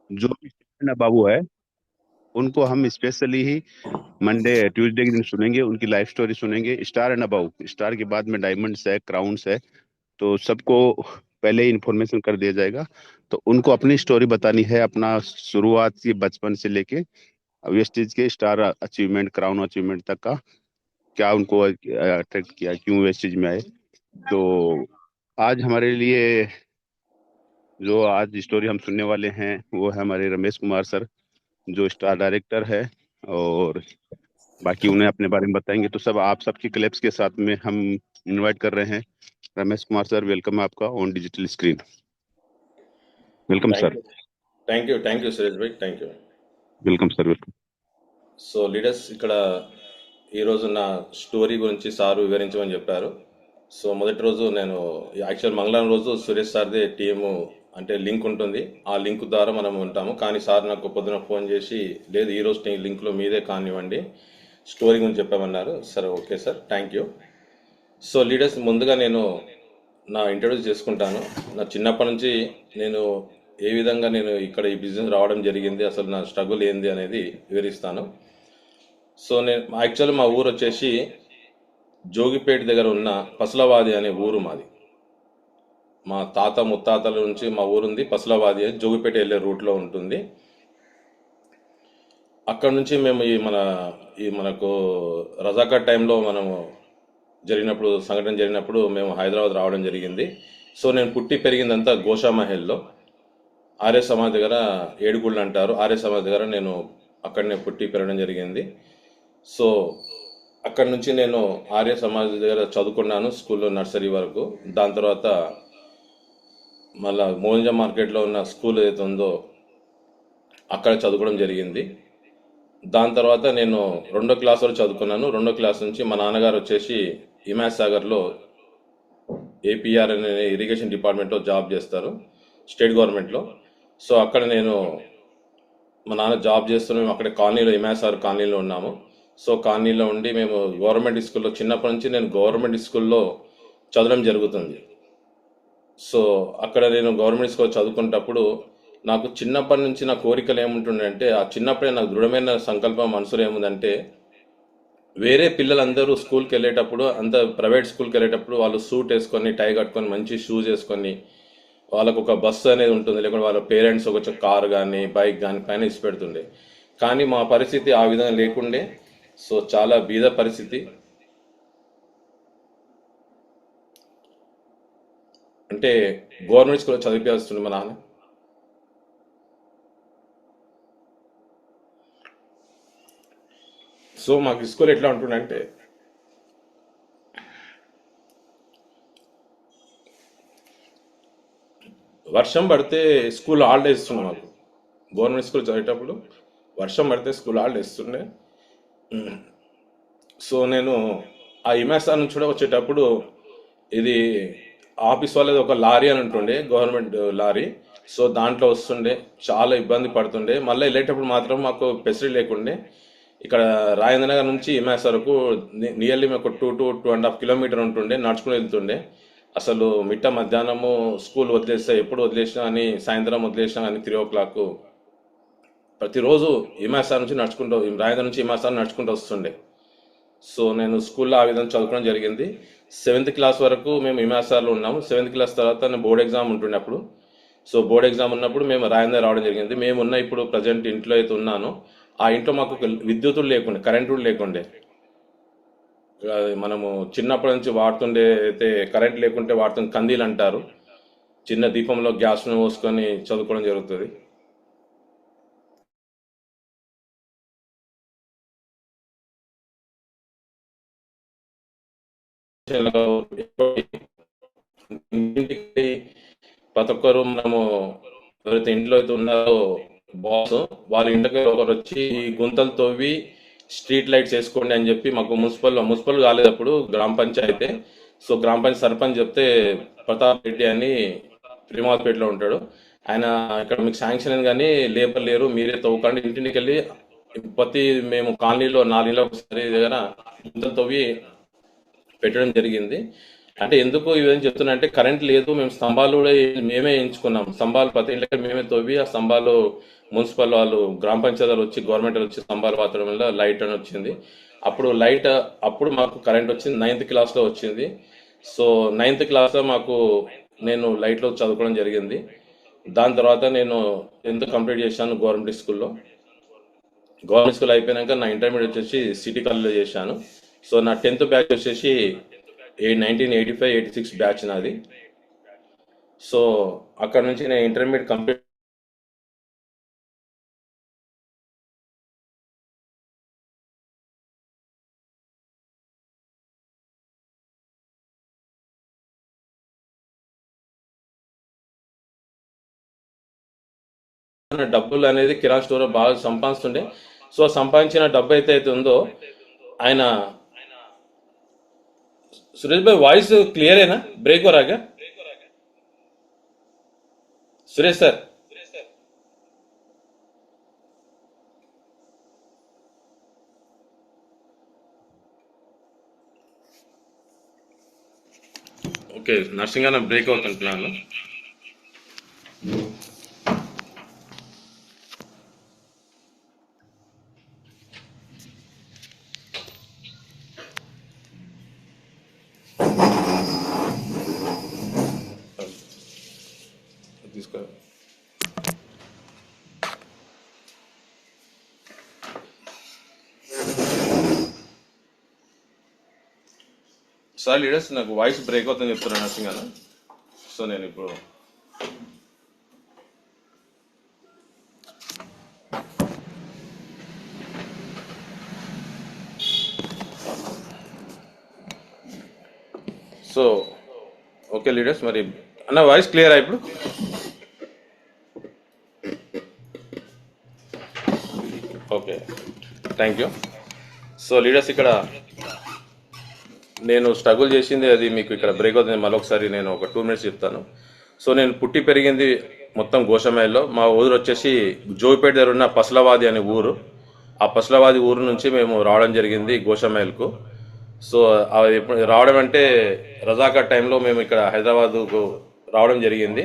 जो भी ना बाबू है, उनको हम स्पेशली ही मंडे ट्यूसडे के दिन सुनेंगे, उनकी लाइफ स्टोरी सुनेंगे। स्टार एंड अबव, स्टार के बाद में डायमंड्स है, क्राउन्स है, तो सबको पहले इन्फॉर्मेशन कर दिया जाएगा। तो उनको अपनी स्टोरी बतानी है, अपना शुरुआत से बचपन से लेके वेस्टेज के स्टार अचीवमेंट, क्राउन अचीवमेंट तक का, क्या उनको अट्रैक्ट किया, क्यों वेस्टेज में आए। तो आज हमारे लिए जो आज स्टोरी हम सुनने वाले हैं वो है हमारे रमेश कुमार सर, जो स्टार डायरेक्टर है। और बाकी उन्हें अपने बारे में बताएंगे। तो सब आप सबकी क्लिप्स के साथ में हम इनवाइट कर रहे हैं रमेश कुमार सर। वेलकम है आपका on digital screen. Welcome thank sir. You thank you Suresh Bhai, thank you. Welcome sir, welcome. So leaders, ఇక్కడ ఈరోజు నా స్టోరీ గురించి సారు వివరించమని చెప్పారు. సో మొదటి రోజు నేను యాక్చువల్ మంగళవారం రోజు సురేష్ సార్ది టీము అంటే లింక్ ఉంటుంది, ఆ లింక్ ద్వారా మనం ఉంటాము. కానీ సార్ నాకు పొద్దున ఫోన్ చేసి, లేదు ఈరోజు నీ లింక్లో మీదే కానివ్వండి, స్టోరీ గురించి చెప్పామన్నారు. సరే, okay sir, thank you. So leaders, ముందుగా నేను నా ఇంట్రడ్యూస్ చేసుకుంటాను. నా చిన్నప్పటి నుంచి నేను ఏ విధంగా నేను ఇక్కడ ఈ బిజినెస్ రావడం జరిగింది, అసలు నా స్ట్రగుల్ ఏంది అనేది వివరిస్తాను. సో నేను యాక్చువల్ మా ఊరు వచ్చేసి జోగిపేట దగ్గర ఉన్న పసలవాది అనే ఊరు మాది. మా తాత ముత్తాతల నుంచి మా ఊరుంది పసలవాది అని, జోగిపేట వెళ్ళే రూట్లో ఉంటుంది. అక్కడ నుంచి మేము మనకు రజాకర్ టైంలో మనము సంఘటన జరిగినప్పుడు మేము హైదరాబాద్ రావడం జరిగింది. సో నేను పుట్టి పెరిగిందంతా గోషామహల్లో, ఆర్య సమాజ్ దగ్గర, ఏడుగుళ్ళు అంటారు, ఆర్య సమాజ్ దగ్గర నేను అక్కడనే పుట్టి పెరగడం జరిగింది. సో అక్కడ నుంచి నేను ఆర్య సమాజ్ దగ్గర చదువుకున్నాను, స్కూల్లో నర్సరీ వరకు. దాని తర్వాత మళ్ళా మోహన్జా మార్కెట్లో ఉన్న స్కూల్ ఏదైతే ఉందో అక్కడ చదువుకోవడం జరిగింది. దాని తర్వాత నేను 2వ క్లాస్ వరకు చదువుకున్నాను. 2వ క్లాస్ నుంచి మా నాన్నగారు వచ్చేసి హిమాయత్ సాగర్లో ఏపీఆర్ అనే ఇరిగేషన్ డిపార్ట్మెంట్లో జాబ్ చేస్తారు, స్టేట్ గవర్నమెంట్లో. సో అక్కడ మా నాన్న జాబ్ చేస్తూ మేము అక్కడ కాలనీలో, హిమాయత్ సాగర్ కాలనీలో ఉన్నాము. సో కాలనీలో ఉండి మేము గవర్నమెంట్ స్కూల్లో, చిన్నప్పటి నుంచి నేను గవర్నమెంట్ స్కూల్లో చదవడం జరుగుతుంది. సో అక్కడ నేను గవర్నమెంట్ స్కూల్ చదువుకునేటప్పుడు నాకు చిన్నప్పటి నుంచి నా కోరికలు ఏముంటుండే అంటే, ఆ చిన్నప్పుడే నాకు దృఢమైన సంకల్పం మనసులో ఏముందంటే, వేరే పిల్లలందరూ స్కూల్కి వెళ్ళేటప్పుడు, అంత ప్రైవేట్ స్కూల్కి వెళ్ళేటప్పుడు వాళ్ళు సూట్ వేసుకొని, టై కట్టుకొని, మంచి షూస్ వేసుకొని, వాళ్ళకు ఒక బస్సు అనేది ఉంటుంది, లేకుంటే వాళ్ళ పేరెంట్స్ ఒక కారు కానీ బైక్ కానీ పైన ఇచ్చి పెడుతుండే. కానీ మా పరిస్థితి ఆ విధంగా లేకుండే. సో చాలా బీద పరిస్థితి. అంటే గవర్నమెంట్ స్కూల్లో చదివిస్తుంది మా నాన్న. సో మాకు స్కూల్ ఎట్లా ఉంటుందంటే, వర్షం పడితే స్కూల్ హాలిడేస్ ఇస్తుండే మాకు. గవర్నమెంట్ స్కూల్ చదివేటప్పుడు వర్షం పడితే స్కూల్ హాలిడేస్ ఇస్తుండే. సో నేను ఆ ఇమాసా నుంచి కూడా వచ్చేటప్పుడు, ఇది ఆఫీస్ వాళ్ళది ఒక లారీ అని ఉంటుండే, గవర్నమెంట్ లారీ. సో దాంట్లో వస్తుండే, చాలా ఇబ్బంది పడుతుండే. మళ్ళీ వెళ్ళేటప్పుడు మాత్రం మాకు ఫెసిలిటీ లేకుండే. ఇక్కడ రాజేంద్ర నగర్ నుంచి ఇమాస్ వరకు నియర్లీ మాకు 2 to 2.5 కిలోమీటర్ ఉంటుండే, నడుచుకుని వెళ్తుండే. అసలు మిట్ట మధ్యాహ్నము స్కూల్ వదిలేస్తే, ఎప్పుడు వదిలేసినా అని, సాయంత్రం వదిలేసినా కానీ 3 o'clock ప్రతిరోజు ఇమాసార్ నుంచి నడుచుకుంటూ, రాజేంద్ర నుంచి ఇమాసార్ నడుచుకుంటూ వస్తుండే. సో నేను స్కూల్లో ఆ విధంగా చదువుకోవడం జరిగింది. 7th క్లాస్ వరకు మేము ఇమాసార్లో ఉన్నాము. 7th క్లాస్ తర్వాత నేను బోర్డ్ ఎగ్జామ్ ఉంటుండే అప్పుడు. సో బోర్డ్ ఎగ్జామ్ ఉన్నప్పుడు మేము రాజేంద్ర రావడం జరిగింది. మేమున్న ఇప్పుడు ప్రజెంట్ ఇంట్లో అయితే ఉన్నానో, ఆ ఇంట్లో మాకు విద్యుత్తులు లేకుండే, కరెంటు లేకుండే. మనము చిన్నప్పటి నుంచి వాడుతుండే, అయితే కరెంట్ లేకుంటే వాడుతుండే కందీలు అంటారు, చిన్న దీపంలో గ్యాస్ను పోసుకొని చదువుకోవడం జరుగుతుంది. ఇంటికి ప్రతి ఒక్కరు మనము ఎవరైతే ఇంట్లో అయితే ఉన్నారో బాస్, వాళ్ళ ఇంటికి ఒకరు వచ్చి ఈ గుంతలు తవ్వి స్ట్రీట్ లైట్స్ వేసుకోండి అని చెప్పి, మాకు మున్సిపల్ కాలేదప్పుడు, గ్రామ పంచాయతీ. సో గ్రామ పంచాయతీ సర్పంచ్ చెప్తే, ప్రతాప్ రెడ్డి అని శ్రీమాత్పేటలో ఉంటాడు ఆయన, ఇక్కడ మీకు శాంక్షన్ అయింది కానీ లేబర్ లేరు, మీరే తవ్వుకండి. ఇంటికి వెళ్ళి మేము కాలనీలో 4 నెలలకు ఒకసారి దగ్గర గుంతలు తవ్వి పెట్టడం జరిగింది. అంటే ఎందుకు ఇవన్నీ చెప్తున్నా అంటే కరెంట్ లేదు, మేము స్తంభాలు కూడా మేమే ఎంచుకున్నాం. స్తంభాలు ప్రతి ఇంటికి మేమే తవ్వి ఆ స్తంభాలు మున్సిపల్ వాళ్ళు, గ్రామ పంచాయతీ వాళ్ళు వచ్చి, గవర్నమెంట్ వాళ్ళు వచ్చి స్తంభాలు పాతడం వల్ల లైట్ అని వచ్చింది. అప్పుడు లైట్, అప్పుడు మాకు కరెంట్ వచ్చింది 9th క్లాస్లో వచ్చింది. సో 9th క్లాస్లో మాకు, నేను లైట్లో చదువుకోవడం జరిగింది. దాని తర్వాత నేను 10th కంప్లీట్ చేశాను గవర్నమెంట్ స్కూల్లో. గవర్నమెంట్ స్కూల్ అయిపోయాక నా ఇంటర్మీడియట్ వచ్చేసి సిటీ కాలేజ్లో చేశాను. సో నా 10th బ్యాచ్ వచ్చేసి 1985-86 బ్యాచ్ నాది. సో అక్కడ నుంచి నేను ఇంటర్మీడియట్ కంప్లీట్ డబ్బులు అనేది కిరాణా స్టోర్ బాగా సంపాదిస్తుండే. సో సంపాదించిన డబ్బు అయితే ఉందో ఆయన, సురేష్ భాయ్ వాయిస్ క్లియరేనా? బ్రేక్ రాగా సురేష్ సార్? ఓకే, నర్సింగ్ అన్న బ్రేక్ అవుతుంటున్నాను. తీసుకో సార్. లీడర్స్ నాకు వాయిస్ బ్రేక్ అవుతుందని చెప్తున్నాను నర్సింగ్ అన్న. సో నేను ఇప్పుడు సో ఓకే లీడర్స్, మరి అన్న వాయిస్ క్లియరా ఇప్పుడు? Okay, thank you. So leaders, ఇక్కడ నేను స్ట్రగుల్ చేసింది అది మీకు ఇక్కడ బ్రేక్ అవుతుంది. మరొకసారి నేను ఒక 2 minutes చెప్తాను. సో నేను పుట్టి పెరిగింది మొత్తం గోషామహల్లో. మా ఊరు వచ్చేసి జోగిపేట దగ్గర ఉన్న పసలవాది అనే ఊరు. ఆ పసలవాది ఊరు నుంచి మేము రావడం జరిగింది గోషామహల్కు. సో అది ఎప్పుడు రావడం అంటే, రజాకర్ టైంలో మేము ఇక్కడ హైదరాబాదుకు రావడం జరిగింది.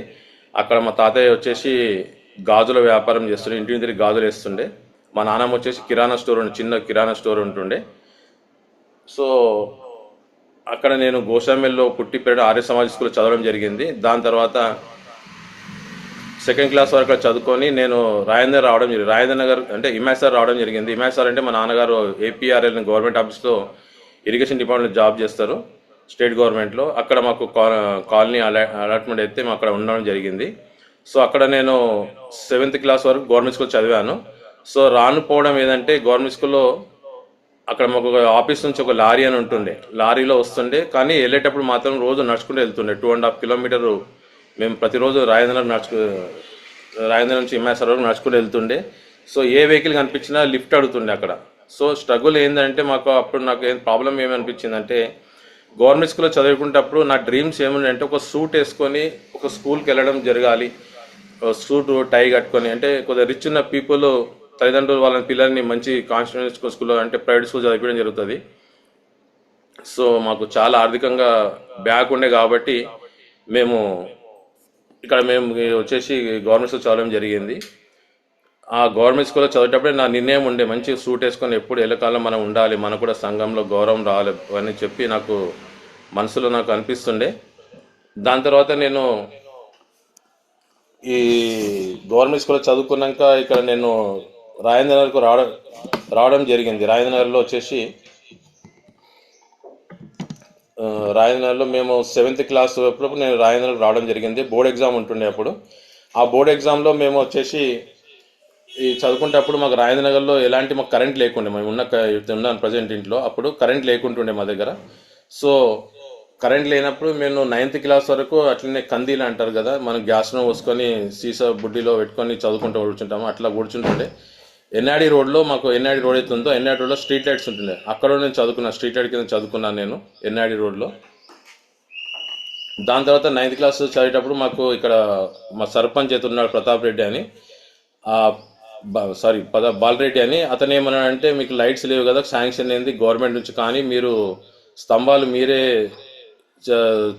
అక్కడ మా తాతయ్య వచ్చేసి గాజుల వ్యాపారం చేస్తుండే, ఇంటి తిరిగి గాజులు వేస్తుండే. మా నాన్నమ్మ వచ్చేసి కిరాణా స్టోర్ ఉండే, చిన్న కిరాణా స్టోర్ ఉంటుండే. సో అక్కడ నేను గోషామహల్లో పుట్టి పెరిగిన ఆర్య సమాజ్ స్కూల్లో చదవడం జరిగింది. దాని తర్వాత 2nd క్లాస్ వరకు చదువుకొని నేను రాజేంద్ర రావడం జరిగింది. రాజేంద్ర నగర్ అంటే ఇమాసార్ రావడం జరిగింది. ఇమాసార్ అంటే మా నాన్నగారు ఏపీఆర్ఎల్ గవర్నమెంట్ ఆఫీస్లో ఇరిగేషన్ డిపార్ట్మెంట్ జాబ్ చేస్తారు, స్టేట్ గవర్నమెంట్లో. అక్కడ మాకు కాలనీ అలాట్మెంట్ అయితే మేము అక్కడ ఉండడం జరిగింది. సో అక్కడ నేను 7th క్లాస్ వరకు గవర్నమెంట్ స్కూల్ చదివాను. సో రానుపోవడం ఏదంటే, గవర్నమెంట్ స్కూల్లో అక్కడ మాకు ఒక ఆఫీస్ నుంచి ఒక లారీ అని ఉంటుండే, లారీలో వస్తుండే. కానీ వెళ్ళేటప్పుడు మాత్రం రోజు నడుచుకుంటూ వెళ్తుండే. 2.5 కిలోమీటర్ మేము ప్రతిరోజు రాజేంద్ర నుంచి ఇమ్మాసర్ వరకు నడుచుకుంటూ వెళ్తుండే. సో ఏ వెహికల్ కనిపించినా లిఫ్ట్ అడుగుతుండే అక్కడ. సో స్ట్రగుల్ ఏంటంటే, మాకు అప్పుడు నాకు ఏం ప్రాబ్లం ఏమనిపించిందంటే, గవర్నమెంట్ స్కూల్లో చదువుకునేటప్పుడు నా డ్రీమ్స్ ఏముందంటే, ఒక సూట్ వేసుకొని ఒక స్కూల్కి వెళ్ళడం జరగాలి. సూట్ టై కట్టుకొని, అంటే కొద్దిగా రిచ్ ఉన్న పీపుల్ తల్లిదండ్రులు వాళ్ళని పిల్లల్ని మంచి కాన్స్టిట్యూషన్ స్కూల్లో, అంటే ప్రైవేట్ స్కూల్ చదివించడం జరుగుతుంది. సో మాకు చాలా ఆర్థికంగా బ్యాక్ ఉండే కాబట్టి మేము మేము వచ్చేసి గవర్నమెంట్ స్కూల్ చదవడం జరిగింది. ఆ గవర్నమెంట్ స్కూల్లో చదివేటప్పుడే నా నిర్ణయం ఉండే, మంచి సూట్ వేసుకొని ఎప్పుడు ఎల్లకాలం మనం ఉండాలి, మనకు కూడా సంఘంలో గౌరవం రావాలి అని చెప్పి నాకు మనసులో నాకు అనిపిస్తుండే. దాని తర్వాత నేను ఈ గవర్నమెంట్ స్కూల్లో చదువుకున్నాక ఇక్కడ నేను రాజేంద్రనగర్కు రావడం జరిగింది. రాజేంద్రనగర్లో వచ్చేసి రాజేంద్రనగర్లో మేము 7th క్లాస్ అప్పుడు నేను రాజేంద్రనగర్ రావడం జరిగింది. బోర్డ్ ఎగ్జామ్ ఉంటుండే అప్పుడు. ఆ బోర్డ్ ఎగ్జామ్లో మేము వచ్చేసి ఈ చదువుకునేటప్పుడు మాకు రాజేంద్రనగర్లో ఎలాంటి మాకు కరెంట్ లేకుండే. మేము ఉన్నాను ప్రజెంట్ ఇంట్లో, అప్పుడు కరెంట్ లేకుంటుండే మా దగ్గర. సో కరెంట్ లేనప్పుడు మేము 9th క్లాస్ వరకు అట్లనే కందీలు అంటారు కదా, మనం గ్యాస్ను పోసుకొని సీసా బుడ్డిలో పెట్టుకొని చదువుకుంటూ కూర్చుంటాము, అట్లా కూర్చుంటుండే. ఎన్ఆర్డి రోడ్లో, మాకు ఎన్ఆర్డి రోడ్ అయితే ఉందో ఎన్ఆర్డి రోడ్లో స్ట్రీట్ లైట్స్ ఉంటుండే, అక్కడ నేను చదువుకున్నాను. స్ట్రీట్ లైట్ కింద చదువుకున్నాను నేను ఎన్ఆర్డి రోడ్లో. దాని తర్వాత 9th క్లాస్ చదివేటప్పుడు మాకు ఇక్కడ మా సర్పంచ్ అయితే ఉన్నాడు, ప్రతాప్ రెడ్డి అని, బాలరెడ్డి అని. అతను ఏమన్నాడంటే, మీకు లైట్స్ లేవు కదా, శాంక్షన్ అయింది గవర్నమెంట్ నుంచి, కానీ మీరు స్తంభాలు మీరే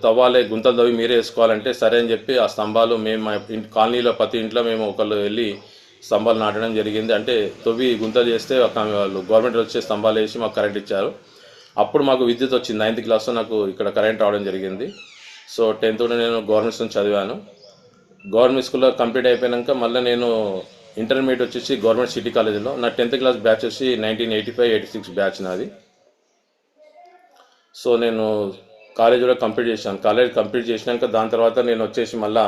తవ్వాలి, గుంతలు తవ్వి మీరే వేసుకోవాలంటే సరే అని చెప్పి ఆ స్తంభాలు మేము మా కాలనీలో ప్రతి ఇంట్లో మేము ఒకళ్ళు వెళ్ళి స్తంభాలు నాటడం జరిగింది. అంటే తవ్వి గుంతలు చేస్తే వాళ్ళు గవర్నమెంట్ వచ్చే స్తంభాలు వేసి మాకు కరెంట్ ఇచ్చారు. అప్పుడు మాకు విద్యుత్ వచ్చింది. 9th క్లాస్లో నాకు ఇక్కడ కరెంట్ రావడం జరిగింది. సో 10th కూడా నేను గవర్నమెంట్ స్కూల్ చదివాను. గవర్నమెంట్ స్కూల్లో కంప్లీట్ అయిపోయాక మళ్ళీ నేను ఇంటర్మీడియట్ వచ్చేసి గవర్నమెంట్ సిటీ కాలేజీలో నా 10th క్లాస్ బ్యాచ్ వచ్చి 1985-86 బ్యాచ్ నాది. సో నేను కాలేజ్ కూడా కంప్లీట్ చేశాను. కాలేజ్ కంప్లీట్ చేసినాక దాని తర్వాత నేను వచ్చేసి మళ్ళా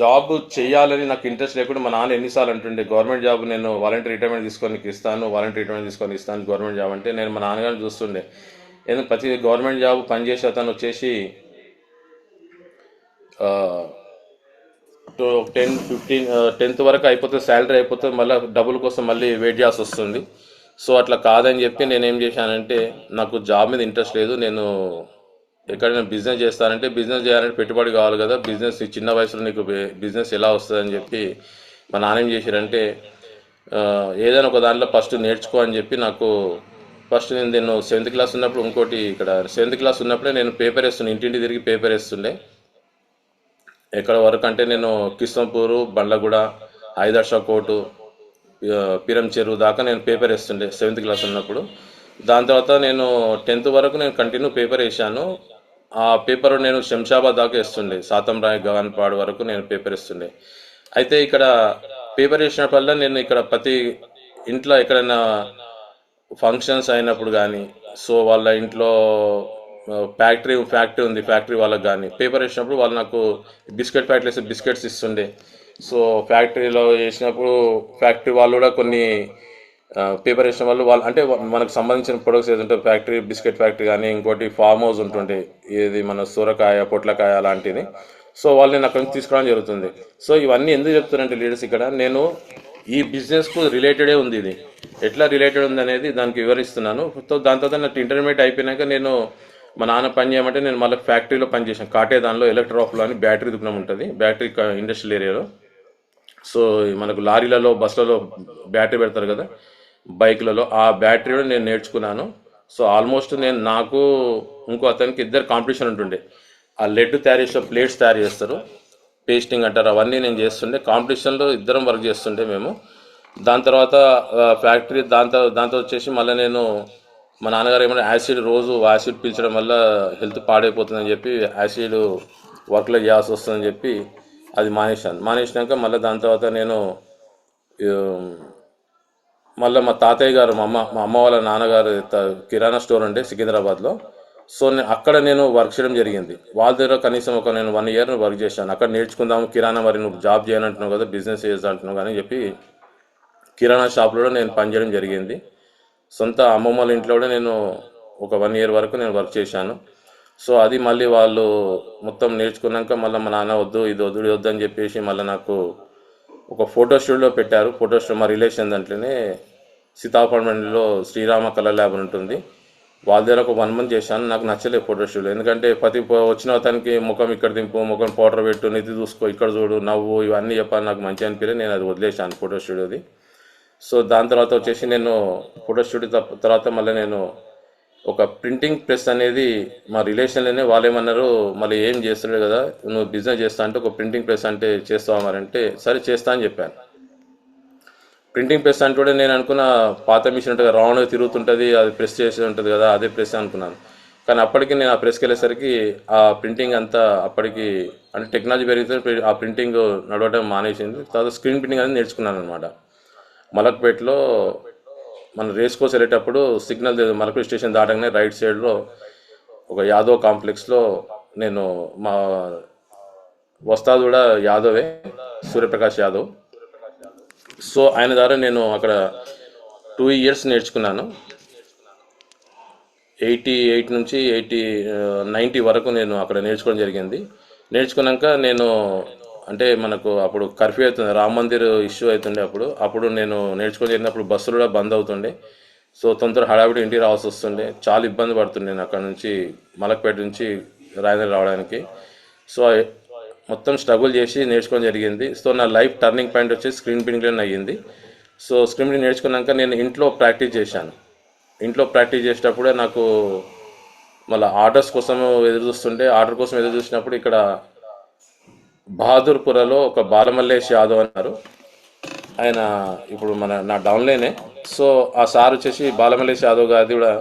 జాబ్ చేయాలని నాకు ఇంట్రెస్ట్ లేకుండా మా నాన్న ఎన్నిసార్లు అంటుండే గవర్నమెంట్ జాబ్ నేను వాలంటీర్ రిటైర్మెంట్ తీసుకొని ఇస్తాను, వాలంటీర్ రిటైర్మెంట్ తీసుకొని ఇస్తాను గవర్నమెంట్ జాబ్ అంటే. నేను మా నాన్నగారిని చూస్తుండే, ఎందుకు ప్రతి గవర్నమెంట్ జాబ్ పనిచేసే అతను వచ్చేసి 10th వరకు అయిపోతే శాలరీ అయిపోతే మళ్ళీ డబ్బుల కోసం మళ్ళీ వెయిట్ చేయాల్సి వస్తుంది. సో అట్లా కాదని చెప్పి నేనేం చేశానంటే, నాకు జాబ్ మీద ఇంట్రెస్ట్ లేదు, నేను ఎక్కడైనా బిజినెస్ చేస్తానంటే బిజినెస్ చేయాలంటే పెట్టుబడి కావాలి కదా, బిజినెస్ చిన్న వయసులో నీకు బిజినెస్ ఎలా వస్తుందని చెప్పి మా నాన్న ఏం చేశారంటే, ఏదైనా ఒక దాంట్లో ఫస్ట్ నేర్చుకో అని చెప్పి నాకు ఫస్ట్ నేను 7th క్లాస్ ఉన్నప్పుడు ఇంకోటి ఇక్కడ 7th క్లాస్ ఉన్నప్పుడే నేను పేపర్ వేస్తుండే, ఇంటింటి తిరిగి పేపర్ వేస్తుండే. ఎక్కడ వరకు అంటే నేను కిస్తంపూరు, బండ్లగూడ, హైదర్షా కోటు, పిరం చెరువు దాకా నేను పేపర్ వేస్తుండే 7th క్లాస్ ఉన్నప్పుడు. దాని తర్వాత నేను 10th వరకు నేను కంటిన్యూ పేపర్ వేసాను. ఆ పేపర్ నేను శంషాబాద్ దాకా వేస్తుండే, సాతంరాయ్ గగన్పాడు వరకు నేను పేపర్ వేస్తుండే. అయితే ఇక్కడ పేపర్ వేసినప్పుడల్లా నేను ఇక్కడ ప్రతి ఇంట్లో ఎక్కడైనా ఫంక్షన్స్ అయినప్పుడు కానీ, సో వాళ్ళ ఇంట్లో ఫ్యాక్టరీ ఉంది, ఫ్యాక్టరీ వాళ్ళకి కానీ పేపర్ వేసినప్పుడు వాళ్ళు నాకు బిస్కెట్ ఫ్యాక్టరీ వేస్తే బిస్కెట్స్ ఇస్తుండే. సో ఫ్యాక్టరీలో వేసినప్పుడు ఫ్యాక్టరీ వాళ్ళు కూడా కొన్ని పేపర్ వేసిన వాళ్ళు అంటే మనకు సంబంధించిన ప్రొడక్ట్స్ ఏది ఉంటే ఫ్యాక్టరీ బిస్కెట్ ఫ్యాక్టరీ కానీ, ఇంకోటి ఫామ్ హౌస్ ఉంటుండే, ఏది మన సూరకాయ, పొట్లకాయ అలాంటిది. సో వాళ్ళు నేను అక్కడి నుంచి తీసుకోవడం జరుగుతుంది. సో ఇవన్నీ ఎందుకు చెప్తానంటే లీడర్స్, ఇక్కడ నేను ఈ బిజినెస్కు రిలేటెడే ఉంది, ఇది ఎట్లా రిలేటెడ్ ఉంది అనేది దానికి వివరిస్తున్నాను. సో దాని తర్వాత నాకు ఇంటర్మీడియట్ అయిపోయినాక నేను మా నాన్న పని చేయమంటే నేను మళ్ళీ ఫ్యాక్టరీలో పనిచేసాను. కాటే దానిలో ఎలక్ట్రాఫ్లో అని బ్యాటరీ దుకాణం ఉంటుంది, బ్యాటరీ ఇండస్ట్రియల్ ఏరియాలో. సో మనకు లారీలలో, బస్సులలో బ్యాటరీ పెడతారు కదా, బైక్లలో, ఆ బ్యాటరీలో నేను నేర్చుకున్నాను. సో ఆల్మోస్ట్ నేను నాకు ఇంకో అతనికి ఇద్దరు కాంపిటీషన్ ఉంటుండే. ఆ లెడ్ తయారు చేసే ప్లేట్స్ తయారు చేస్తారు, పేస్టింగ్ అంటారు, అవన్నీ నేను చేస్తుండే. కాంపిటీషన్లో ఇద్దరం వర్క్ చేస్తుండే మేము. దాని తర్వాత ఫ్యాక్టరీ దాంతో వచ్చేసి మళ్ళీ నేను మా నాన్నగారు ఏమైనా రోజు యాసిడ్ పీల్చడం వల్ల హెల్త్ పాడైపోతుందని చెప్పి యాసిడ్ వర్క్లో చేయాల్సి వస్తుందని చెప్పి అది మానేసినాక మళ్ళీ దాని తర్వాత నేను మళ్ళీ మా తాతయ్య గారు, మా అమ్మ వాళ్ళ నాన్నగారు కిరాణా స్టోర్ ఉండే సికింద్రాబాద్లో. సో అక్కడ నేను వర్క్ చేయడం జరిగింది. వాళ్ళ దగ్గర కనీసం నేను 1 year వర్క్ చేశాను. అక్కడ నేర్చుకుందాము కిరాణా, మరి నువ్వు జాబ్ చేయాలంటున్నావు కదా, బిజినెస్ చేయాలంటున్నావు కానీ చెప్పి కిరాణా షాప్లో కూడా నేను పనిచేయడం జరిగింది. సొంత అమ్మమ్మ వాళ్ళ ఇంట్లో కూడా నేను ఒక 1 year వరకు నేను వర్క్ చేశాను. సో అది మళ్ళీ వాళ్ళు మొత్తం నేర్చుకున్నాక మళ్ళీ మా నాన్న వద్దు, ఇది వద్దు అని చెప్పేసి మళ్ళీ నాకు ఒక ఫోటో స్టూడియో పెట్టారు. ఫోటో స్టూడియో మా రిలేషన్ దాంట్లోనే సీతాపార్ట్మెంట్లో శ్రీరామ కలర్ ల్యాబ్ ఉంటుంది. వాళ్ళ దగ్గర ఒక 1 month చేశాను. నాకు నచ్చలేదు ఫోటో స్టూడియో, ఎందుకంటే ప్రతి వచ్చిన అతనికి ముఖం ఇక్కడ దింపు, ముఖం పౌడర్ పెట్టు, నిధి చూసుకో, ఇక్కడ చూడు, నవ్వు, ఇవన్నీ చెప్పాలి, నాకు మంచి అనిపించలేదు. నేను అది వదిలేశాను ఫోటో స్టూడియోది. సో దాని తర్వాత వచ్చేసి నేను ఫోటో స్టూడియో తర్వాత మళ్ళీ నేను ఒక ప్రింటింగ్ ప్రెస్ అనేది మా రిలేషన్లోనే వాళ్ళు ఏమన్నారు, మళ్ళీ ఏం చేస్తున్నాడు కదా నువ్వు బిజినెస్ చేస్తా అంటే ఒక ప్రింటింగ్ ప్రెస్ అంటే చేస్తావా మరి అంటే సరే చేస్తా అని చెప్పాను. ప్రింటింగ్ ప్రెస్ అంటే కూడా నేను అనుకున్న పాత మిషన్ ఉంటుంది, రౌండ్గా తిరుగుతుంటుంది, అది ప్రెస్ చేసి ఉంటుంది కదా, అదే ప్రెస్ అనుకున్నాను. కానీ అప్పటికి నేను ఆ ప్రెస్కి వెళ్ళేసరికి ఆ ప్రింటింగ్ అంతా అప్పటికి అంటే టెక్నాలజీ పెరిగితే ఆ ప్రింటింగ్ నడవడం మానేసింది. తర్వాత స్క్రీన్ ప్రింటింగ్ అనేది నేర్చుకున్నాను అనమాట. మలక్పేటలో మన రేస్ కోర్స్ వెళ్ళేటప్పుడు సిగ్నల్ మలక్పేట స్టేషన్ దాటగానే రైట్ సైడ్లో ఒక యాదవ్ కాంప్లెక్స్లో నేను మా వస్తాదు కూడా యాదవే, సూర్యప్రకాష్ యాదవ్. సో ఆయన ద్వారా నేను అక్కడ 2 years నేర్చుకున్నాను. 88 నుంచి 90 వరకు నేను అక్కడ నేర్చుకోవడం జరిగింది. నేర్చుకున్నాక నేను అంటే మనకు అప్పుడు కర్ఫ్యూ అవుతుంది, రామ్ మందిర్ ఇష్యూ అవుతుండే, అప్పుడు నేను నేర్చుకొని జరిగినప్పుడు బస్సులు కూడా బంద్ అవుతుండే. సో తొందర హడావిడి ఇంటికి రావాల్సి వస్తుండే, చాలా ఇబ్బంది పడుతుండే నేను అక్కడ నుంచి మలక్పేట నుంచి రాయనగర్ రావడానికి. సో మొత్తం స్ట్రగుల్ చేసి నేర్చుకోవడం జరిగింది. సో నా లైఫ్ టర్నింగ్ పాయింట్ వచ్చి స్క్రీన్ ప్రింటింగ్లోనే అయ్యింది. సో స్క్రీన్ ప్రింటింగ్ నేర్చుకున్నాక నేను ఇంట్లో ప్రాక్టీస్ చేశాను. ఇంట్లో ప్రాక్టీస్ చేసేటప్పుడే నాకు మళ్ళీ ఆర్డర్స్ కోసం ఎదురు చూస్తుంటే, ఆర్డర్ కోసం ఎదురు చూసినప్పుడు ఇక్కడ బహదూర్పురలో ఒక బాలమల్లేష్ యాదవ్ అన్నారు. ఆయన ఇప్పుడు నా డౌన్లైనే. సో ఆ సార్ వచ్చేసి బాలమల్లేష్ యాదవ్ గారిది కూడా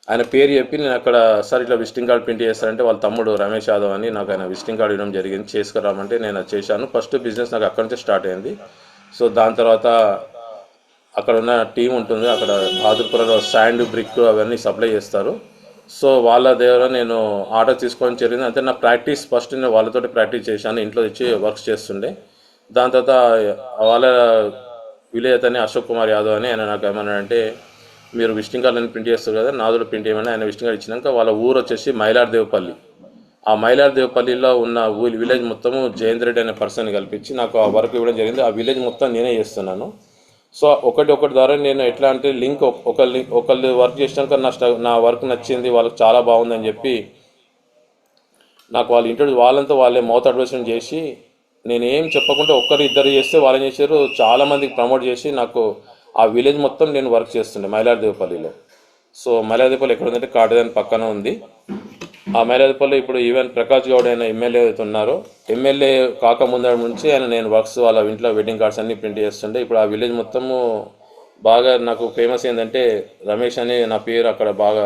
ఆయన పేరు చెప్పి నేను అక్కడ సార్ ఇట్లా విజిటింగ్ కార్డ్ ప్రింట్ చేస్తారంటే వాళ్ళ తమ్ముడు రమేష్ యాదవ్ అని నాకు ఆయన విజిటింగ్ కార్డు ఇవ్వడం జరిగింది. చేసుకురామంటే నేను అది చేశాను. ఫస్ట్ బిజినెస్ నాకు అక్కడి నుంచే స్టార్ట్ అయింది. సో దాని తర్వాత అక్కడ ఉన్న టీం ఉంటుంది, అక్కడ బహదూర్పురలో శాండ్ బ్రిక్ అవన్నీ సప్లై చేస్తారు. సో వాళ్ళ దగ్గర నేను ఆర్డర్ తీసుకోవడం జరిగింది. అంటే నా ప్రాక్టీస్ ఫస్ట్ నేను వాళ్ళతోటి ప్రాక్టీస్ చేశాను, ఇంట్లో ఇచ్చి వర్క్స్ చేస్తుండే. దాని తర్వాత వాళ్ళ విలేజ్ అతని అశోక్ కుమార్ యాదవ్ అని ఆయన నాకు ఏమన్నాడంటే, మీరు విజిటింగ్ కార్డులను ప్రింట్ చేస్తారు కదా, నాదుడు ప్రింట్ చేయమని ఆయన విజిటింగ్ కార్డు ఇచ్చినాక వాళ్ళ ఊరు వచ్చేసి మైలార్దేవపల్లి. ఆ మైలార్దేవపల్లిలో ఉన్న విలేజ్ మొత్తము జయేంద్ర రెడ్డి అనే పర్సన్ కల్పించి నాకు ఆ వర్క్ ఇవ్వడం జరిగింది. ఆ విలేజ్ మొత్తం నేనే చేస్తున్నాను. సో ఒకటి ద్వారా నేను ఎట్లా అంటే లింక్ ఒకళ్ళు వర్క్ చేసినాక నా వర్క్ నచ్చింది, వాళ్ళకి చాలా బాగుందని చెప్పి నాకు వాళ్ళు వాళ్ళంతా వాళ్ళే మౌత్ అడ్వర్టైజ్మెంట్ చేసి, నేను ఏం చెప్పకుండా ఒక్కరు ఇద్దరు చేస్తే వాళ్ళని చేశారు, చాలా మందికి ప్రమోట్ చేసి నాకు ఆ విలేజ్ మొత్తం నేను వర్క్ చేస్తుండే మైలార్దేవపల్లిలో. సో మైలార్దేవపల్లి ఎక్కడ ఉందంటే కాటదాని పక్కన ఉంది. ఆ మైలార్దేవపల్లి ఇప్పుడు ఈవెన్ ప్రకాష్ గౌడ్ అయిన ఎమ్మెల్యే అయితే ఉన్నారో, ఎమ్మెల్యే కాకముందర నుంచి ఆయన నేను వర్క్స్ వాళ్ళ ఇంట్లో వెడ్డింగ్ కార్డ్స్ అన్ని ప్రింట్ చేస్తుండే. ఇప్పుడు ఆ విలేజ్ మొత్తము బాగా నాకు ఫేమస్ ఏంటంటే రమేష్ అని నా పేరు అక్కడ బాగా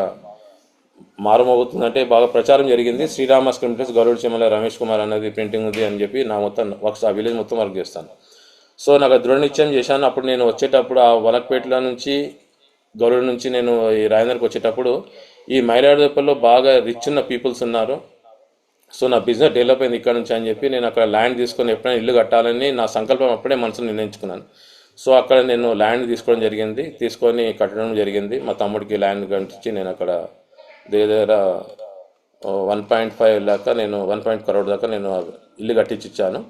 మారుమోగుతుందంటే బాగా ప్రచారం జరిగింది. శ్రీరామ స్క్రీన్ ప్లస్ గరుడు చెమ్మల రమేష్ కుమార్ అన్నది ప్రింటింగ్ ఉంది అని చెప్పి నా మొత్తం వర్క్స్ ఆ విలేజ్ మొత్తం వర్క్ చేస్తాను. సో నాకు దృఢ నిశ్చయం చేశాను. అప్పుడు నేను వచ్చేటప్పుడు ఆ వలక్పేటలో నుంచి గరుడు నుంచి నేను ఈ రాజేందర్కి వచ్చేటప్పుడు ఈ మైలార్దేపల్లిలో బాగా రిచ్ ఉన్న పీపుల్స్ ఉన్నారు. సో నా బిజినెస్ డెవలప్ అయింది ఇక్కడ నుంచి అని చెప్పి నేను అక్కడ ల్యాండ్ తీసుకొని ఎప్పుడైనా ఇల్లు కట్టాలని నా సంకల్పం అప్పుడే మనసులో నిర్ణయించుకున్నాను. సో అక్కడ నేను ల్యాండ్ తీసుకోవడం జరిగింది, తీసుకొని కట్టడం జరిగింది. మా తమ్ముడికి ల్యాండ్ కట్టించి నేను అక్కడ దగ్గర 1.5 దాకా నేను 1 crore దాకా నేను ఇల్లు కట్టించి ఇచ్చాను.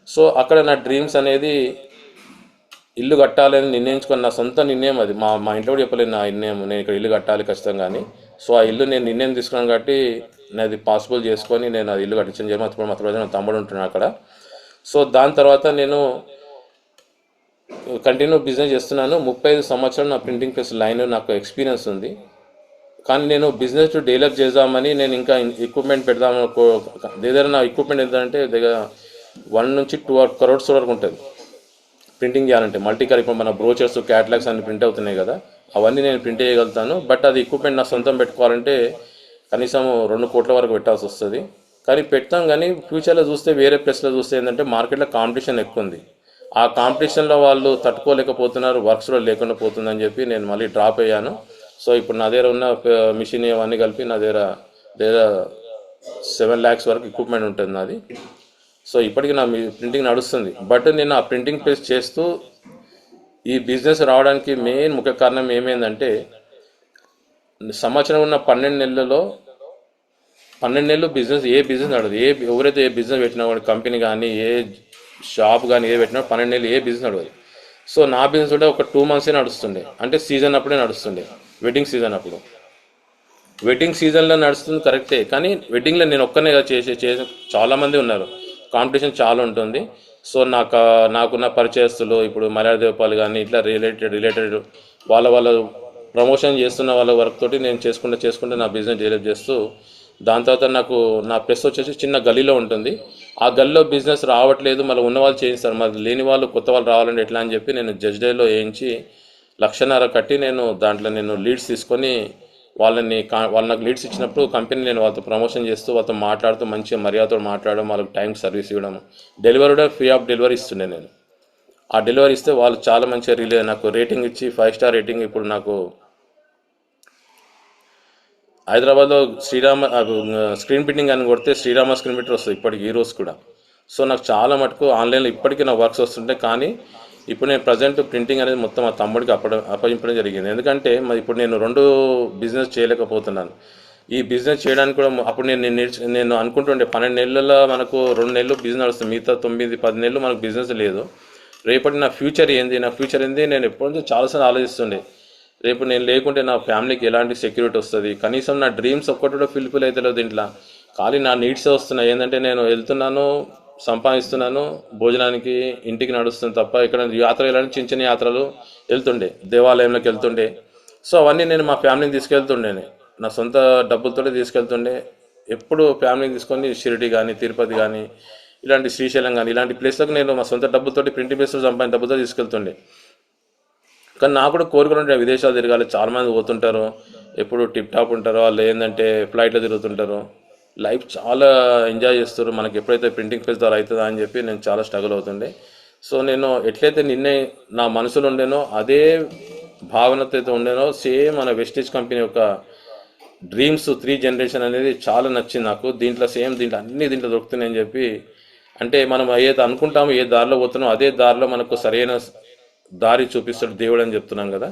సో అక్కడ నా డ్రీమ్స్ అనేది ఇల్లు కట్టాలని నిర్ణయించుకున్న నా సొంత నిర్ణయం అది. మా ఇంట్లో కూడా చెప్పలేదు నా నిర్ణయం, నేను ఇక్కడ ఇల్లు కట్టాలి ఖచ్చితంగా అని. సో ఆ ఇల్లు నేను నిర్ణయం తీసుకున్నాను కాబట్టి నేను అది పాసిబుల్ చేసుకొని నేను అది ఇల్లు కట్టించని చెప్పి మా తమ్ముడు ఉంటున్నాను అక్కడ. సో దాని తర్వాత నేను కంటిన్యూ బిజినెస్ చేస్తున్నాను. 35 సంవత్సరాలు నా ప్రింటింగ్ ప్రెస్ లైన్ నాకు ఎక్స్పీరియన్స్ ఉంది. కానీ నేను బిజినెస్ డెవలప్ చేద్దామని నేను ఇంకా ఎక్విప్మెంట్ పెడదామని దగ్గర నా ఎక్విప్మెంట్ ఏంటంటే దగ్గర 1 నుంచి 2 crores వరకు ఉంటుంది ప్రింటింగ్ చేయాలంటే. మల్టీ కలర్ ఇప్పుడు మన బ్రోచర్స్ క్యాటలాగ్స్ అన్ని ప్రింట్ అవుతున్నాయి కదా, అవన్నీ నేను ప్రింట్ చేయగలుగుతాను. బట్ అది ఎక్విప్మెంట్ నా సొంతం పెట్టుకోవాలంటే కనీసం 2 కోట్ల వరకు పెట్టాల్సి వస్తుంది. కానీ పెడతాం, కానీ ఫ్యూచర్లో చూస్తే వేరే ప్లేస్లో చూస్తే ఏంటంటే మార్కెట్లో కాంపిటీషన్ ఎక్కువ ఉంది. ఆ కాంపిటీషన్లో వాళ్ళు తట్టుకోలేకపోతున్నారు, వర్క్స్లో లేకుండా పోతుందని చెప్పి నేను మళ్ళీ డ్రాప్ అయ్యాను. సో ఇప్పుడు నా దగ్గర ఉన్న మిషన్ అవన్నీ కలిపి నా దగ్గర 7 lakhs వరకు ఎక్విప్మెంట్ ఉంటుంది నాది. సో ఇప్పటికీ నా ప్రింటింగ్ నడుస్తుంది. బట్ నేను ఆ ప్రింటింగ్ ప్రెస్ చేస్తూ ఈ బిజినెస్ రావడానికి మెయిన్ ముఖ్య కారణం ఏమైందంటే, సంవత్సరం ఉన్న 12 నెలల్లో 12 నెలలు బిజినెస్ నడదు. ఎవరైతే ఏ బిజినెస్ పెట్టినా కూడా కంపెనీ కానీ ఏ షాప్ కానీ ఏ పెట్టినా 12 నెలలు ఏ బిజినెస్ నడవదు. సో నా బిజినెస్ కూడా ఒక 2 months నడుస్తుండే, అంటే సీజన్ అప్పుడే నడుస్తుండే, వెడ్డింగ్ సీజన్ అప్పుడు. వెడ్డింగ్ సీజన్లో నడుస్తుంది కరెక్టే, కానీ వెడ్డింగ్లో నేను ఒక్కనే చేసే చాలామంది ఉన్నారు, కాంపిటీషన్ చాలా ఉంటుంది. సో నాకున్న పరిచయస్తులు ఇప్పుడు మైలార్దేవపల్లి కానీ ఇట్లా రిలేటెడ్ వాళ్ళ ప్రమోషన్ చేస్తున్న వాళ్ళ వర్క్ తోటి నేను చేసుకుంటే నా బిజినెస్ డెవలప్ చేస్తూ, దాని తర్వాత నాకు నా ప్రెస్ వచ్చేసి చిన్న గల్లీలో ఉంటుంది. ఆ గల్లీలో బిజినెస్ రావట్లేదు, మళ్ళీ ఉన్న వాళ్ళు చేయిస్తారు, మరి లేని వాళ్ళు కొత్త వాళ్ళు రావాలంటే ఎట్లా అని చెప్పి నేను జడ్జ్ డేలో వేయించి 1,50,000 కట్టి నేను దాంట్లో నేను లీడ్స్ తీసుకొని వాళ్ళు నాకు లీడ్స్ ఇచ్చినప్పుడు కంపెనీ నేను వాళ్ళతో ప్రమోషన్ చేస్తూ వాళ్ళతో మాట్లాడుతూ మంచిగా మర్యాదతో మాట్లాడడం, వాళ్ళకి టైం సర్వీస్ ఇవ్వడం, డెలివరీ కూడా ఫ్రీ ఆఫ్ డెలివరీ ఇస్తుండే నేను. ఆ డెలివరీ ఇస్తే వాళ్ళు చాలా మంచిగా నాకు రేటింగ్ ఇచ్చి 5 star రేటింగ్ ఇప్పుడు నాకు హైదరాబాద్లో స్క్రీన్ ప్రింటింగ్ అని కొడితే శ్రీరామ స్క్రీన్ ప్రింటర్ వస్తుంది ఇప్పటికి ఈ రోజు కూడా. సో నాకు చాలా మటుకు ఆన్లైన్లో ఇప్పటికీ నా వర్క్స్ వస్తుంటాయి. కానీ ఇప్పుడు నేను ప్రజెంట్ ప్రింటింగ్ అనేది మొత్తం మా తమ్ముడికి అప్పగించడం జరిగింది. ఎందుకంటే మరి ఇప్పుడు నేను 2 బిజినెస్ చేయలేకపోతున్నాను. ఈ బిజినెస్ చేయడానికి కూడా అప్పుడు నేను అనుకుంటుండే 12 నెలల్లో మనకు 2 నెలలు బిజినెస్ నడుస్తుంది, మిగతా 9-10 నెలలు మనకు బిజినెస్ లేదు. రేపటి నా ఫ్యూచర్ ఏంది నేను ఎప్పటి నుంచో చాలాసార్లు ఆలోచిస్తుండే. రేపు నేను లేకుంటే నా ఫ్యామిలీకి ఎలాంటి సెక్యూరిటీ వస్తుంది, కనీసం నా డ్రీమ్స్ ఒక్కటి కూడా ఫుల్ఫిల్ అవుతలేదు దీంట్లో, ఖాళీ నా నీడ్సే వస్తున్నాయి. ఏంటంటే నేను వెళ్తున్నాను సంపాదిస్తున్నాను, భోజనానికి ఇంటికి నడుస్తుంది తప్ప ఇక్కడ యాత్ర వెళ్ళాలని చిన్న చిన్న యాత్రలు వెళ్తుండే, దేవాలయంలోకి వెళ్తుండే. సో అవన్నీ నేను మా ఫ్యామిలీని తీసుకెళ్తుండే, నా సొంత డబ్బులతోనే తీసుకెళ్తుండే. ఎప్పుడు ఫ్యామిలీని తీసుకొని షిరిడి కానీ, తిరుపతి కానీ, ఇలాంటి శ్రీశైలం కానీ ఇలాంటి ప్లేస్లకు నేను మా సొంత డబ్బులతోటి, ప్రింటింగ్ ప్లేస్లో సంపాదించిన డబ్బులతో తీసుకెళ్తుండే. కానీ నాకు కూడా కోరికలు ఉంటాయి, విదేశాలు తిరగాలి. చాలామంది పోతుంటారు, ఎప్పుడు టిప్ టాప్ ఉంటారు, వాళ్ళు ఏంటంటే ఫ్లైట్లో తిరుగుతుంటారు, లైఫ్ చాలా ఎంజాయ్ చేస్తారు. మనకి ఎప్పుడైతే ప్రింటింగ్ ప్రెస్ ద్వారా అవుతుందా అని చెప్పి నేను చాలా స్ట్రగుల్ అవుతుండే. సో నేను ఎట్లయితే నిన్నే నా మనసులో ఉండేనో అదే భావనతో అయితే ఉండేనో సేమ్ మన వెస్టేజ్ కంపెనీ యొక్క డ్రీమ్స్ 3 జనరేషన్ అనేది చాలా నచ్చింది నాకు. దీంట్లో సేమ్ దీంట్లో అన్ని దీంట్లో దొరుకుతున్నాయని చెప్పి, అంటే మనం ఏదైతే అనుకుంటామో, ఏ దారిలో పోతున్నామో అదే దారిలో మనకు సరైన దారి చూపిస్తాడు దేవుడు అని చెప్తున్నాం కదా.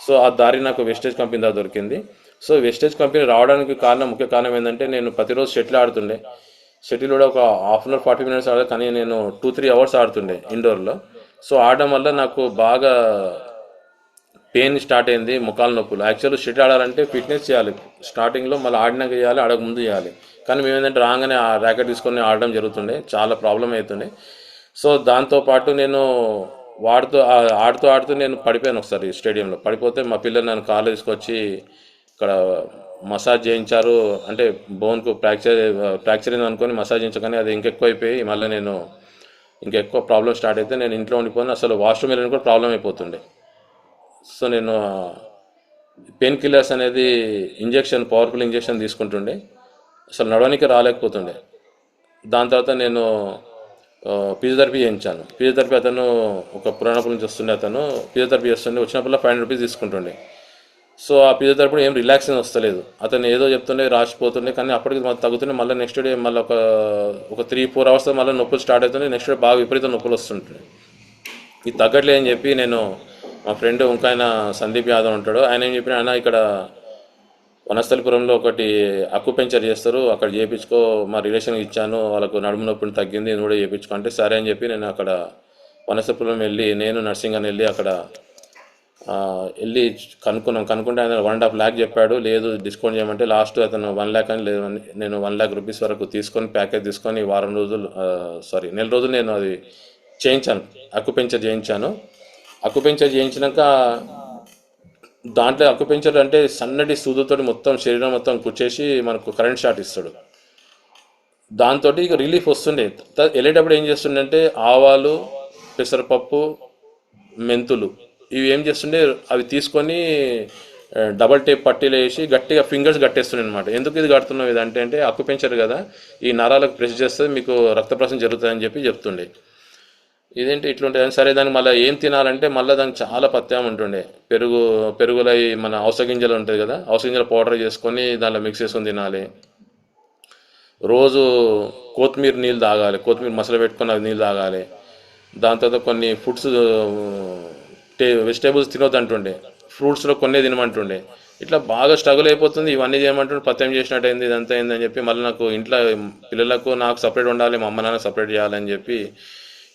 సో ఆ దారి నాకు వెస్టేజ్ కంపెనీ ద్వారా దొరికింది. సో వెస్టేజ్ కంపెనీ రావడానికి ముఖ్య కారణం ఏంటంటే, నేను ప్రతిరోజు షటిల్ ఆడుతుండే. షటిల్ కూడా ఒక హాఫ్ అన్ అవర్ 40 మినిట్స్ ఆడదు, కానీ నేను 2-3 అవర్స్ ఆడుతుండే ఇండోర్లో. సో ఆడడం వల్ల నాకు బాగా పెయిన్ స్టార్ట్ అయింది, ముఖాల నొప్పులు. యాక్చువల్లీ షటిల్ ఆడాలంటే ఫిట్నెస్ చేయాలి, స్టార్టింగ్లో మళ్ళీ ఆడినాక చేయాలి, ఆడక ముందు చేయాలి. కానీ మేము ఏంటంటే రాగానే ఆ ర్యాకెట్ తీసుకొని ఆడడం జరుగుతుండే, చాలా ప్రాబ్లం అవుతుండే. సో దాంతోపాటు నేను ఆడుతూ ఆడుతూ నేను పడిపోయాను ఒకసారి స్టేడియంలో. పడిపోతే మా పిల్లలు నన్ను కార్లో తీసుకొచ్చి ఇక్కడ మసాజ్ చేయించారు. అంటే బోన్కు ఫ్రాక్చర్ అయింది అనుకొని మసాజ్ చేయించగానే అది ఇంకెక్కువ అయిపోయి మళ్ళీ నేను ఇంకెక్కువ ప్రాబ్లం స్టార్ట్ అయితే నేను ఇంట్లో ఉండిపోయిన, అసలు వాష్రూమ్ వెళ్ళిన కూడా ప్రాబ్లం అయిపోతుండే. సో నేను పెయిన్ కిల్లర్స్ అనేది పవర్ఫుల్ ఇంజెక్షన్ తీసుకుంటుండే, అసలు నడవనికి రాలేకపోతుండే. దాని తర్వాత నేను ఫిజియోథెరపీ చేయించాను. ఫిజియోథెరపీ అతను ఒక పురాణపురం నుంచి వస్తుండే, అతను ఫిజియోథెరపీ చేస్తుండే, వచ్చినప్పుడు 500 రూపీస్ తీసుకుంటుండే. సో ఆ ఫిజియోథెరపీ ఏం రిలాక్సింగ్ వస్తలేదు, అతను ఏదో చెప్తుండే రాసిపోతుండే, కానీ అప్పటికి మాకు తగ్గుతుండే. మళ్ళీ నెక్స్ట్ డే మళ్ళీ ఒక 3-4 అవర్స్ మళ్ళీ నొప్పులు స్టార్ట్ అవుతుండే. నెక్స్ట్ డే బాగా విపరీత నొప్పులు వస్తుంటాయి. ఇది తగ్గట్లే అని చెప్పి నేను, మా ఫ్రెండ్ ఇంకాయన సందీప్ యాదవ్ ఉంటాడు, ఆయన ఏం చెప్పిన, ఆయన ఇక్కడ వనస్థలిపురంలో ఒకటి అక్యుపెంచర్ చేస్తారు, అక్కడ చేయించుకో, మా రిలేషన్కి ఇచ్చాను, వాళ్ళకు నడుము నొప్పిని తగ్గింది, నేను కూడా చేయించుకో అంటే సరే అని చెప్పి నేను అక్కడ వనస్థలిపురం వెళ్ళి, నేను నర్సింగ్ అని వెళ్ళి అక్కడ వెళ్ళి కనుక్కుంటే ఆయన 1.5 lakh చెప్పాడు. లేదు డిస్కౌంట్ చేయమంటే లాస్ట్ అతను 1 lakh అని, లేదు నేను 1 lakh రూపీస్ వరకు తీసుకొని ప్యాకేజ్ తీసుకొని నెల రోజులు నేను అది చేయించాను, అక్యుపెంచర్ చేయించాను. అక్యుపెంచర్ చేయించినాక దాంట్లో అక్యుపెంచర్ అంటే సన్నటి సూదుతో మొత్తం శరీరం మొత్తం కుచ్చేసి మనకు కరెంట్ షాట్ ఇస్తాడు. దాంతో ఇక రిలీఫ్ వస్తుండే. వెళ్ళేటప్పుడు ఏం చేస్తుండే, ఆవాలు, పెసరపప్పు, మెంతులు ఇవి ఏం చేస్తుండే, అవి తీసుకొని డబల్ టేప్ పట్టీలు వేసి గట్టిగా ఫింగర్స్ కట్టేస్తుండే అనమాట. ఎందుకు ఇది కడుతున్నావు ఇది అంటే అక్యుపెంచర్ కదా, ఈ నరాలకు ప్రెస్ చేస్తే మీకు రక్త ప్రసరణ జరుగుతుందని చెప్పి చెప్తుండే. ఇదేంటి ఇట్లుంటుంది సరే. దానికి మళ్ళీ ఏం తినాలంటే మళ్ళీ దానికి చాలా పత్యం ఉంటుండే. పెరుగులో మన ఔషధ గింజలు ఉంటుంది కదా, ఔషధ గింజలు పౌడర్ చేసుకొని దాంట్లో మిక్స్ చేసుకొని తినాలి. రోజు కొత్తిమీర నీళ్ళు తాగాలి, కొత్తిమీర మసాలా పెట్టుకొని అవి నీళ్ళు తాగాలి. దాని తర్వాత కొన్ని ఫుడ్స్ వెజిటేబుల్స్ తినొద్దు అంటుండే, ఫ్రూట్స్లో కొన్నే తినమంటుండే. ఇట్లా బాగా స్ట్రగుల్ అయిపోతుంది. ఇవన్నీ చేయమంటుండే, పత్యం చేసినట్టు అయింది, ఇదంతా అయిందని చెప్పి మళ్ళీ నాకు ఇంట్లో పిల్లలకు నాకు సపరేట్ ఉండాలి, మా అమ్మ నాన్న సపరేట్ చేయాలని చెప్పి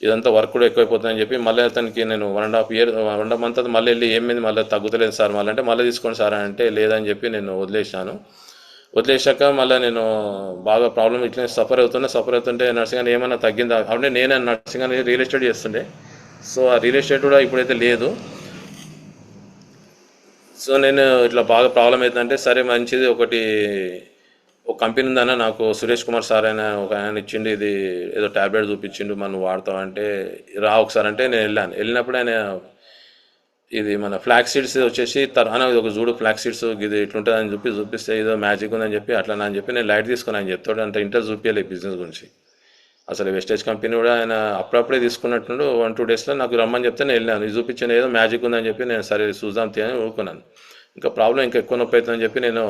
ఇదంతా వర్క్ కూడా ఎక్కువైపోతుందని చెప్పి మళ్ళీ అతనికి నేను 1.5 month మళ్ళీ వెళ్ళి ఏమైంది మళ్ళీ తగ్గుతలేదు సార్ మళ్ళీ అంటే, మళ్ళీ తీసుకోండి సార్ అంటే లేదని చెప్పి నేను వదిలేశాక మళ్ళీ నేను బాగా ప్రాబ్లం ఇట్లా సఫర్ అవుతుంటే నర్సింగ్ అని ఏమైనా తగ్గిందా అంటే, నేనే నర్సింగ్ అని రియల్ ఎస్టేట్ చేస్తుండే. సో ఆ రియల్ ఎస్టేట్ కూడా ఇప్పుడైతే లేదు. సో నేను ఇట్లా బాగా ప్రాబ్లం అవుతుందంటే సరే మంచిది, ఒక కంపెనీ ఉందన్న నాకు సురేష్ కుమార్ సార్ ఆయన ఒక ఆయన ఇచ్చిండు, ఇది ఏదో ట్యాబ్లెట్ చూపించిండు, మనం వాడతాం అంటే రా ఒకసారి అంటే నేను వెళ్ళినప్పుడు ఆయన ఇది మన ఫ్లాక్ సీడ్స్ వచ్చేసి ఇది ఒక చూడు ఫ్లాక్ సీడ్స్ ఇది ఇట్లుంటుంది అని చూపిస్తే ఏదో మ్యాజిక్ ఉందని చెప్పి అట్లా అని చెప్పి నేను లైట్ తీసుకుని ఆయన చెప్తాడు, అంత ఇంట్రెస్ట్ చూపించాలి బిజినెస్ గురించి. అసలు వెస్టేజ్ కంపెనీ కూడా ఆయన అప్పుడప్పుడే తీసుకున్నట్టుండు. 1-2 డేస్లో నాకు రమ్మని చెప్తే నేను వెళ్ళాను, ఇది చూపించాను ఏదో మ్యాజిక్ ఉందని చెప్పి నేను సరే చూద్దాం అని ఊరుకున్నాను. ఇంకా ప్రాబ్లం ఇంకా ఎక్కువ నొప్పి అవుతుందని చెప్పి నేను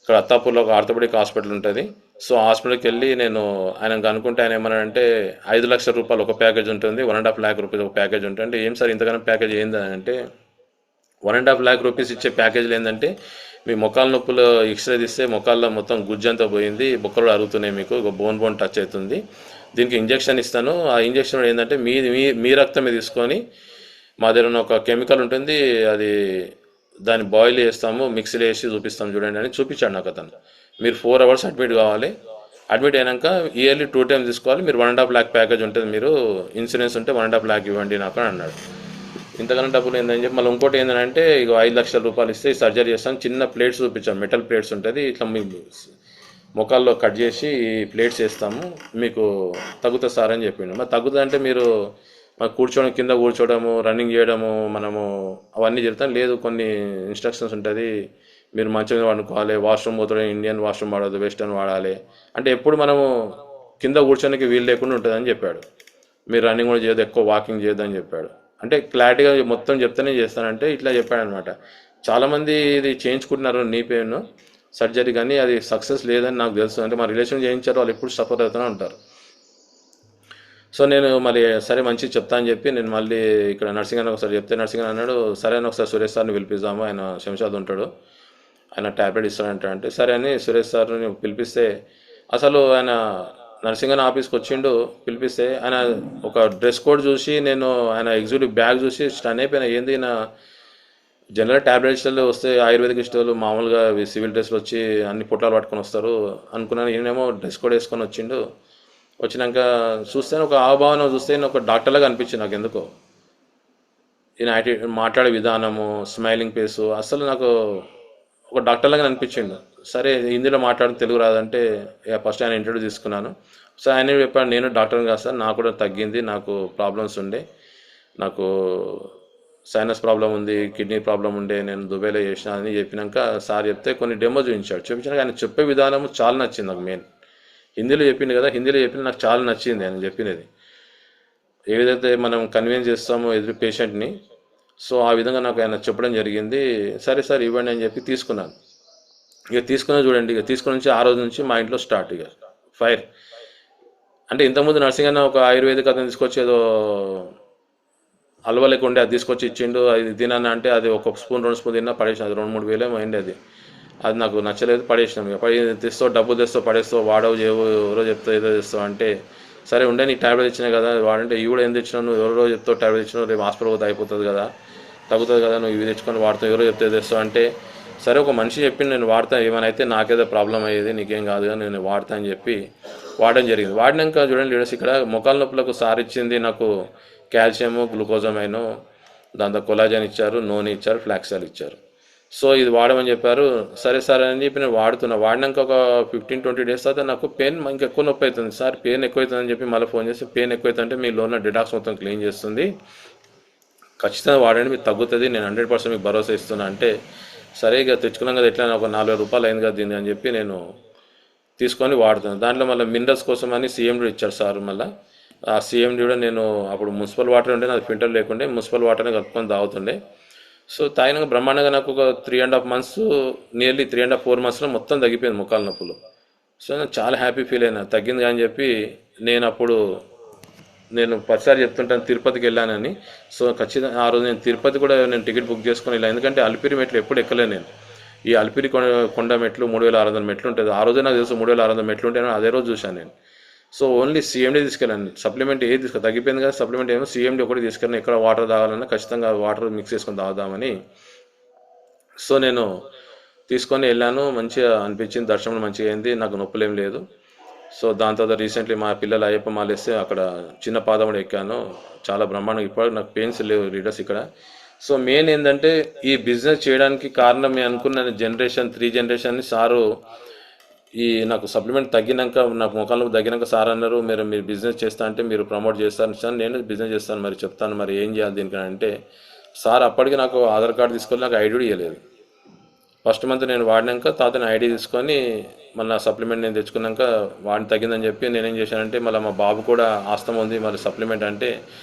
ఇక్కడ అత్తాపూర్లో ఒక ఆర్థోపెడిక్ హాస్పిటల్ ఉంటుంది. సో హాస్పిటల్కి వెళ్ళి నేను ఆయనకు అనుకుంటే ఆయన ఏమన్నాడంటే 5 లక్షల రూపాయలు ఒక ప్యాకేజ్ ఉంటుంది, 1.5 lakh రూపీస్ ఒక ప్యాకేజ్ ఉంటుంది అంటే, ఏం సార్ ఇంతగానో ప్యాకేజ్ ఏంటంటే 1.5 lakh రూపీస్ ఇచ్చే ప్యాకేజీలు ఏంటంటే, మీ మొక్కల నొప్పులు ఎక్స్రే తీస్తే మొక్కల్లో మొత్తం గుజ్జంతా పోయింది, బొక్కలు అరుగుతున్నాయి, మీకు ఒక బోన్ టచ్ అవుతుంది, దీనికి ఇంజెక్షన్ ఇస్తాను. ఆ ఇంజెక్షన్ ఏంటంటే మీ రక్తమే తీసుకొని మా దగ్గర ఒక కెమికల్ ఉంటుంది, అది దాన్ని బాయిల్ చేస్తాము, మిక్సీలో వేసి చూపిస్తాం చూడండి అని చూపించాడు నాకు అతను. మీరు 4 hours అడ్మిట్ కావాలి, అడ్మిట్ అయినాక ఇయర్లీ 2 టైమ్స్ తీసుకోవాలి, మీరు 1.5 lakh ప్యాకేజ్ ఉంటుంది, మీరు ఇన్సూరెన్స్ ఉంటే 1.5 lakh ఇవ్వండి నాకు అని అన్నాడు. ఇంతకన్నా డబ్బులు ఏందని చెప్పి మళ్ళీ ఇంకోటి ఏంటంటే ఇక 5 లక్షల రూపాయలు ఇస్తే ఈ సర్జరీ చేస్తాను, చిన్న ప్లేట్స్ చూపించాను, మెటల్ ప్లేట్స్ ఉంటుంది, ఇట్లా మీ ముఖాల్లో కట్ చేసి ఈ ప్లేట్స్ వేస్తాము, మీకు తగ్గుతుంది సార్ అని చెప్పిండు. మరి తగ్గుతుంది అంటే మీరు కూర్చోవడం, కింద కూర్చోవడము, రన్నింగ్ చేయడము, మనము అవన్నీ చెప్తాం, లేదు కొన్ని ఇన్స్ట్రక్షన్స్ ఉంటుంది, మీరు మంచిగా వండుకోవాలి, వాష్రూమ్ పోతే ఇండియన్ వాష్రూమ్ వాడదు, వెస్టర్న్ వాడాలి, అంటే ఎప్పుడు మనము కింద కూర్చోడానికి వీలు లేకుండా ఉంటుందని చెప్పాడు. మీరు రన్నింగ్ కూడా చేయదు, ఎక్కువ వాకింగ్ చేయొద్దని చెప్పాడు. అంటే క్లారిటీగా మొత్తం చెప్తేనే చేస్తానంటే ఇట్లా చెప్పాడనమాట. చాలామంది ఇది చేయించుకుంటున్నారు నీ పెయిన్ సర్జరీ, కానీ అది సక్సెస్ లేదని నాకు తెలుసు. అంటే మా రిలేషన్ చేయించారు, వాళ్ళు ఎప్పుడు సఫర్ అవుతూనే ఉంటారు. సో నేను మళ్ళీ సరే మంచిగా చెప్తా అని చెప్పి నేను మళ్ళీ ఇక్కడ నర్సింగ్ అని ఒకసారి చెప్తే నర్సింగ్ అని అన్నాడు, సరే అని ఒకసారి సురేష్ సార్ని పిలిపిద్దాము, ఆయన శంషాద్ ఉంటాడు, ఆయన ట్యాబ్లెట్ ఇస్తాడంట. అంటే సరే అని సురేష్ సార్ని పిలిపిస్తే అసలు ఆయన నర్సింగ్ అని ఆఫీస్కి వచ్చిండు. పిలిపిస్తే ఆయన ఒక డ్రెస్ కోడ్ చూసి నేను ఆయన ఎగ్జిక్యూటివ్ బ్యాగ్ చూసి స్టన్ అయిపోయినా, ఏంది నా జనరల్ ట్యాబ్లెట్స్లో వస్తే ఆయుర్వేదిక్ ఇష్టలు మామూలుగా సివిల్ డ్రెస్లు వచ్చి అన్ని పొట్లాలు పట్టుకొని వస్తారు అనుకున్నాను, ఈయనేమో డ్రెస్ కోడ్ వేసుకొని వచ్చిండు. వచ్చినాక చూస్తే ఒక ఆభావన చూస్తే నేను ఒక డాక్టర్లాగా అనిపించింది నాకు ఎందుకో. ఈయన మాట్లాడే విధానము, స్మైలింగ్ ఫేసు, అసలు నాకు ఒక డాక్టర్లాగా అనిపించిండు. సరే హిందీలో మాట్లాడి తెలుగు రాదంటే ఫస్ట్ ఆయన ఇంట్రడ్యూస్ తీసుకున్నాను. సో ఆయన చెప్పాడు, నేను డాక్టర్ని కాదు సార్, నాకు కూడా తగ్గింది, నాకు ప్రాబ్లమ్స్ ఉండే, నాకు సైనస్ ప్రాబ్లం ఉంది, కిడ్నీ ప్రాబ్లం ఉండే, నేను దుబాయ్లో చేసిన అని చెప్పినాక సార్ చెప్తే కొన్ని డెమో చూపించాడు. చూపించాక ఆయన చెప్పే విధానం చాలా నచ్చింది నాకు. మెయిన్ హిందీలో చెప్పింది కదా, హిందీలో చెప్పింది నాకు చాలా నచ్చింది ఆయన చెప్పినది. ఏ విధంగా మనం కన్విన్స్ చేస్తామో ఎదురు పేషెంట్ని, సో ఆ విధంగా నాకు ఆయన చెప్పడం జరిగింది. సరే సార్ ఇవ్వండి అని చెప్పి తీసుకున్నాను. ఇక తీసుకున్నా చూడండి, ఇక తీసుకుని నుంచి ఆ రోజు నుంచి మా ఇంట్లో స్టార్ట్ ఇక ఫైర్. అంటే ఇంతకుముందు నర్సింగ్ అన్న ఒక ఆయుర్వేదిక్ అతను తీసుకొచ్చి ఏదో అలవ లేకుండే అది తీసుకొచ్చి ఇచ్చిండు, అది తినాను అంటే అది ఒక స్పూన్ 2 స్పూన్ తిన్నా పడేసిన, అది 2-3 వేలు ఏమో అయింది. అది అది నాకు నచ్చలేదు, పడేసినాం. ఇక తెస్తావు, డబ్బు తెస్తావు, పడేస్తావు, వాడవు చేయవు, ఎవరో చెప్తావు ఏదో తెస్తావు అంటే సరే ఉండే, నీకు ట్యాబ్లెట్ ఇచ్చినాయి కదా వాడంటే, ఇవి కూడా ఏం తెచ్చినావు, నువ్వు ఎవరో చెప్తావు ట్యాబ్లెట్ ఇచ్చినావు, రేపు హాస్పిటల్ పోతే అయిపోతుంది కదా, తగ్గుతుంది కదా, నువ్వు ఇవి తెచ్చుకొని వాడుతావు, ఎవరో చెప్తే తెస్తావు అంటే సరే ఒక మనిషి చెప్పి నేను వాడతా, ఏమైనా అయితే నాకేదో ప్రాబ్లం అయ్యేది, నీకేం కాదు కదా, నేను వాడతా అని చెప్పి వాడడం జరిగింది. వాడినాక చూడండి లీడర్స్, ఇక్కడ మొక్కల నొప్పులకు సార్ ఇచ్చింది నాకు కాల్షియము, గ్లూకోజమైను, దాంతో కొలాజన్ ఇచ్చారు, నూనె ఇచ్చారు, ఫ్లాక్సాల్ ఇచ్చారు. సో ఇది వాడమని చెప్పారు. సరే సార్ అని చెప్పి నేను వాడుతున్నా. వాడినాక ఒక 15-20 డేస్ తర్వాత నాకు పెయిన్ ఇంకా ఎక్కువ నొప్పి అవుతుంది. సార్ పెయిన్ ఎక్కువ అవుతుందని చెప్పి మళ్ళీ ఫోన్ చేసి, పెయిన్ ఎక్కువ అవుతుందంటే మీ లోన డిటాక్స్ మొత్తం క్లీన్ చేస్తుంది, ఖచ్చితంగా వాడండి, మీకు తగ్గుతుంది, నేను 100% మీకు భరోసా ఇస్తున్నా అంటే సరే ఇక తెచ్చుకున్నాం కదా, ఎట్లా ఒక 40 రూపాయలు అయింది కదా దీన్ని అని చెప్పి నేను తీసుకొని వాడుతున్నాను. దాంట్లో మళ్ళీ మినరల్స్ కోసం అని CMD ఇచ్చారు సార్. మళ్ళీ ఆ CMD కూడా నేను అప్పుడు మున్సిపల్ వాటర్ ఉండే, అది ఫిల్టర్ లేకుండే, మున్సిపల్ వాటర్ని కలుపుకొని తాగుతుండే. సో తాగినాక బ్రహ్మాండంగా నాకు ఒక 3.5 months, నియర్లీ 3.5-4 monthsలో మొత్తం తగ్గిపోయింది ముఖాల నొప్పులు. సో నేను చాలా హ్యాపీ ఫీల్ అయినా, తగ్గింది అని చెప్పి. నేను అప్పుడు నేను ప్రతిసారి చెప్తుంటాను తిరుపతికి వెళ్ళానని. సో ఖచ్చితంగా ఆ రోజు నేను తిరుపతి కూడా నేను టికెట్ బుక్ చేసుకొని వెళ్ళాను, ఎందుకంటే అలిపిరి మెట్లు ఎప్పుడు ఎక్కలేను నేను. ఈ అలిపిరి కొండ మెట్లు 3600 మెట్లు ఉంటుంది. ఆ రోజే నాకు తెలుసు 3600 మెట్లు ఉంటాయని, అదే రోజు చూశాను నేను. సో ఓన్లీ CMD తీసుకెళ్ళాను, సప్లిమెంట్ ఏది తగ్గిపోయింది కదా, సప్లిమెంట్ ఏమో CMD ఒకటి తీసుకెళ్ళాను. ఎక్కడ వాటర్ తాగాలన్నా ఖచ్చితంగా వాటర్ మిక్స్ చేసుకొని తాగుదామని. సో నేను తీసుకొని వెళ్ళాను, మంచిగా అనిపించింది, దర్శనం మంచిగా అయింది, నాకు నొప్పులు ఏం లేదు. సో దాని తర్వాత రీసెంట్లీ మా పిల్లలు అయ్యప్ప మాల వేస్తే అక్కడ చిన్న పాదం కూడా ఎక్కాను, చాలా బ్రహ్మాండంగా. ఇప్పుడు నాకు పెయిన్స్ లేవు లీడర్స్ ఇక్కడ. సో మెయిన్ ఏంటంటే ఈ బిజినెస్ చేయడానికి కారణం నేను అనుకున్న జనరేషన్ 3 జనరేషన్ని సారు ఈ నాకు సప్లిమెంట్ తగ్గినాక, నాకు ముఖంలో తగ్గినాక సార్ అన్నారు, మీరు బిజినెస్ చేస్తా అంటే మీరు ప్రమోట్ చేస్తాను సార్, నేను బిజినెస్ చేస్తాను, మరి చెప్తాను మరి ఏం చేయాలి దీనికి అంటే సార్ అప్పటికి నాకు ఆధార్ కార్డు తీసుకొని నాకు ఐడి ఇవ్వలేదు. ఫస్ట్ మంత్ నేను వాడినాక తాతని ఐడి తీసుకొని మళ్ళీ సప్లిమెంట్ నేను తెచ్చుకున్నాక వాడిని తగ్గిందని చెప్పి నేనేం చేశానంటే, మళ్ళీ మా బాబు కూడా ఆస్తమా ఉంది, మరి సప్లిమెంట్ అంటే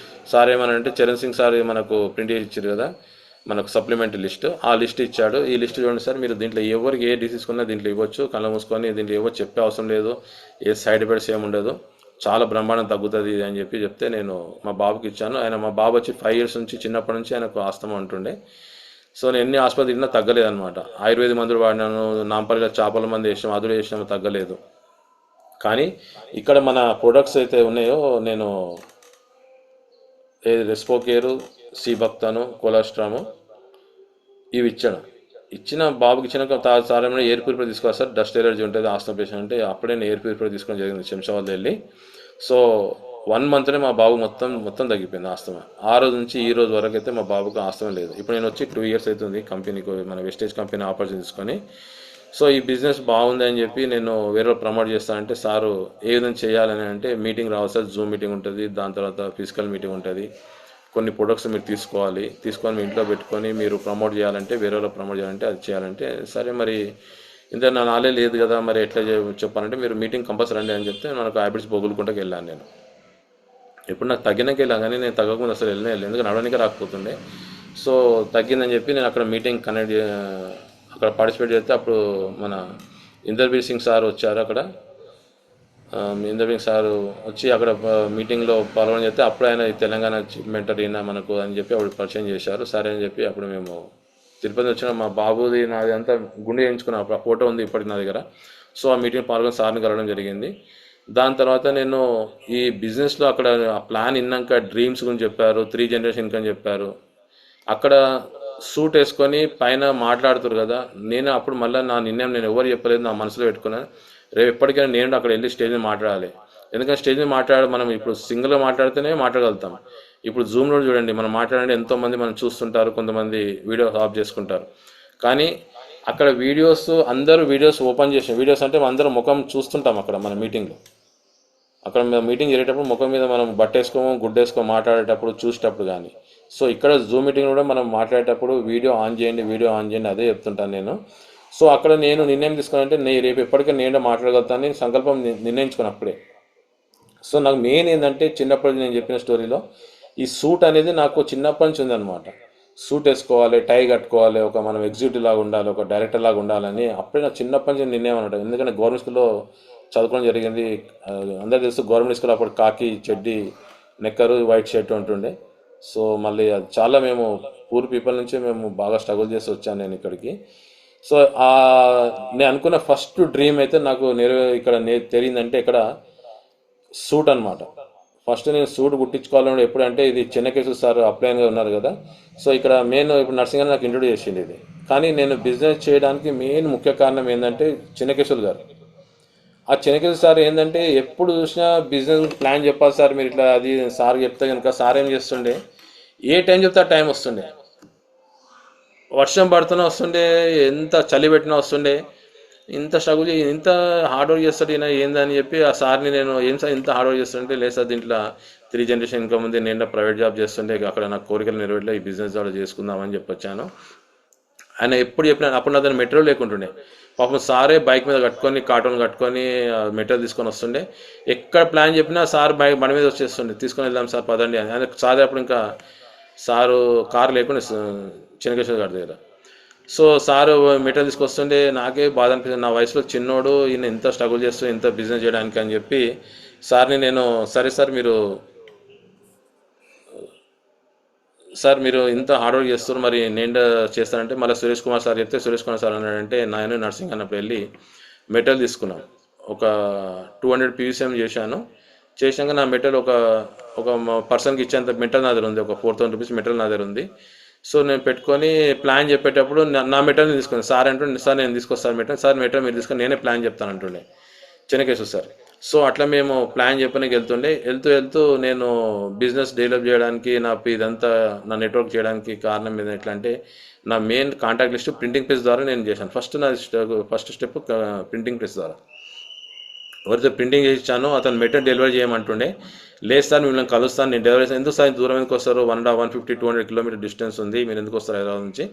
సార్ ఏమనంటే చరణ్ సింగ్ సార్ మనకు ప్రింట్ ఇచ్చారు కదా మనకు సప్లిమెంట్ లిస్ట్, ఆ లిస్ట్ ఇచ్చాడు. ఈ లిస్ట్ చూడండి సార్, మీరు దీంట్లో ఎవరికి ఏ డిసీజ్ ఉన్నా దీంట్లో ఇవ్వచ్చు, కళ్ళ మూసుకొని దీంట్లో ఇవ్వచ్చు, చెప్పే అవసరం లేదు, ఏ సైడ్ ఎఫెక్ట్స్ ఏమి ఉండదు, చాలా బ్రహ్మాండం తగ్గుతుంది అని చెప్పి చెప్తే నేను మా బాబుకి ఇచ్చాను. మా బాబు వచ్చి 5 years నుంచి, చిన్నప్పటి నుంచి ఆయనకు ఆస్తమా ఉంటుండే. సో నేను ఎన్ని ఆసుపత్రి తిన్నా తగ్గలేదన్నమాట. ఆయుర్వేద మందులు వాడినాను, నాంపల్లిలో చేపల మందు వేసినాము, అదుడు వేసినాము, తగ్గలేదు. కానీ ఇక్కడ మన ప్రొడక్ట్స్ అయితే ఉన్నాయో, నేను రెస్పోకేరు, సీబక్తాను, కొలెస్ట్రాము ఇవి ఇచ్చాను. ఇచ్చిన బాబుకి ఇచ్చిన సార్ ఏమైనా ఎయిర్ ప్యూరిఫై తీసుకోవాలి సార్, డస్ట్ ఎలర్జీ ఉంటుంది ఆస్తమా పేషెంట్ అంటే, అప్పుడే నేను ఎయిర్ ప్యూరిఫై తీసుకోవడం జరిగింది శంషాబాద్ వెళ్ళి. సో 1 మంత్నే మా బాబు మొత్తం మొత్తం తగ్గిపోయింది ఆస్తమా. ఆ రోజు నుంచి ఈ రోజు వరకు అయితే మా బాబుకు ఆస్తమా లేదు. ఇప్పుడు నేను వచ్చి 2 ఇయర్స్ అవుతుంది కంపెనీకి, మన వెస్టేజ్ కంపెనీ ఆపర్చునిటీ తీసుకొని. సో ఈ బిజినెస్ బాగుంది అని చెప్పి నేను వేరే ప్రమోట్ చేస్తానంటే సారు ఏ విధంగా చేయాలని అంటే, మీటింగ్ రావాలి సార్, జూమ్ మీటింగ్ ఉంటుంది, దాని తర్వాత ఫిజికల్ మీటింగ్ ఉంటుంది, కొన్ని ప్రొడక్ట్స్ మీరు తీసుకొని మీ ఇంట్లో పెట్టుకొని మీరు ప్రమోట్ చేయాలంటే, వేరే వాళ్ళు ప్రమోట్ చేయాలంటే అది చేయాలంటే, సరే మరి ఇంత నా నాలే లేదు కదా, మరి ఎట్లా చెప్పాలంటే మీరు మీటింగ్ కంపల్సరీ రండి అని చెప్తే మనకు హ్యాబిట్స్ పొగులుకుంటూ వెళ్ళాను నేను. ఇప్పుడు నాకు తగ్గినాక వెళ్ళాను, కానీ నేను తగ్గకుండా అసలు వెళ్ళలేదు, ఎందుకంటే నడవడానికి రాకపోతుండే. సో తగ్గిందని చెప్పి నేను అక్కడ మీటింగ్ అక్కడ పార్టిసిపేట్ చేస్తే, అప్పుడు మన ఇందర్బీర్ సింగ్ సార్ వచ్చారు అక్కడ. ఇందర్బీర్ సార్ వచ్చి అక్కడ మీటింగ్లో పాల్గొని చెప్తే, అప్పుడు ఆయన ఈ తెలంగాణ మెంటర్ ఈయన మనకు అని చెప్పి అప్పుడు పరిచయం చేశారు. సరే అని చెప్పి అప్పుడు మేము తిరుపతి వచ్చిన మా బాబుది నాది అంతా గుండె చేయించుకున్నాం, అప్పుడు ఆ ఫోటో ఉంది ఇప్పటికి నా దగ్గర. సో ఆ మీటింగ్ పాల్గొని సార్ని కలవడం జరిగింది. దాని తర్వాత నేను ఈ బిజినెస్లో అక్కడ ఆ ప్లాన్ విన్నాక డ్రీమ్స్ గురించి చెప్పారు, 3 జనరేషన్ ఇన్కమ్ చెప్పారు. అక్కడ సూట్ వేసుకొని పైన మాట్లాడుతారు కదా, నేను అప్పుడు మళ్ళీ నా నిర్ణయం నేను ఎవరు చెప్పలేదు, నా మనసులో పెట్టుకున్నాను, రేపు ఎప్పటికైనా నేను అక్కడ వెళ్ళి స్టేజ్ మీద మాట్లాడాలి. ఎందుకంటే స్టేజ్ మీద మనం ఇప్పుడు సింగిల్గా మాట్లాడితేనే మాట్లాడగలుగుతాం. ఇప్పుడు జూమ్లో చూడండి, మనం మాట్లాడండి ఎంతోమంది మనం చూస్తుంటారు, కొంతమంది వీడియో ఆఫ్ చేసుకుంటారు. కానీ అక్కడ వీడియోస్ అందరూ వీడియోస్ ఓపెన్ చేసిన వీడియోస్ అంటే అందరం ముఖం చూస్తుంటాం అక్కడ మన మీటింగ్లో. అక్కడ మీటింగ్ జరిగేటప్పుడు ముఖం మీద మనం బట్టేసుకోము, గుడ్డేసుకో మాట్లాడేటప్పుడు చూసేటప్పుడు కానీ. సో ఇక్కడ జూమ్ మీటింగ్ కూడా మనం మాట్లాడేటప్పుడు వీడియో ఆన్ చేయండి అదే చెప్తుంటాను నేను. సో అక్కడ నేను నిర్ణయం తీసుకున్నానంటే నేను రేపు ఎప్పటికీ నేను మాట్లాడగలుగుతానని సంకల్పం నిర్ణయించుకున్నప్పుడే. సో నాకు మెయిన్ ఏంటంటే, చిన్నప్పటి నేను చెప్పిన స్టోరీలో ఈ సూట్ అనేది నాకు చిన్నప్పటి నుంచి ఉందన్నమాట. సూట్ వేసుకోవాలి, టై కట్టుకోవాలి, ఒక మనం ఎగ్జిక్యూటివ్ లాగా ఉండాలి, ఒక డైరెక్టర్ లాగా ఉండాలని అప్పుడే నాకు చిన్నప్పటి నుంచి నిర్ణయం అనమాట. ఎందుకంటే గవర్నమెంట్ స్కూల్లో చదువుకోవడం జరిగింది. అందరికీ తెలుసు గవర్నమెంట్ స్కూల్ అప్పుడు కాకి చెడ్డి నెక్కరు వైట్ షర్ట్ ఉంటుండే. సో మళ్ళీ అది చాలా మేము పూర్ పీపుల్ నుంచి మేము బాగా స్ట్రగుల్ చేసి వచ్చాను నేను ఇక్కడికి. సో నేను అనుకున్న ఫస్ట్ డ్రీమ్ అయితే నాకు ఇక్కడ తెలియదంటే ఇక్కడ సూట్ అనమాట. ఫస్ట్ నేను సూట్ కుట్టించుకోవాలని ఎప్పుడంటే, ఇది చెన్నకేశ్వర సార్ అప్లైన్గా ఉన్నారు కదా. సో ఇక్కడ మెయిన్ ఇప్పుడు నర్సింగ్ అని నాకు ఇంట్రొడ్యూస్ చేసింది ఇది. కానీ నేను బిజినెస్ చేయడానికి మెయిన్ ముఖ్య కారణం ఏంటంటే చెన్నకేశ్వర్ గారు. ఆ చెన్నకేశ్వర సార్ ఏంటంటే ఎప్పుడు చూసినా బిజినెస్ ప్లాన్ చెప్పాలి సార్ మీరు ఇట్లా, అది సార్ చెప్తే కనుక సార్ ఏం చేస్తుండే, ఏ టైం చెప్తే ఆ టైం వస్తుండే, వర్షం పడుతూనే వస్తుండే, ఎంత చలి పెట్టినా వస్తుండే, ఇంత స్ట్రగుల్ ఇంత హార్డ్ వర్క్ చేస్తాడు ఈయన ఏందని చెప్పి ఆ సార్ని నేను, ఏం సార్ ఇంత హార్డ్ వర్క్ చేస్తుంటే, లేదు సార్ దీంట్లో 3 జనరేషన్ ఇన్కమ్ ఉంది, నేను ప్రైవేట్ జాబ్ చేస్తుండే, అక్కడ నాకు కోరికలు నెరవేర్లే, ఈ బిజినెస్ కూడా చేసుకుందామని చెప్పి వచ్చాను. ఆయన ఎప్పుడు చెప్పినా అప్పుడు నా దగ్గర మెటీరియల్ లేకుంటుండే. పాపం సారే బైక్ మీద కట్టుకొని కార్టూన్ కట్టుకొని మెటీరియల్ తీసుకొని వస్తుండే. ఎక్కడ ప్లాన్ చెప్పినా సార్ బండి మీద వచ్చేస్తుండే, తీసుకొని వెళ్దాం సార్ పదండి అని. ఆయన సార్ అప్పుడు ఇంకా సారు కారు లేకుండా చెన్నకేశ్వర గారి దగ్గర. సో సారు మెటీరియల్ తీసుకొస్తుండే, నాకే బాధ అనిపిస్తుంది, నా వయసులో చిన్నోడు ఈయన ఎంత స్ట్రగుల్ చేస్తూ ఇంత బిజినెస్ చేయడానికి అని చెప్పి సార్ని నేను, సరే సార్ మీరు ఇంత హార్డ్ వర్క్ చేస్తారు, మరి నేను చేస్తానంటే మళ్ళీ సురేష్ కుమార్ సార్ చెప్తే, సురేష్ కుమార్ సార్ అన్నాడంటే, నేను నర్సింగ్ అన్నప్పుడు వెళ్ళి మెటీరియల్ తీసుకున్నాం. ఒక 200 PVCM చేశాక నా మెటీరియల్ ఒక పర్సన్కి ఇచ్చేంత మెటీరియల్ నా దగ్గర ఉంది, ఒక 4000 రూపీస్ మెటీరియల్ నా దగ్గర ఉంది. సో నేను పెట్టుకొని ప్లాన్ చెప్పేటప్పుడు నా మెటీరియల్ తీసుకున్నాను. సార్ అంటుండే, సార్ నేను తీసుకొస్తాను మెటీరియల్, సార్ మెటీరియల్ మీరు తీసుకొని నేనే ప్లాన్ చెప్తాను అంటుండే చెన్నకేశ్వర సార్. సో అట్లా మేము ప్లాన్ చెప్పడానికి వెళ్తూ నేను బిజినెస్ డెవలప్ చేయడానికి, ఇదంతా నా నెట్వర్క్ చేయడానికి కారణం మీద ఎట్లా అంటే, నా main contact list printing press ద్వారా నేను చేశాను. ఫస్ట్ స్టెప్ ప్రింటింగ్ ప్రెస్ ద్వారా. ఎవరైతే ప్రింటింగ్ చేసి ఇచ్చానో అతను మెటీరియల్ డెలివరీ చేయమంటుండే, లేదు సార్ మిమ్మల్ని కలుస్తాను, నేను డెలివరీ చేస్తాను. ఎందుకు సార్ దూరం ఎందుకు వస్తారు, 150-200 కిలోమీటర్ డిస్టెన్స్ ఉంది, మీరు ఎందుకు వస్తారు హైదరాబాద్ నుంచి,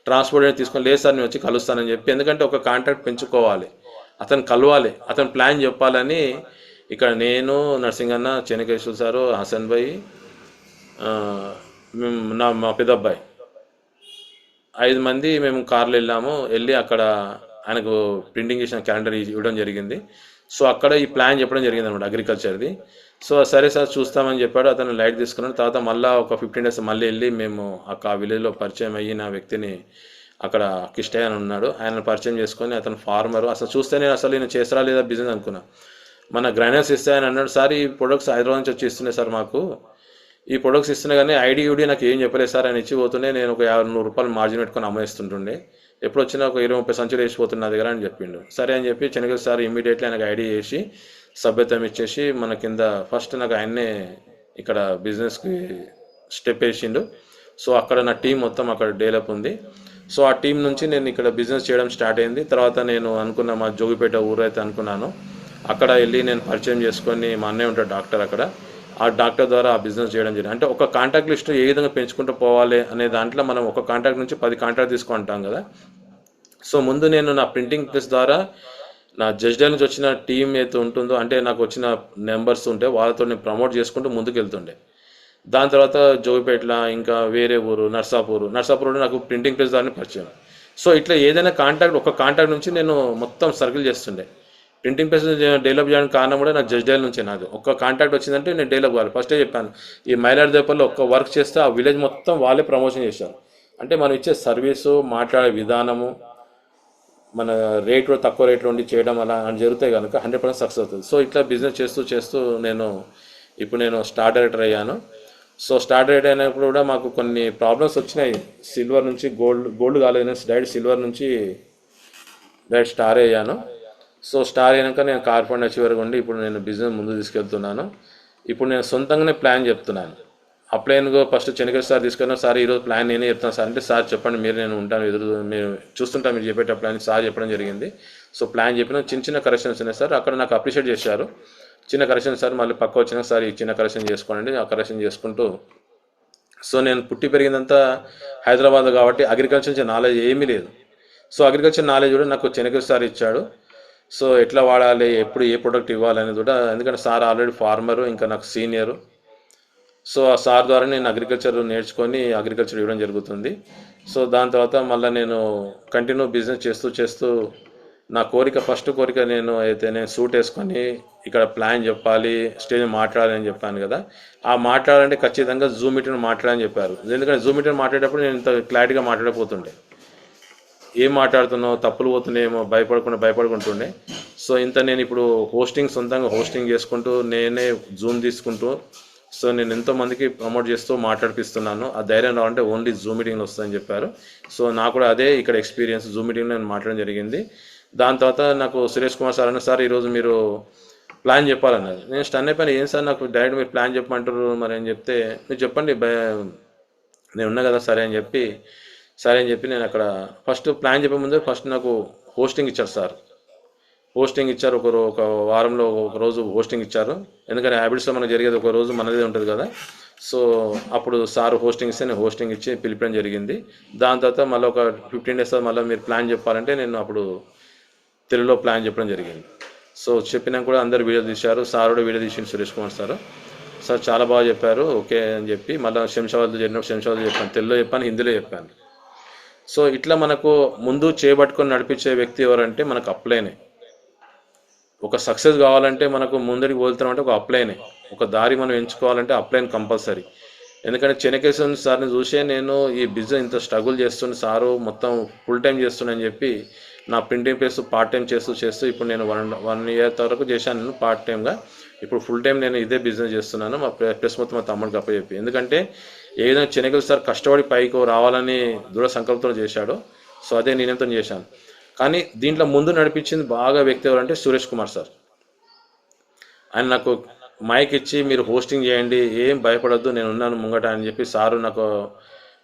ట్రాన్స్పోర్ట్ తీసుకొని, లేదు సార్ నేను వచ్చి కలుస్తానని చెప్పి. ఎందుకంటే ఒక కాంటాక్ట్ పెంచుకోవాలి, అతను కలవాలి, అతను ప్లాన్ చెప్పాలని ఇక్కడ నేను, నర్సింగ్ అన్న, చెన్నకేశ్వర సారు, హసన్ భాయ్, మా పెద్ద అబ్బాయి 5 మంది మేము కార్లో వెళ్ళి అక్కడ ఆయనకు ప్రింటింగ్ చేసిన క్యాలెండర్ ఇవ్వడం జరిగింది. సో అక్కడ ఈ ప్లాన్ చెప్పడం జరిగింది అనమాట అగ్రికల్చర్ది. సో సరే సార్ చూస్తామని చెప్పాడు, అతను లైట్ తీసుకున్నాడు. తర్వాత మళ్ళీ ఒక 15 days మళ్ళీ వెళ్ళి మేము ఆ విలేజ్లో పరిచయం అయిన వ్యక్తిని, అక్కడ కిష్టయ్య అని ఉన్నాడు, ఆయన పరిచయం చేసుకొని, అతను ఫార్మరు. అసలు చూస్తే నేను అసలు నేను చేస్తారా లేదా బిజినెస్ అనుకున్నా. మన గ్రైనర్స్ ఇస్తే ఆయన అన్నాడు, సార్ ఈ ప్రొడక్ట్స్ హైదరాబాద్ నుంచి వచ్చి ఇస్తున్నాయి సార్, మాకు ఈ ప్రొడక్ట్స్ ఇస్తున్నాయి కానీ ఐడి నాకు ఏం చెప్పలేదు సార్. ఆయన ఇచ్చి పోతుండే, నేను ఒక 50-100 రూపాయలు మార్జిన్ పెట్టుకొని అమ్మేస్తుంటుండే. ఎప్పుడు వచ్చినా ఒక 20-30 సంచులు వేసిపోతున్నా దగ్గర అని చెప్పిండు. సరే అని చెప్పి చెనకేశ్వర సార్ ఇమ్మీడియట్లీ ఆయనకు ఐడియా చేసి సభ్యత్వం ఇచ్చేసి మన కింద ఫస్ట్ నాకు ఆయన్నే ఇక్కడ బిజినెస్కి స్టెప్ వేసిండు. సో అక్కడ నా టీం మొత్తం అక్కడ డెవలప్ ఉంది. సో ఆ టీం నుంచి నేను ఇక్కడ బిజినెస్ చేయడం స్టార్ట్ అయింది. తర్వాత నేను అనుకున్న మా జోగిపేట ఊరైతే అనుకున్నాను, అక్కడ వెళ్ళి నేను పరిచయం చేసుకొని, మా అన్నయ్య ఉంటాడు డాక్టర్ అక్కడ, ఆ డాక్టర్ ద్వారా ఆ బిజినెస్ చేయడం జరిగింది. అంటే ఒక కాంటాక్ట్ లిస్ట్ ఏ విధంగా పెంచుకుంటూ పోవాలి అనే దాంట్లో మనం ఒక కాంటాక్ట్ నుంచి 10 కాంటాక్ట్ తీసుకుంటాం కదా. సో ముందు నేను నా ప్రింటింగ్ ప్రెస్ ద్వారా నా జస్డల్ నుంచి వచ్చిన టీం ఏదైతే ఉంటుందో, అంటే నాకు వచ్చిన నెంబర్స్ ఉంటే వాళ్ళతో నేను ప్రమోట్ చేసుకుంటూ ముందుకు వెళ్తుండే. దాని తర్వాత జోగిపేటల ఇంకా వేరే ఊరు నర్సాపూర్లో నాకు ప్రింటింగ్ ప్రెస్ దాన్ని పరిచయం. సో ఇట్లా ఏదైనా కాంటాక్ట్, ఒక కాంటాక్ట్ నుంచి నేను మొత్తం సర్కిల్ చేస్తుండే. ప్రింటింగ్ ప్రెస్ డెవలప్ చేయడానికి కారణం కూడా నాకు జస్డైల్ నుంచే. నాకు ఒక్క కాంటాక్ట్ వచ్చిందంటే నేను డెవలప్ కావాలి. ఫస్టే చెప్పాను, ఈ మైలార్దేపల్లిలో ఒక్క వర్క్ చేస్తే ఆ విలేజ్ మొత్తం వాళ్ళే ప్రమోషన్ చేశారు. అంటే మనం ఇచ్చే సర్వీసు, మాట్లాడే విధానము, మన రేట్లో తక్కువ రేట్లో ఉండి చేయడం అలా అని జరిగితే కనుక 100% సక్సెస్ అవుతుంది. సో ఇట్లా బిజినెస్ చేస్తూ చేస్తూ ఇప్పుడు నేను స్టార్ డైరెక్టర్ అయ్యాను. సో స్టార్ డైరెక్టర్ అయినప్పుడు కూడా మాకు కొన్ని ప్రాబ్లమ్స్ వచ్చినాయి. సిల్వర్ నుంచి గోల్డ్ కాలేదు, డైరెక్ట్ సిల్వర్ నుంచి డైరెక్ట్ స్టార్ అయ్యాను. సో స్టార్ అయినాక నేను కార్పొరేట్ అచీవర్గా ఉండి ఇప్పుడు నేను బిజినెస్ ముందు తీసుకెళ్తున్నాను. ఇప్పుడు నేను సొంతంగానే ప్లాన్ చెప్తున్నాను. అప్లైన్గా ఫస్ట్ చెనకేశ్వర సార్ తీసుకెళ్ళిన, సార్ ఈరోజు ప్లాన్ నేనే చెప్తాను సార్ అంటే, సార్ చెప్పండి, నేను ఉంటాను, మీరు చూస్తుంటా మీరు చెప్పేట ప్లాన్ సార్ చెప్పడం జరిగింది. సో ప్లాన్ చెప్పిన చిన్న కరెక్షన్స్ ఉన్నాయి సార్, అక్కడ నాకు అప్రిషియేట్ చేశారు. చిన్న కరెక్షన్ సార్, మళ్ళీ పక్క వచ్చినా సార్ ఈ చిన్న కరెక్షన్ చేసుకోండి, ఆ కరెక్షన్ చేసుకుంటూ. సో నేను పుట్టి పెరిగిందంతా హైదరాబాద్ కాబట్టి అగ్రికల్చర్ నుంచి నాలెడ్జ్ ఏమీ లేదు. సో అగ్రికల్చర్ నాలెడ్జ్ కూడా నాకు చెనకేశ్వర సార్ ఇచ్చాడు. సో ఎట్లా వాడాలి, ఎప్పుడు ఏ ప్రొడక్ట్ ఇవ్వాలనేది కూడా, ఎందుకంటే సార్ ఆల్రెడీ ఫార్మరు, ఇంకా నాకు సీనియరు. సో ఆ సార్ ద్వారా నేను అగ్రికల్చర్ నేర్చుకొని అగ్రికల్చర్ ఇవ్వడం జరుగుతుంది. సో దాని తర్వాత మళ్ళీ నేను కంటిన్యూ బిజినెస్ చేస్తూ నా ఫస్ట్ కోరిక నేను సూట్ వేసుకొని ఇక్కడ ప్లాన్ చెప్పాలి, స్టేజ్ మాట్లాడాలని చెప్పాను కదా. ఆ మాట్లాడాలంటే ఖచ్చితంగా జూమ్ మీటింగ్ మాట్లాడాలని చెప్పారు. ఎందుకంటే జూమ్ మీటింగ్ మాట్లాడేటప్పుడు నేను ఇంత క్లారిటీగా మాట్లాడకపోతుండే, ఏం మాట్లాడుతున్నావు, తప్పులు పోతున్నాయేమో భయపడుకుంటుండే. సో నేను ఇప్పుడు సొంతంగా హోస్టింగ్ చేసుకుంటూ నేనే జూమ్ తీసుకుంటూ, సో నేను ఎంతోమందికి ప్రమోట్ చేస్తూ మాట్లాడిపిస్తున్నాను. ఆ ధైర్యం రావాలంటే ఓన్లీ జూమ్ మీటింగ్లో వస్తుందని చెప్పారు. సో నాకు కూడా అదే ఇక్కడ ఎక్స్పీరియన్స్, జూమ్ మీటింగ్లో నేను మాట్లాడడం జరిగింది. దాని తర్వాత నాకు సురేష్ కుమార్ సార్ అన్న, సార్ ఈరోజు మీరు ప్లాన్ చెప్పాలన్నారు. నేను స్టన్ అయిపోయాను, ఏం సార్ నాకు డైరెక్ట్ మీరు ప్లాన్ చెప్పమంటారు మరి అని చెప్తే, మీరు చెప్పండి నేను ఉన్నా కదా సరే అని చెప్పి నేను అక్కడ ఫస్ట్ ప్లాన్ చెప్పే ముందు ఫస్ట్ నాకు హోస్టింగ్ ఇచ్చారు సార్. ఒక వారంలో ఒక రోజు హోస్టింగ్ ఇచ్చారు. ఎందుకంటే హ్యాబిట్స్లో మనకు జరిగేది ఒక రోజు మనదే ఉంటుంది కదా. సో అప్పుడు సార్ హోస్టింగ్ ఇస్తే నేను హోస్టింగ్ ఇచ్చి పిలిపడం జరిగింది. దాని తర్వాత మళ్ళీ ఒక 15 days మళ్ళీ మీరు ప్లాన్ చెప్పాలంటే నేను అప్పుడు తెలుగులో ప్లాన్ చెప్పడం జరిగింది. సో చెప్పినాక కూడా అందరు వీడియో తీశారు, సార్ కూడా వీడియో తీసిండు, సురేష్ కుమార్ సార్ చాలా బాగా చెప్పారు, ఓకే అని చెప్పి మళ్ళీ శంషాబాద్లో చెప్పాను, తెలుగులో చెప్పాను, హిందీలో చెప్పాను. సో ఇట్లా మనకు ముందు చేపట్టుకొని నడిపించే వ్యక్తి ఎవరంటే మనకు అప్లైనే. ఒక సక్సెస్ కావాలంటే మనకు ముందరికి పోతున్నామంటే ఒక అప్లైనే, ఒక దారి మనం ఎంచుకోవాలంటే అప్లైన్ కంపల్సరీ. ఎందుకంటే చెనకేశ్వర సార్ని చూసే నేను ఈ బిజినెస్ ఇంత స్ట్రగుల్ చేస్తున్న, సారు మొత్తం ఫుల్ టైం చేస్తున్నానని చెప్పి నా ప్రింటింగ్ ప్రెస్ పార్ట్ టైం చేస్తూ ఇప్పుడు నేను 1 year వరకు చేశాను నేను పార్ట్ టైంగా. ఇప్పుడు ఫుల్ టైం నేను ఇదే బిజినెస్ చేస్తున్నాను, మా ప్రెస్ మొత్తం మా తమ్ముడికి అప్పచెప్పి. ఎందుకంటే ఏ విధంగా చెనకేశ్వర సార్ కష్టపడి పైకి రావాలని దృఢ సంకల్పంతో చేశాడో, సో అదే నేనెంతో చేశాను. కానీ దీంట్లో ముందు నడిపించింది బాగా వ్యక్తి ఎవరంటే సురేష్ కుమార్ సార్. ఆయన నాకు మైక్ ఇచ్చి మీరు హోస్టింగ్ చేయండి, ఏం భయపడద్దు, నేను ఉన్నాను ముంగట అని చెప్పి సారు నాకు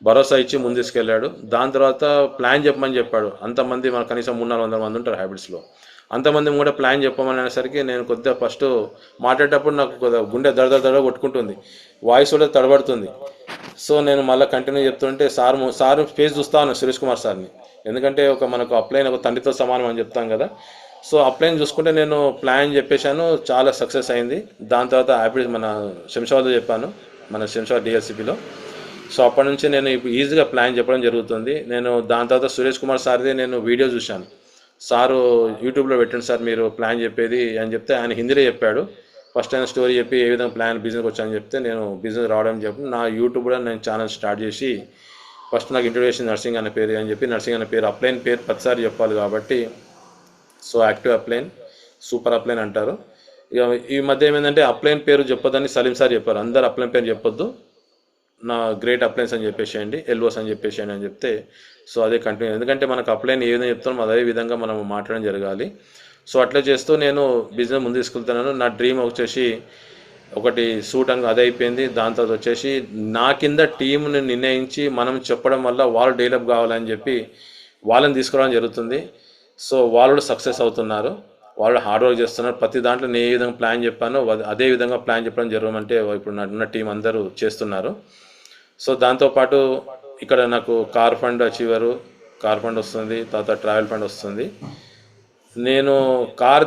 భరోసా ఇచ్చి ముందు తీసుకెళ్ళాడు. దాని తర్వాత ప్లాన్ చెప్పమని చెప్పాడు. అంతమంది మన కనీసం 300-400 మంది ఉంటారు హ్యాబిట్స్లో, అంతమంది కూడా ప్లాన్ చెప్పమని అనేసరికి నేను కొద్దిగా ఫస్ట్ మాట్లాడేటప్పుడు నాకు కొద్దిగా గుండె దడ కొట్టుకుంటుంది, వాయిస్ కూడా తడబడుతుంది. సో నేను మళ్ళీ కంటిన్యూ చెప్తుంటే సార్ ఫేస్ చూస్తాను సురేష్ కుమార్ సార్ని, ఎందుకంటే మనకు అప్లైన్ ఒక తండ్రితో సమానం అని చెప్తాం కదా. సో అప్లైన్ చూసుకుంటే నేను ప్లాన్ చెప్పేశాను, చాలా సక్సెస్ అయింది. దాని తర్వాత మన శంషాబాద్లో చెప్పాను, మన శంషాబాద్ డిఎల్సిపిలో. సో అప్పటి నుంచి నేను ఇప్పుడు ఈజీగా ప్లాన్ చెప్పడం జరుగుతుంది. నేను దాని తర్వాత సురేష్ కుమార్ సార్ది నేను వీడియో చూశాను, సారు యూట్యూబ్లో పెట్టండి సార్ మీరు ప్లాన్ చెప్పేది అని చెప్తే ఆయన హిందీలో చెప్పాడు. ఫస్ట్ ఆయన స్టోరీ చెప్పి ఏ విధంగా ప్లాన్ బిజినెస్కి వచ్చానని చెప్తే నేను బిజినెస్ రావడం చెప్పి నా యూట్యూబ్ కూడా నేను ఛానల్ స్టార్ట్ చేసి, ఫస్ట్ నాకు ఇంట్రొడక్షన్ నర్సింగ్ అనే పేరు అని చెప్పి, నర్సింగ్ అనే పేరు అప్లైన్ పేరు 10 సార్లు చెప్పాలి కాబట్టి, so active upline, super upline అంటారు. ఇక ఈ మధ్య ఏమైందంటే అప్లైన్ పేరు చెప్పొద్దని సలీం సార్ చెప్పారు, అందరు అప్లైన్ పేరు చెప్పొద్దు, నా గ్రేట్ అప్లయన్స్ అని చెప్పేసేయండి, ఎల్ఓస్ అని చెప్పేసేయండి అని చెప్తే సో అదే కంటిన్యూ, ఎందుకంటే మనకు అప్లైన్ ఏ విధంగా చెప్తామో అదే విధంగా మనం మాట్లాడడం జరగాలి. సో అట్లా చేస్తూ నేను బిజినెస్ ముందు తీసుకెళ్తున్నాను. నా డ్రీమ్ వచ్చేసి ఒకటి సూట్ అని అది అయిపోయింది. దాని తర్వాత వచ్చేసి నా కింద టీంని నిర్ణయించి మనం చెప్పడం వల్ల వాళ్ళు డెవలప్ కావాలని చెప్పి వాళ్ళని తీసుకురావడం జరుగుతుంది. సో వాళ్ళు సక్సెస్ అవుతున్నారు, వాళ్ళు హార్డ్ వర్క్ చేస్తున్నారు. ప్రతి దాంట్లో నేను ఏ విధంగా ప్లాన్ చెప్పానో అదే విధంగా ప్లాన్ చెప్పడం జరగమంటే ఇప్పుడు ఉన్న టీం అందరూ చేస్తున్నారు. సో దాంతోపాటు ఇక్కడ నాకు కార్ ఫండ్ అచీవరు, కార్ ఫండ్ వస్తుంది, తర్వాత ట్రావెల్ ఫండ్ వస్తుంది. నేను కార్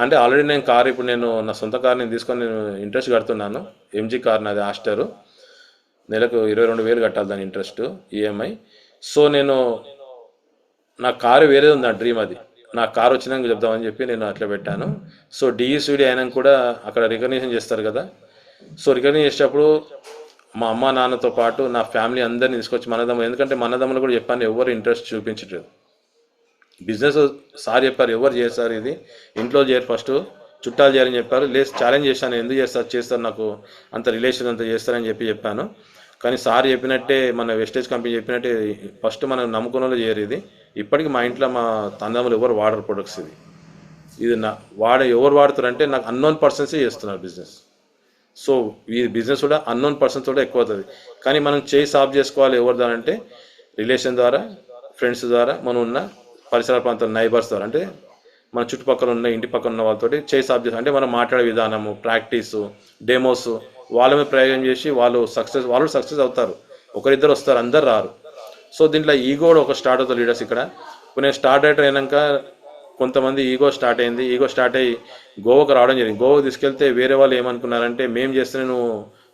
అంటే ఆల్రెడీ నేను కార్ ఇప్పుడు నేను నా సొంత కార్ నేను తీసుకొని నేను ఇంట్రెస్ట్ కడుతున్నాను. ఎంజీ కార్ నాది ఆస్టరు, నెలకు 22,000 కట్టాలి దాని ఇంట్రెస్ట్ ఈఎంఐ. సో నేను నా కారు వేరేది ఉంది, నా డ్రీమ్ అది. నా కారు వచ్చినాక చెప్దామని చెప్పి నేను అట్లా పెట్టాను. సో డిఈసిడి అయినాక కూడా అక్కడ రికగ్నిషన్ చేస్తారు కదా, సో రికగ్నిషన్ చేసేటప్పుడు మా అమ్మ నాన్నతో పాటు నా ఫ్యామిలీ అందరినీ తీసుకొచ్చి మనదమ్ములు, ఎందుకంటే మనదమ్ములు కూడా చెప్పాను ఎవరు ఇంట్రెస్ట్ చూపించట్లేదు బిజినెస్. సార్ చెప్పారు ఎవరు చేస్తారు ఇది, ఇంట్లో చేయరు, ఫస్ట్ చుట్టాలు చేయాలని చెప్పారు. లేదు ఛాలెంజ్ చేశాను, ఎందుకు చేస్తారు నాకు అంత రిలేషన్ అంత చేస్తారని చెప్పాను. కానీ సార్ చెప్పినట్టే మన వెస్టేజ్ కంపెనీ చెప్పినట్టే ఫస్ట్ మనం నమ్ముకున్న వాళ్ళు చేయరు ఇది. ఇప్పటికీ మా ఇంట్లో మా తన్నదమ్ములు ఎవరు వాడరు ప్రొడక్ట్స్. ఇది ఎవరు వాడుతారంటే నాకు అన్నోన్ పర్సన్సే చేస్తున్నారు బిజినెస్. సో ఈ బిజినెస్ కూడా అన్నోన్ పర్సన్స్ కూడా ఎక్కువ అవుతుంది. కానీ మనం చేయి సాఫ్ చేసుకోవాలి ఎవరి ద్వారా అంటే రిలేషన్ ద్వారా, ఫ్రెండ్స్ ద్వారా, మనం ఉన్న పరిసర ప్రాంతాల నైబర్స్ ద్వారా, అంటే మన చుట్టుపక్కల ఉన్న ఇంటి పక్కన ఉన్న వాళ్ళతోటి చేయి సాఫ్ చేసి, అంటే మనం మాట్లాడే విధానము, ప్రాక్టీసు, డెమోస్ వాళ్ళ మీద ప్రయోగం చేసి వాళ్ళు సక్సెస్ అవుతారు. ఒకరిద్దరు వస్తారు, అందరు రారు. సో దీంట్లో ఈగో కూడా ఒక స్టార్ట్ అవుతుంది లీడర్స్. ఇక్కడ ఇప్పుడు నేను స్టార్ట్ అయినాక కొంతమంది ఈగో స్టార్ట్ అయ్యి గోవాకు రావడం జరిగింది. గోవాకు తీసుకెళ్తే వేరే వాళ్ళు ఏమనుకున్నారంటే మేము చేస్తే నువ్వు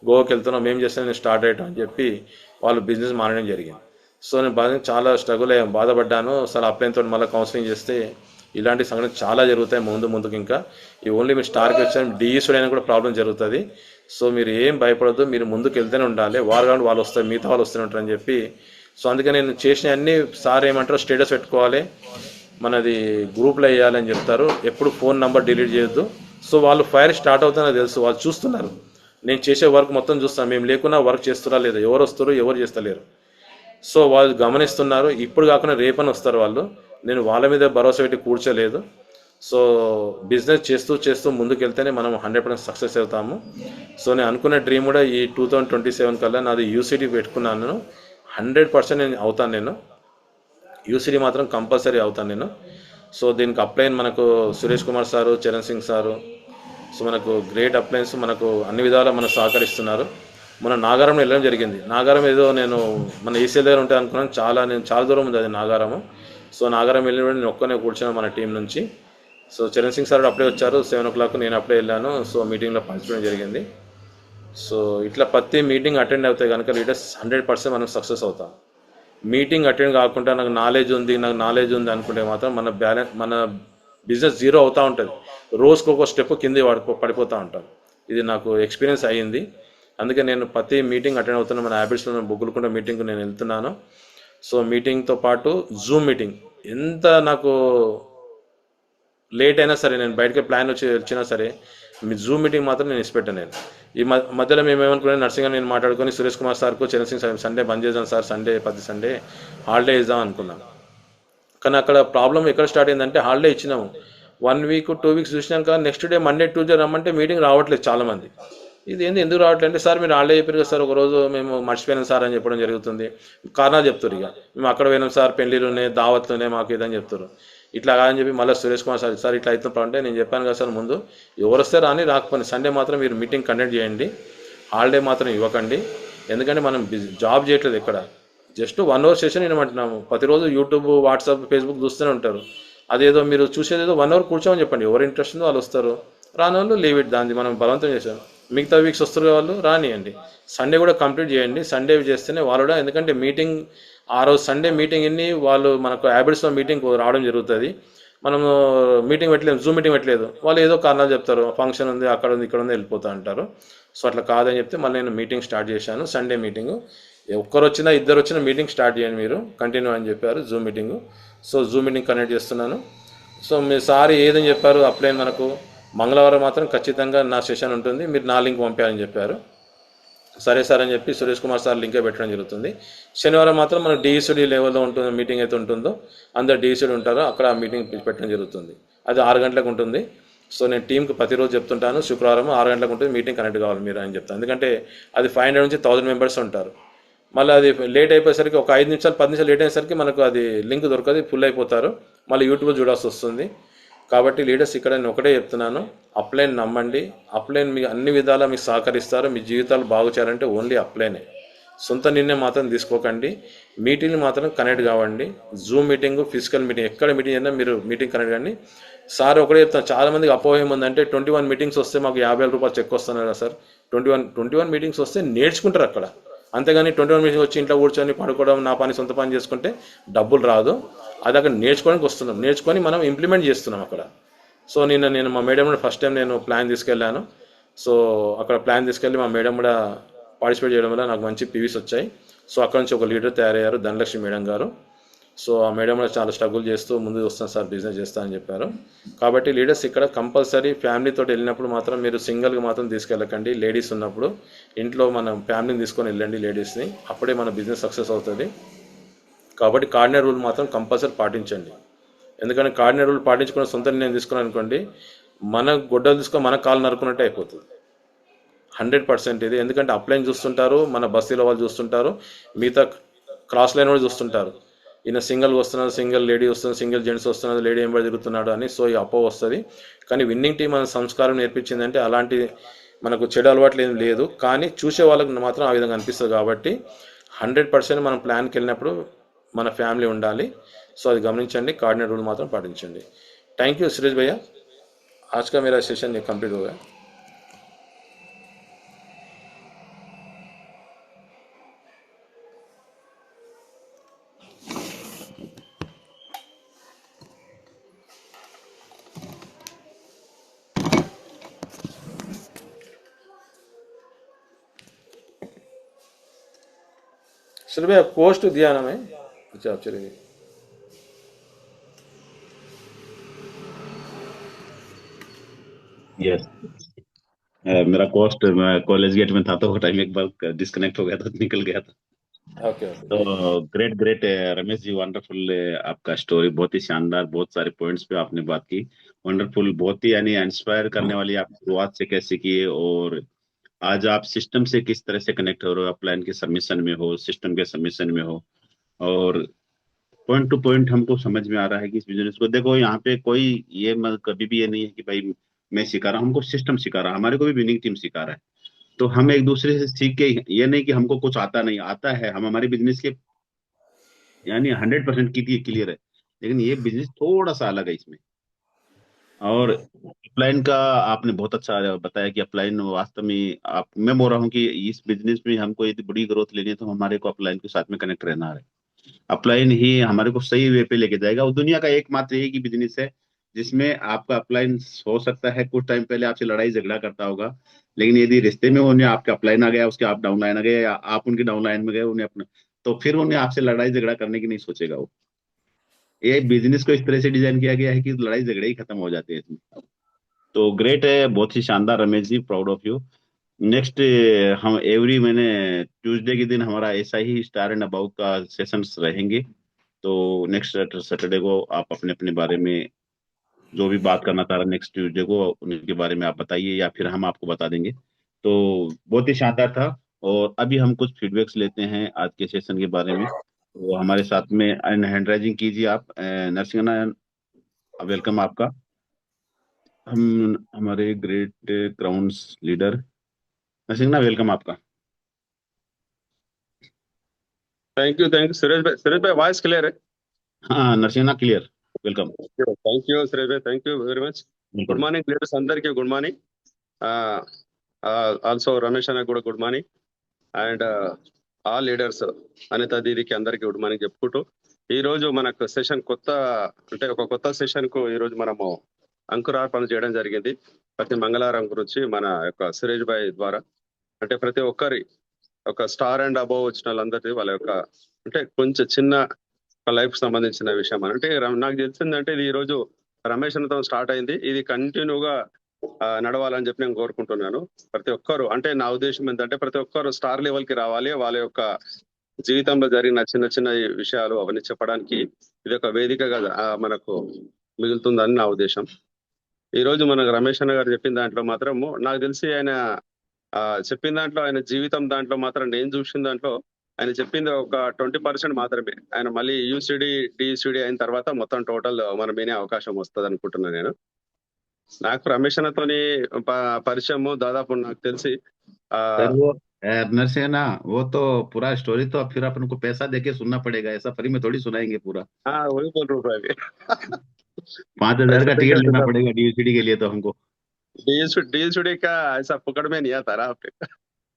గోవాకి వెళ్తున్నావు, మేము చేస్తే నేను స్టార్ట్ అయ్యాను అని చెప్పి వాళ్ళు బిజినెస్ మానడం జరిగింది. సో నేను చాలా స్ట్రగుల్ అయ్యాను, బాధపడ్డాను. అసలు అప్లైన్తో మళ్ళీ కౌన్సిలింగ్ చేస్తే ఇలాంటి సంఘటనలు చాలా జరుగుతాయి ముందుకు. ఇంకా ఈ ఓన్లీ మీరు స్టార్కి వచ్చాను డిఈసుడు అయినా కూడా ప్రాబ్లం జరుగుతుంది. సో మీరు ఏం భయపడద్దు, మీరు ముందుకు వెళ్తూనే ఉండాలి. వాళ్ళు వస్తారు, మిగతా వాళ్ళు వస్తూనే ఉంటారు అని చెప్పి. సో అందుకే నేను చేసిన అన్ని సార్ ఏమంటారు స్టేటస్ పెట్టుకోవాలి, మనది గ్రూప్లో వేయాలని చెప్తారు, ఎప్పుడు ఫోన్ నెంబర్ డిలీట్ చేయొద్దు. సో వాళ్ళు ఫైర్ స్టార్ట్ అవుతుందో తెలుసు, వాళ్ళు చూస్తున్నారు నేను చేసే వర్క్ మొత్తం చూస్తాను, మేము లేకున్నా వర్క్ చేస్తున్నా లేదా, ఎవరు వస్తారు ఎవరు చేస్తలేరు. సో వాళ్ళు గమనిస్తున్నారు. ఇప్పుడు కాకుండా రేపని వస్తారు వాళ్ళు, నేను వాళ్ళ మీద భరోసా పెట్టి కూర్చోలేదు. సో బిజినెస్ చేస్తూ ముందుకు వెళ్తేనే మనం 100% సక్సెస్ అవుతాము. సో నేను అనుకున్న డ్రీమ్ కూడా ఈ 2027 కల్లా నాది యూసిడి పెట్టుకున్నాను. 100% నేను అవుతాను, నేను యూసిడి మాత్రం కంపల్సరీ అవుతాను నేను. సో దీనికి అప్లైన్ మనకు Suresh Kumar sir, Charan Singh sir, so మనకు గ్రేట్ అప్లైన్స్ మనకు అన్ని విధాలా మనకు సహకరిస్తున్నారు. మన నాగారం వెళ్ళడం జరిగింది. నాగారం ఏదో నేను మన ఈసీఎల్ దగ్గర ఉంటే అనుకున్నాను, నేను చాలా దూరం ఉంది అది నాగారము. సో నాగారం వెళ్ళిన నేను ఒక్కనే కూర్చున్నాను మన టీం నుంచి. సో చరణ్ సింగ్ సార్ అప్పుడే వచ్చారు 7 o'clock, నేను అప్పుడే వెళ్ళాను. సో మీటింగ్లో పార్టిసిపేట్ జరిగింది. సో ఇట్లా ప్రతి మీటింగ్ అటెండ్ అవుతాయి కనుక లీడర్స్ 100% మనం సక్సెస్ అవుతాం. మీటింగ్ అటెండ్ కాకుండా నాకు నాలెడ్జ్ ఉంది అనుకుంటే మాత్రం మన బిజినెస్ జీరో అవుతూ ఉంటుంది. రోజుకు ఒక స్టెప్ కింద పడిపోతూ ఉంటాం. ఇది నాకు ఎక్స్పీరియన్స్ అయ్యింది. అందుకే నేను ప్రతి మీటింగ్ అటెండ్ అవుతున్నాను. మన హ్యాబిట్స్లో బొగ్గులకుండా మీటింగ్కి నేను వెళ్తున్నాను. సో మీటింగ్తో పాటు జూమ్ మీటింగ్, ఎంత నాకు లేట్ అయినా సరే, నేను బయటకి ప్లాన్ వచ్చినా సరే మీ జూమ్ మీటింగ్ మాత్రం నేను ఇష్టపెట్టాను. నేను ఈ మధ్యలో మేము ఏమనుకున్నాను, నర్సింగ్ నేను మాట్లాడుకొని సురేష్ కుమార్ సార్కు, చరణ్ సింగ్ సార్ సండే బంద్ చేద్దాం సార్, ప్రతి సండే హాలిడే ఇద్దాం అనుకున్నాం. కానీ అక్కడ ప్రాబ్లం ఎక్కడ స్టార్ట్ అయిందంటే హాలిడే ఇచ్చినాము, 1 week 2 weeks చూసినాక నెక్స్ట్ డే మండే ట్యూస్డే రమ్మంటే మీటింగ్ రావట్లేదు చాలామంది. ఇది ఎందుకు రావట్లేదు అంటే సార్ మీరు హాలిడే చెప్పారు కదా సార్, ఒకరోజు మేము మర్చిపోయినాం సార్ అని చెప్పడం జరుగుతుంది. కారణాలు చెప్తారు, ఇక మేము అక్కడ పోయినాం సార్, పెళ్లిలు ఉన్నాయి, దావత్లు మాకు ఇదని చెప్తారు. ఇట్లా కాదని చెప్పి మళ్ళీ సురేష్ కుమార్ సార్ ఇట్లా అవుతున్నప్పుడు అంటే నేను చెప్పాను కదా సార్, ముందు ఎవరు వస్తే రాని రాకపోయి సండే మాత్రం మీరు మీటింగ్ కండక్ట్ చేయండి, హాలిడే మాత్రం ఇవ్వకండి. ఎందుకంటే మనం జాబ్ చేయట్లేదు ఇక్కడ, జస్ట్ 1 hour సెషన్ వినమంటున్నాము. ప్రతిరోజు యూట్యూబ్, వాట్సాప్, ఫేస్బుక్ చూస్తూనే ఉంటారు. అదేదో మీరు చూసేదేదో 1 hour కూర్చోమని చెప్పండి, ఎవరు ఇంట్రెస్ట్ ఉందో వాళ్ళు వస్తారు, రాని వాళ్ళు లీవ్ ఇట్, దాన్ని మనం బలవంతం చేశాం. మిగతా వీక్స్ వస్తారు వాళ్ళు రానియండి, సండే కూడా కంప్లీట్ చేయండి. సండే చేస్తేనే వాళ్ళు కూడా, ఎందుకంటే మీటింగ్ ఆ రోజు సండే మీటింగ్ ఎన్ని వాళ్ళు మనకు హ్యాబిట్స్లో మీటింగ్ రావడం జరుగుతుంది. మనము మీటింగ్ పెట్టలేదు, జూమ్ మీటింగ్ పెట్టలేదు, వాళ్ళు ఏదో కారణాలు చెప్తారు, ఫంక్షన్ ఉంది, అక్కడ ఉంది, ఇక్కడ ఉంది, వెళ్ళిపోతూ అంటారు. సో అట్లా కాదని చెప్తే మళ్ళీ నేను మీటింగ్ స్టార్ట్ చేశాను. సండే మీటింగ్ ఒక్కరు వచ్చినా ఇద్దరు వచ్చినా మీటింగ్ స్టార్ట్ చేయండి మీరు కంటిన్యూ అని చెప్పారు, Zoom meeting. So Zoom meeting connect చేస్తున్నాను. సో మీ సార్ ఏదని చెప్పారు, అప్లైన్ మనకు మంగళవారం మాత్రం ఖచ్చితంగా నా సెషన్ ఉంటుంది, మీరు నా లింక్ పంపారని చెప్పారు. సరే సార్ అని చెప్పి సురేష్ కుమార్ సార్ లింకే పెట్టడం జరుగుతుంది. శనివారం మాత్రం మన డిఈసిడి లెవెల్లో ఉంటుంది మీటింగ్ అయితే ఉంటుందో అందరు డిఈసిడి ఉంటారో అక్కడ ఆ మీటింగ్ పెట్టడం జరుగుతుంది. అది 6 గంటలకు ఉంటుంది. సో నేను టీంకి ప్రతిరోజు చెప్తుంటాను, శుక్రవారం 6 గంటలకు ఉంటుంది మీటింగ్, కనెక్ట్ కావాలి మీరు అని చెప్తాను. ఎందుకంటే అది 500 నుంచి 1000 మెంబర్స్ ఉంటారు. మళ్ళీ అది లేట్ అయిపోయేసరికి ఒక 5 నిమిషాలు 10 నిమిషాలు లేట్ అయ్యేసరికి మనకు అది లింక్ దొరకదు, ఫుల్ అయిపోతారు, మళ్ళీ యూట్యూబ్లో చూడాల్సి వస్తుంది. కాబట్టి లీడర్స్ ఇక్కడ నేను ఒకటే చెప్తున్నాను, అప్లైన్ నమ్మండి. అప్లైన్ మీకు అన్ని విధాలా మీకు సహకరిస్తారు. మీ జీవితాలు బాగు చేయాలంటే ఓన్లీ అప్లైనే. సొంత నిర్ణయం మాత్రం తీసుకోకండి. మీటింగ్ మాత్రం కనెక్ట్ కావండి. జూమ్ మీటింగ్, ఫిజికల్ మీటింగ్, ఎక్కడ మీటింగ్ అయినా మీరు మీటింగ్ కనెక్ట్ కండి. సార్ ఒకటే చెప్తాను, చాలామందికి అపోహ ఏముందంటే 21 మీటింగ్స్ వస్తే మాకు 50,000 రూపాయలు చెక్ వస్తున్నారు కదా సార్. 21 మీటింగ్స్ వస్తే నేర్చుకుంటారు అక్కడ. అంతేగాని 21 మీటింగ్స్ వచ్చి ఇంట్లో కూర్చొని పడుకోవడం, నా పని సొంత పని చేసుకుంటే డబ్బులు రాదు. అది అక్కడ నేర్చుకోవడానికి వస్తున్నాం, నేర్చుకొని మనం ఇంప్లిమెంట్ చేస్తున్నాం అక్కడ. సో నేను మా మేడం కూడా ఫస్ట్ టైం నేను ప్లాన్ తీసుకెళ్ళాను. సో అక్కడ ప్లాన్ తీసుకెళ్ళి మా మేడం కూడా పార్టిసిపేట్ చేయడం వల్ల నాకు మంచి పీవీస్ వచ్చాయి. సో అక్కడ నుంచి ఒక లీడర్ తయారయ్యారు, ధనలక్ష్మి మేడం గారు. సో ఆ మేడం కూడా చాలా స్ట్రగుల్ చేస్తూ ముందుకు వస్తాను సార్, బిజినెస్ చేస్తా అని చెప్పారు. కాబట్టి లీడర్స్ ఇక్కడ కంపల్సరీ ఫ్యామిలీతో వెళ్ళినప్పుడు మాత్రం మీరు సింగిల్గా మాత్రం తీసుకెళ్ళకండి. లేడీస్ ఉన్నప్పుడు ఇంట్లో మనం ఫ్యామిలీని తీసుకొని వెళ్ళండి లేడీస్ని, అప్పుడే మన బిజినెస్ సక్సెస్ అవుతుంది. కాబట్టి కార్డినర్ రూల్ మాత్రం కంపల్సరీ పాటించండి. ఎందుకంటే కార్డినర్ రూల్ పాటించుకున్న సొంత నిర్ణయం తీసుకున్నాను అనుకోండి, మన గొడ్డలు తీసుకొని మన కాలు నరుకున్నట్టే అయిపోతుంది. 100% ఇది. ఎందుకంటే అప్లైన్ చూస్తుంటారు, మన బస్తీలో వాళ్ళు చూస్తుంటారు, మిగతా క్రాస్ లైన్ వాళ్ళు చూస్తుంటారు. ఈయన సింగిల్గా వస్తున్నారు, సింగిల్ లేడీ వస్తున్నారు, సింగిల్ జెంట్స్ వస్తున్నారు, లేడీ ఎంబడి తిరుగుతున్నాడు అని. సో ఈ అపో వస్తుంది. కానీ విన్నింగ్ టీం మన సంస్కారం నేర్పించిందంటే అలాంటి మనకు చెడు అలవాట్లు ఏం లేదు, కానీ చూసే వాళ్ళకి మాత్రం ఆ విధంగా అనిపిస్తుంది. కాబట్టి 100% మనం ప్లాన్కి వెళ్ళినప్పుడు మన ఫ్యామిలీ ఉండాలి. సో అది గమనించండి, कार्डिनेट रूल మాత్రం పాటించండి. థ్యాంక్ యూ सुरेश भैया, आज का मेरा सेशन ये कंप्लीट हो गया. सुरेश भैया पोस्ट दिया ना मैं, अच्छा चलिए. यस, मेरा कॉस्ट, मैं कॉलेज गेट में था तो वो टाइम एक बार डिस्कनेक्ट हो गया था, निकल गया था. Okay okay. तो great great Ramesh ji, wonderful आपका स्टोरी, बहुत ही शानदार, बहुत सारे पॉइंट्स पे आपने बात की. वंडरफुल, बहुत ही यानी इंस्पायर करने वाली, आप शुरुआत से कैसे किए और आज आप सिस्टम से किस तरह से कनेक्ट हो रहे हो, अपलाइन के सबमिशन में हो, सिस्टम के सबमिशन में हो, और पॉइंट टू पॉइंट हमको समझ में आ रहा है कि इस बिजनेस को देखो, यहाँ पे कोई ये कभी भी ये नहीं है कि भाई मैं सिखा रहा हूँ, हमको सिस्टम सिखा रहा है, हमारे को भी विनिंग टीम सिखा रहा है. तो हम एक दूसरे से सीख के, ये नहीं कि हमको कुछ आता नहीं, आता है, हम हमारे बिजनेस के यानी 100% की क्लियर है, लेकिन ये बिजनेस थोड़ा सा अलग है इसमें. और अपलाइन का आपने बहुत अच्छा बताया कि अपलाइन वास्तव में, आप, मैं बोल रहा हूँ कि इस बिजनेस में हमको यदि बड़ी ग्रोथ लेनी है तो हमारे को अपलाइन के साथ में कनेक्ट रहना है. अपलाइन ही हमारे को सही वे पे लेके जाएगा. और दुनिया का एकमात्र यही की बिजनेस है जिसमें आपका अपलाइन हो सकता है कुछ टाइम पहले आपसे लड़ाई झगड़ा करता होगा, लेकिन यदि रिश्ते में उन्हें आपका अपलाइन आ गया, उसके आप डाउन लाइन आ गए, या आप उनके डाउन लाइन में गए, उन्हें अपना, तो फिर उन्हें आपसे लड़ाई झगड़ा करने की नहीं सोचेगा वो. ये बिजनेस को इस तरह से डिजाइन किया गया है कि लड़ाई झगड़े ही खत्म हो जाते हैं इसमें. तो ग्रेट है, बहुत ही शानदार Ramesh ji, proud of you. Next, हम एवरी महीने ट्यूसडे के दिन हमारा ऐसा ही स्टार एंड अबाउट का सेशंस रहेंगे. तो नेक्स्ट सैटरडे को आप अपने अपने बारे में जो भी बात करना चाह रहे हैं, नेक्स्ट ट्यूसडे को उनके बारे में आप बताइए या फिर हम आपको बता देंगे. तो बहुत ही शानदार था. और अभी हम कुछ फीडबैक्स लेते हैं आज के सेशन के बारे में. तो हमारे साथ में हैंड राइजिंग कीजिए आप, नरसिंगना, वेलकम आपका. हम हमारे great crowns leader Narsingna, welcome आपका. थैंक यू सुरेश भाई वॉइस क्लियर है. हाँ Narsingna, clear, welcome. Thank you Suresh भाई, thank you very much. Good morning leaders అందరికీ గుడ్ మార్నింగ్. ఆల్సో రమేష్ అన్న కూడా good morning, and all leaders Anita దీదికి అందరికీ గుడ్ మార్నింగ్ చెప్పుకుంటూ, ఈ రోజు మనకు సెషన్ ఒక కొత్త సెషన్ కు ఈ రోజు మనము అంకురార్పణ చేయడం జరిగింది. ప్రతి మంగళవారం గురించి మన యొక్క సురేష్ భాయ్ ద్వారా, అంటే ప్రతి ఒక్కరి ఒక స్టార్ అండ్ అబోవ్ వచ్చిన వాళ్ళందరికీ వాళ్ళ యొక్క కొంచెం చిన్న లైఫ్ సంబంధించిన విషయం. అంటే నాకు తెలిసిందంటే ఇది ఈ రోజు రమేష్ అన్నతో స్టార్ట్ అయింది, ఇది కంటిన్యూగా నడవాలని చెప్పి నేను కోరుకుంటున్నాను. ప్రతి ఒక్కరు అంటే నా ఉద్దేశం ఏంటంటే ప్రతి ఒక్కరు స్టార్ లెవెల్ కి రావాలి. వాళ్ళ యొక్క జీవితంలో జరిగిన చిన్న చిన్న విషయాలు అవన్నీ చెప్పడానికి ఇది ఒక వేదికగా మనకు మిగులుతుందని నా ఉద్దేశం. ఈ రోజు మనకు రమేష్ అన్న గారు చెప్పిన దాంట్లో మాత్రము నాకు తెలిసి ఆయన చెప్పిన దాంట్లో ఆయన జీవితం దాంట్లో మాత్రం నేను చూసిన దాంట్లో ఆయన చెప్పింది ఒక 20% మాత్రమే. ఆయన మళ్ళీ యూసిడి డిసిడి అయిన తర్వాత మొత్తం టోటల్ మనం వినే అవకాశం వస్తుంది అనుకుంటున్నాను నేను. నాకు రమేష్ అన్నతోని పరిచయము దాదాపు నాకు తెలిసి सर वो नरसिंह ना वो तो पूरा स्टोरी तो फिर अपन को पैसा देके सुनना पड़ेगा, ऐसा फ्री में थोड़ी सुनाएंगे पूरा। वही बोल रहा हूँ अभी 5,000 का टिकट लेना पड़ेगा डीयूसीडी के लिए तो हमको। डीएसडी का ऐसा पकड़ में नहीं आता रहा आपने।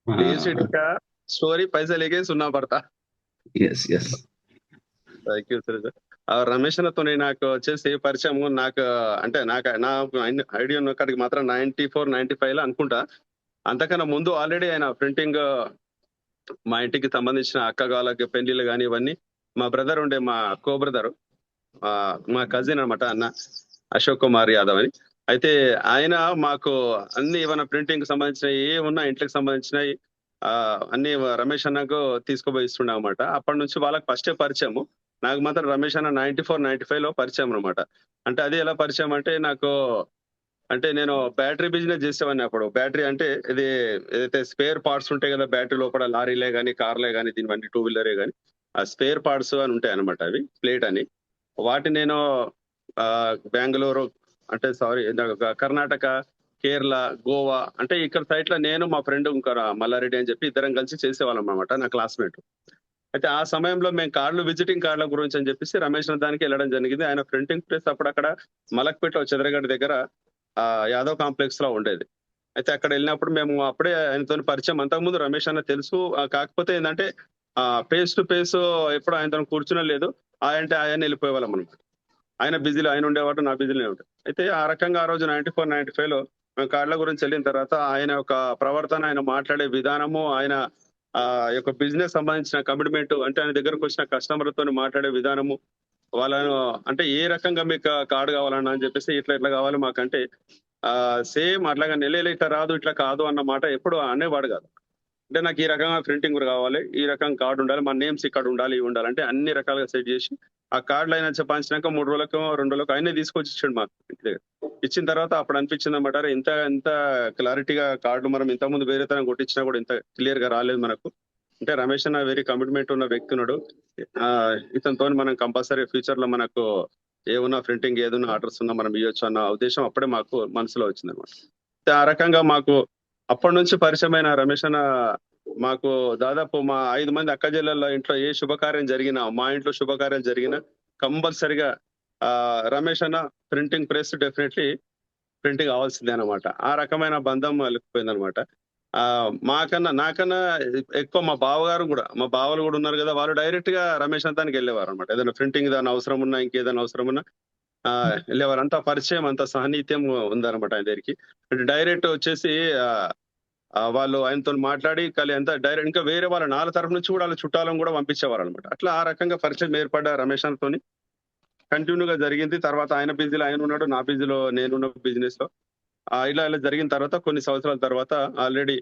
डीएसडी का स्टोरी पैसे लेके सुनना पड़ता। Yes yes thank you sir. Ramesh అన్నతో నాకు వచ్చేసి పరిచయం నాకు అంటే నాకు ఐడియా ఉన్న కాడికి మాత్రం 94, 95 లో అనుకుంటా. అంతకన్నా ముందు ఆల్రెడీ ఆయన ప్రింటింగ్ మా ఇంటికి సంబంధించిన అక్కగాళ్ళకి పెళ్లిళ్ళు కానీ ఇవన్నీ మా బ్రదర్ ఉండే మా కో బ్రదర్ మా కజిన్ అనమాట అన్న అశోక్ కుమార్ యాదవ్ అని. అయితే ఆయన మాకు అన్ని ఏమైనా ప్రింటింగ్ సంబంధించినవి ఏ ఉన్నా ఇంట్లోకి సంబంధించినవి అన్ని రమేష్ అన్నకు తీసుకుపోయి ఇస్తుండే అనమాట. అప్పటి నుంచి వాళ్ళకి ఫస్టే పరిచయము. నాకు మాత్రం రమేష్ అన్న 94, 95 లో పరిచయం అనమాట. అంటే అది ఎలా పరిచయం అంటే నాకు అంటే నేను బ్యాటరీ బిజినెస్ చేసేవాడిని అప్పుడు. బ్యాటరీ అంటే ఇది ఏదైతే స్పేర్ పార్ట్స్ ఉంటాయి కదా బ్యాటరీ లోపల లారీలే కానీ కార్లే కానీ దీనివన్నీ 2 వీలరే కానీ ఆ స్పేర్ పార్ట్స్ అని ఉంటాయి అనమాట. అవి ప్లేట్ అని వాటి నేను బెంగళూరు అంటే సారీ కర్ణాటక, కేరళ, గోవా అంటే ఇక్కడ సైట్ లో నేను మా ఫ్రెండ్ ఇంకా మల్లారెడ్డి అని చెప్పి ఇద్దరం కలిసి చేసేవాళ్ళం అనమాట, నా క్లాస్మేట్. అయితే ఆ సమయంలో మేము కార్లు విజిటింగ్ కార్ల గురించి అని చెప్పేసి రమేష్ దానికి వెళ్ళడం జరిగింది. ఆయన ప్రింటింగ్ ప్రెస్ అప్పుడు అక్కడ మలక్పేట చెదరగడ్డ దగ్గర యాదవ్ కాంప్లెక్స్ లో ఉండేది. అయితే అక్కడ వెళ్ళినప్పుడు మేము అప్పుడే ఆయనతో పరిచయం. అంతకుముందు రమేష్ అన్న తెలుసు, కాకపోతే ఏంటంటే ఫేస్ టు ఫేస్ ఎప్పుడు ఆయనతో కూర్చునే లేదు. ఆయన వెళ్ళిపోయేవాళ్ళం అనమాట. ఆయన బిజీలో ఆయన ఉండేవాడు, నా బిజీలో ఉంటాడు. అయితే ఆ రకంగా ఆ రోజు 94, 95 లో మేము కార్ల గురించి వెళ్ళిన తర్వాత ఆయన యొక్క ప్రవర్తన, ఆయన మాట్లాడే విధానము, ఆయన యొక్క బిజినెస్ సంబంధించిన కమిట్మెంట్ అంటే ఆయన దగ్గరకు వచ్చిన కస్టమర్లతో మాట్లాడే విధానము, వాళ్ళను అంటే ఏ రకంగా మీకు కార్డు కావాలన్నా అని చెప్పేసి ఇట్లా కావాలి మాకంటే సేమ్ అట్లాగా నెల ఇట్లా రాదు ఇట్లా కాదు అన్న మాట ఎప్పుడు అనేవాడు కాదు. అంటే నాకు ఈ రకంగా ప్రింటింగ్ కావాలి, ఈ రకంగా కార్డు ఉండాలి, మన నేమ్స్ ఇక్కడ ఉండాలి, ఇవి ఉండాలి అంటే అన్ని రకాలుగా సెట్ చేసి ఆ కార్డులు అయినా చెప్పాల్సినాక 3 రోజులకు 2 రోజులకు ఆయనే తీసుకొచ్చి ఇచ్చాడు మాకు ఇంటి దగ్గర. ఇచ్చిన తర్వాత అప్పుడు అనిపించింది అన్నమాట, ఇంత క్లారిటీగా కార్డు మనం ఇంతకుముందు వేరే తరం కొట్టించినా కూడా ఇంత క్లియర్ గా రాలేదు మనకు. అంటే రమేష్ అన్న వెరీ కమిట్మెంట్ ఉన్న వ్యక్తి ఉన్నాడు. ఇతనితో మనం కంపల్సరీ ఫ్యూచర్ లో మనకు ఏమున్నా ప్రింటింగ్ ఏదైనా ఆర్డర్స్ ఉన్నా మనం ఇవ్వచ్చు అన్న ఉద్దేశం అప్పుడే మాకు మనసులో వచ్చింది అనమాట. ఆ రకంగా మాకు అప్పటి నుంచి పరిచయమైన రమేష్ అన్న మాకు దాదాపు మా 5 మంది అక్క జిల్లాల్లో ఇంట్లో ఏ శుభకార్యం జరిగినా, మా ఇంట్లో శుభకార్యం జరిగినా కంపల్సరిగా రమేష్ అన్న ప్రింటింగ్ ప్రెస్ డెఫినెట్లీ ప్రింటింగ్ అవ్వాల్సిందే అనమాట. ఆ రకమైన బంధం వెళ్ళిపోయింది అనమాట. నాకన్నా ఎక్కువ మా బావగారు కూడా, మా బావలు కూడా ఉన్నారు కదా, వాళ్ళు డైరెక్ట్ గా రమేష్ అంతానికి వెళ్ళేవారు అనమాట. ఏదైనా ప్రింటింగ్ దాని అవసరం ఉన్నా, ఇంకేదైనా అవసరం ఉన్నా వెళ్ళేవారు. అంత పరిచయం, అంత సాన్నిహిత్యం ఉందన్నమాట ఆయన దగ్గరికి. డైరెక్ట్ వచ్చేసి వాళ్ళు ఆయనతో మాట్లాడి ఎంత డైరెక్ట్ ఇంకా వేరే వాళ్ళ 4 తరఫు నుంచి కూడా వాళ్ళ చుట్టాలను కూడా పంపించేవారు అనమాట. అట్లా ఆ రకంగా పరిచయం ఏర్పడ్డ రమేష్ అన్నతోని కంటిన్యూగా జరిగింది. తర్వాత ఆయన బిజీలో ఆయన ఉన్నాడు, నా బిజీలో నేనున్న బిజినెస్ లో ఇలా జరిగిన తర్వాత కొన్ని సంవత్సరాల తర్వాత ఆల్రెడీ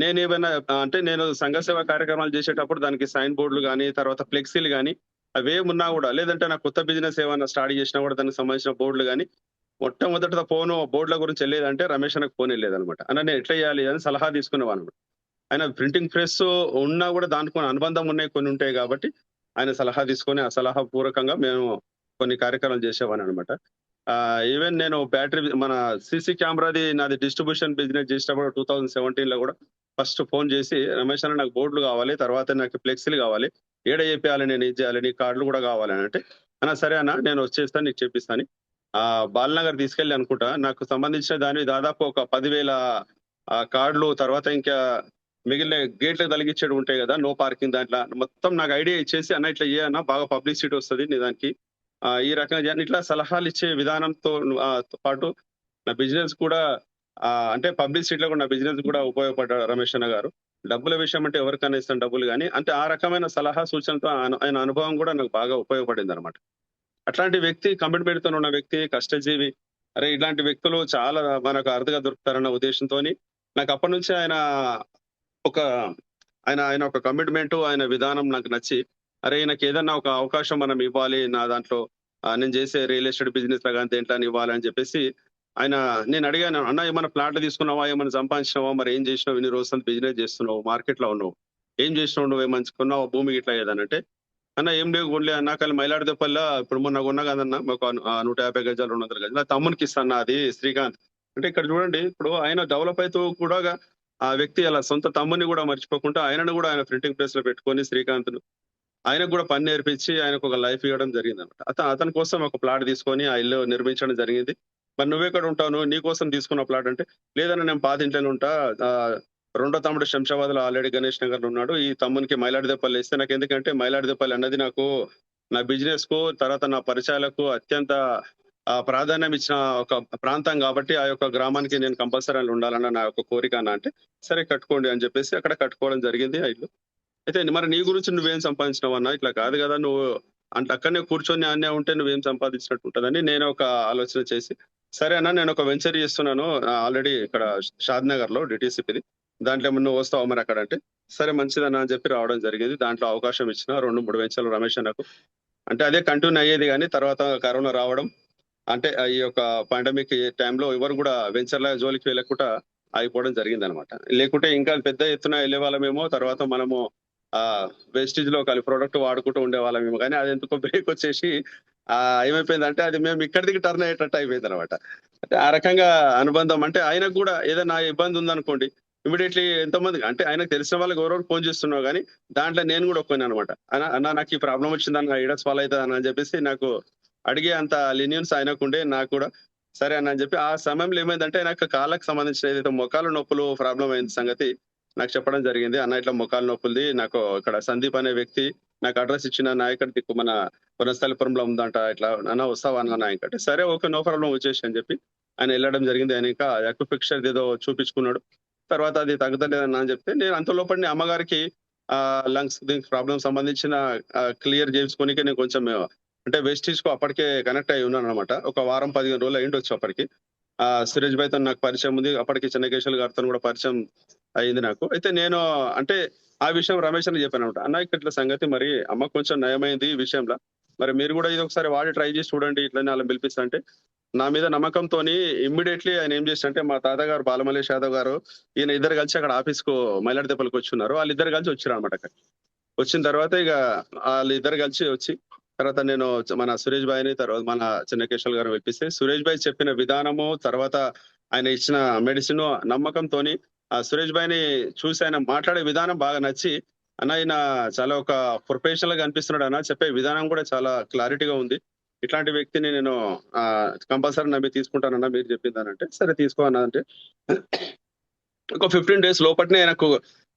నేను ఏమైనా అంటే నేను సంఘ సేవా కార్యక్రమాలు చేసేటప్పుడు దానికి సైన్ బోర్డులు కానీ, తర్వాత ఫ్లెక్సీలు కానీ అవేమున్నా కూడా, లేదంటే నా కొత్త బిజినెస్ ఏమైనా స్టార్ట్ చేసినా కూడా దానికి సంబంధించిన బోర్డులు కానీ మొట్టమొదట ఫోన్ బోర్డుల గురించి వెళ్ళేదంటే రమేష్ అన్నకు ఫోన్ వెళ్ళేదనమాట. అన్న నేను ఎట్లా చేయాలి అని సలహా తీసుకునేవాను. ఆయన ప్రింటింగ్ ప్రెస్ ఉన్నా కూడా దానికి అనుబంధం ఉన్నాయి, కొన్ని ఉంటాయి కాబట్టి ఆయన సలహా తీసుకొని ఆ సలహా పూర్వకంగా మేము కొన్ని కార్యక్రమాలు చేసేవాను అనమాట. ఈవెన్ నేను బ్యాటరీ మన సీసీ కెమెరాది నాది డిస్ట్రిబ్యూషన్ బిజినెస్ చేసినప్పుడు 2017 లో కూడా ఫస్ట్ ఫోన్ చేసి రమేష్ అన్న నాకు బోర్డులు కావాలి, తర్వాత నాకు ఫ్లెక్సీలు కావాలి, ఏడ చెప్పాలి, నేను ఇది చేయాలి, నీ కార్డులు కూడా కావాలి అని అంటే అన్న సరే అన్న నేను వచ్చేస్తాను, నీకు చెప్పిస్తాను. బాలనగర్ తీసుకెళ్ళి అనుకుంటా నాకు సంబంధించిన దాని దాదాపు ఒక 10,000 కార్డులు, తర్వాత ఇంకా మిగిలిన గేట్లకు తలిగించేవి ఉంటాయి కదా నో పార్కింగ్, దాంట్లో మొత్తం నాకు ఐడియా ఇచ్చేసి అన్న ఇట్లా అన్న బాగా పబ్లిసిటీ వస్తుంది నీ దానికి, ఈ రకంగా ఇట్లా సలహాలు ఇచ్చే విధానంతో పాటు నా బిజినెస్ కూడా అంటే పబ్లిసిటీలో కూడా నా బిజినెస్ కూడా ఉపయోగపడ్డాడు రమేష్ అన్న గారు. డబ్బుల విషయం అంటే ఎవరికైనా ఇస్తాను డబ్బులు కానీ, అంటే ఆ రకమైన సలహా సూచనతో ఆయన అనుభవం కూడా నాకు బాగా ఉపయోగపడింది అనమాట. అట్లాంటి వ్యక్తి, కమిట్మెంట్ తో ఉన్న వ్యక్తి, కష్టజీవి, అరే ఇలాంటి వ్యక్తులు చాలా మనకు అరుదుగా దొరుకుతారన్న ఉద్దేశంతోని నాకు అప్పటి నుంచి ఒక ఆయన ఒక కమిట్మెంట్, ఆయన విధానం నాకు నచ్చి, అరే ఈయనకి ఏదన్నా ఒక అవకాశం మనం ఇవ్వాలి నా దాంట్లో, నేను చేసే రియల్ ఎస్టేట్ బిజినెస్ లో కానీ దేంట్లో ఇవ్వాలి అని చెప్పేసి నేను అడిగాను, అన్న ఏమైనా ప్లాట్లు తీసుకున్నావా, ఏమైనా సంపాదించినావా, మరి ఏం చేసినావు, ఇన్ని రోజులు బిజినెస్ చేస్తున్నావు, మార్కెట్ లో ఉన్నావు, ఏం చేసినావు, నువ్వు ఏమంచి కొన్నావు భూమి ఇట్లా ఏదనంటే, అన్న ఏం లేవు కొనలే అన్న, కానీ మైలాడదేపల్లా ఇప్పుడు మొన్న కొన్నా కదన్నా ఒక 150 గజాలు 200 గజాలు నా తమ్మునికి ఇస్తాను, అది శ్రీకాంత్. అంటే ఇక్కడ చూడండి, ఇప్పుడు ఆయన డెవలప్ అవుతూ కూడా ఆ వ్యక్తి అలా సొంత తమ్ముని కూడా మర్చిపోకుండా ఆయనను కూడా ఆయన ప్రింటింగ్ ప్రెస్ లో పెట్టుకొని శ్రీకాంత్ ఆయనకు కూడా పని నేర్పించి ఆయనకు ఒక లైఫ్ ఇవ్వడం జరిగింది అనమాట. అతని కోసం ఒక ప్లాట్ తీసుకొని ఆ ఇల్లు నిర్మించడం జరిగింది. మరి నువ్వెక్కడ ఉంటావు, నీ కోసం తీసుకున్న ప్లాట్ అంటే, లేదన్నా నేను పాత ఇంట్లోనే ఉంటా, రెండో తమ్ముడు శంషాబాద్ లో ఆల్రెడీ గణేష్ నగర్ లో ఉన్నాడు, ఈ తమ్మునికి మైలాడిదేపల్లి ఇస్తే నాకు ఎందుకంటే మైలాడిదేపల్లి అన్నది నాకు నా బిజినెస్ కు తర్వాత నా పరిచయాలకు అత్యంత ప్రాధాన్యం ఇచ్చిన ఒక ప్రాంతం కాబట్టి ఆ యొక్క గ్రామానికి నేను కంపల్సరీ ఉండాలన్న నా యొక్క కోరిక అన్న అంటే, సరే కట్టుకోండి అని చెప్పేసి అక్కడ కట్టుకోవడం జరిగింది ఆ ఇల్లు. అయితే మరి నీ గురించి నువ్వేం సంపాదించినావు అన్న, ఇట్లా కాదు కదా నువ్వు అంటే అక్కడనే కూర్చొని అన్నే ఉంటే నువ్వేం సంపాదించినట్టు ఉంటుందని నేను ఒక ఆలోచన చేసి, సరే అన్న నేను ఒక వెంచర్ చేస్తున్నాను ఆల్రెడీ ఇక్కడ షాద్ నగర్ లో డిటిసిపిది, దాంట్లో నువ్వు వస్తావు మరి అక్కడ అంటే, సరే మంచిదన్న అని చెప్పి రావడం జరిగింది. దాంట్లో అవకాశం ఇచ్చిన 2-3 వెంచర్లు రమేష్ నాకు, అంటే అదే కంటిన్యూ అయ్యేది. కానీ తర్వాత కరోనా రావడం, అంటే ఈ యొక్క పాండమిక్ టైంలో ఎవరు కూడా వెంచర్ల జోలికి వెళ్ళకుండా అయిపోవడం జరిగింది అనమాట. లేకుంటే ఇంకా పెద్ద ఎత్తున వెళ్ళే వాళ్ళమేమో, తర్వాత మనము వేస్టేజ్ లో కలిపి ప్రోడక్ట్ వాడుకుంటూ ఉండే వాళ్ళమేమో, కానీ అది ఎందుకో బ్రేక్ వచ్చేసి ఏమైపోయిందంటే అది మేము ఇక్కడికి టర్న్ అయ్యేటట్టు అయిపోయింది అనమాట. అంటే ఆ రకంగా అనుబంధం, అంటే ఆయనకు కూడా ఏదైనా ఇబ్బంది ఉందనుకోండి ఇమీడియట్లీ ఎంతమంది అంటే ఆయనకు తెలిసిన వాళ్ళకి ఎవరెవరు ఫోన్ చేస్తున్నావు, కానీ దాంట్లో నేను కూడా ఒప్పుకున్నాను అనమాట. అన్న నాకు ఈ ప్రాబ్లం వచ్చిందన్న ఈడ సాల్వ్ అవుతుంది అని చెప్పేసి నాకు అడిగే అంత లినియన్స్ ఆయనకు ఉండే, నాకు కూడా సరే అన్న అని చెప్పి ఆ సమయంలో ఏమైందంటే నాకు కాళ్ళకు సంబంధించిన ఏదైతే మొక్కల నొప్పులు ప్రాబ్లం అయిన సంగతి నాకు చెప్పడం జరిగింది. అన్న ఇట్లా మొక్కల నొప్పులది, నాకు ఇక్కడ సందీప్ అనే వ్యక్తి నాకు అడ్రస్ ఇచ్చిన నాయకుడి దిక్కు మన పునస్థలపురంలో ఉందంట, ఇట్లా అన్న వస్తావా అన్న నాయకు అంటే, సరే ఓకే నో ప్రాబ్లం వచ్చేసి అని చెప్పి ఆయన వెళ్ళడం జరిగింది. ఆయన ఇంకా అక్యుపిక్చర్ ఏదో చూపించుకున్నాడు. తర్వాత అది తగ్గలేదన్న అని చెప్తే నేను అంత లోపలి అమ్మగారికి లంగ్స్ దీనికి ప్రాబ్లం సంబంధించిన క్లియర్ చేసుకోనికే నేను కొంచెం అంటే వెస్టీజ్ కు అప్పటికే కనెక్ట్ అయి ఉన్నాను అనమాట. ఒక వారం 15 రోజులు అయ్యిండొచ్చు అప్పటికి. సురేష్ భాయ్ తో నాకు పరిచయం ఉంది, అప్పటికి చెన్నకేశ్వర్ గారితో కూడా పరిచయం అయింది నాకు. అయితే నేను అంటే ఆ విషయం రమేష్ అని చెప్పాను అనమాట, అన్న ఇట్లా సంగతి మరి అమ్మ కొంచెం నయమైంది ఈ విషయంలో, మరి మీరు కూడా ఇది ఒకసారి వాడి ట్రై చేసి చూడండి ఇట్లనే అలా పిలిపిస్తా అంటే, నా మీద నమ్మకంతోని ఇమ్మీడియట్లీ ఆయన ఏం చేసినంటే మా తాతగారు బాలమల్లేష్ యాదవ్ గారు ఈయన ఇద్దరు కలిసి అక్కడ ఆఫీస్ కు మైలాడిదెప్పలకి వచ్చి ఉన్నారు. వాళ్ళిద్దరు కలిసి వచ్చారు అనమాట. వచ్చిన తర్వాత ఇక వాళ్ళిద్దరు కలిసి వచ్చి తర్వాత నేను మన సురేష్ భాయ్ని తర్వాత మన చెన్నకేశ్వర్ గారు వెప్పిస్తే, సురేష్ భాయ్ చెప్పిన విధానము తర్వాత ఆయన ఇచ్చిన మెడిసిన్ నమ్మకంతోని ఆ సురేష్ భాయ్ని చూసి ఆయన మాట్లాడే విధానం బాగా నచ్చి, అన్న ఆయన చాలా ఒక ప్రొఫెషనల్ గా అనిపిస్తున్నాడు అన్న, చెప్పే విధానం కూడా చాలా క్లారిటీగా ఉంది, ఇట్లాంటి వ్యక్తిని నేను కంపల్సరీ నమ్మి తీసుకుంటానన్నా మీరు చెప్పిందానంటే, సరే తీసుకో అన్న అంటే ఒక 15 days లోపట్నే నాకు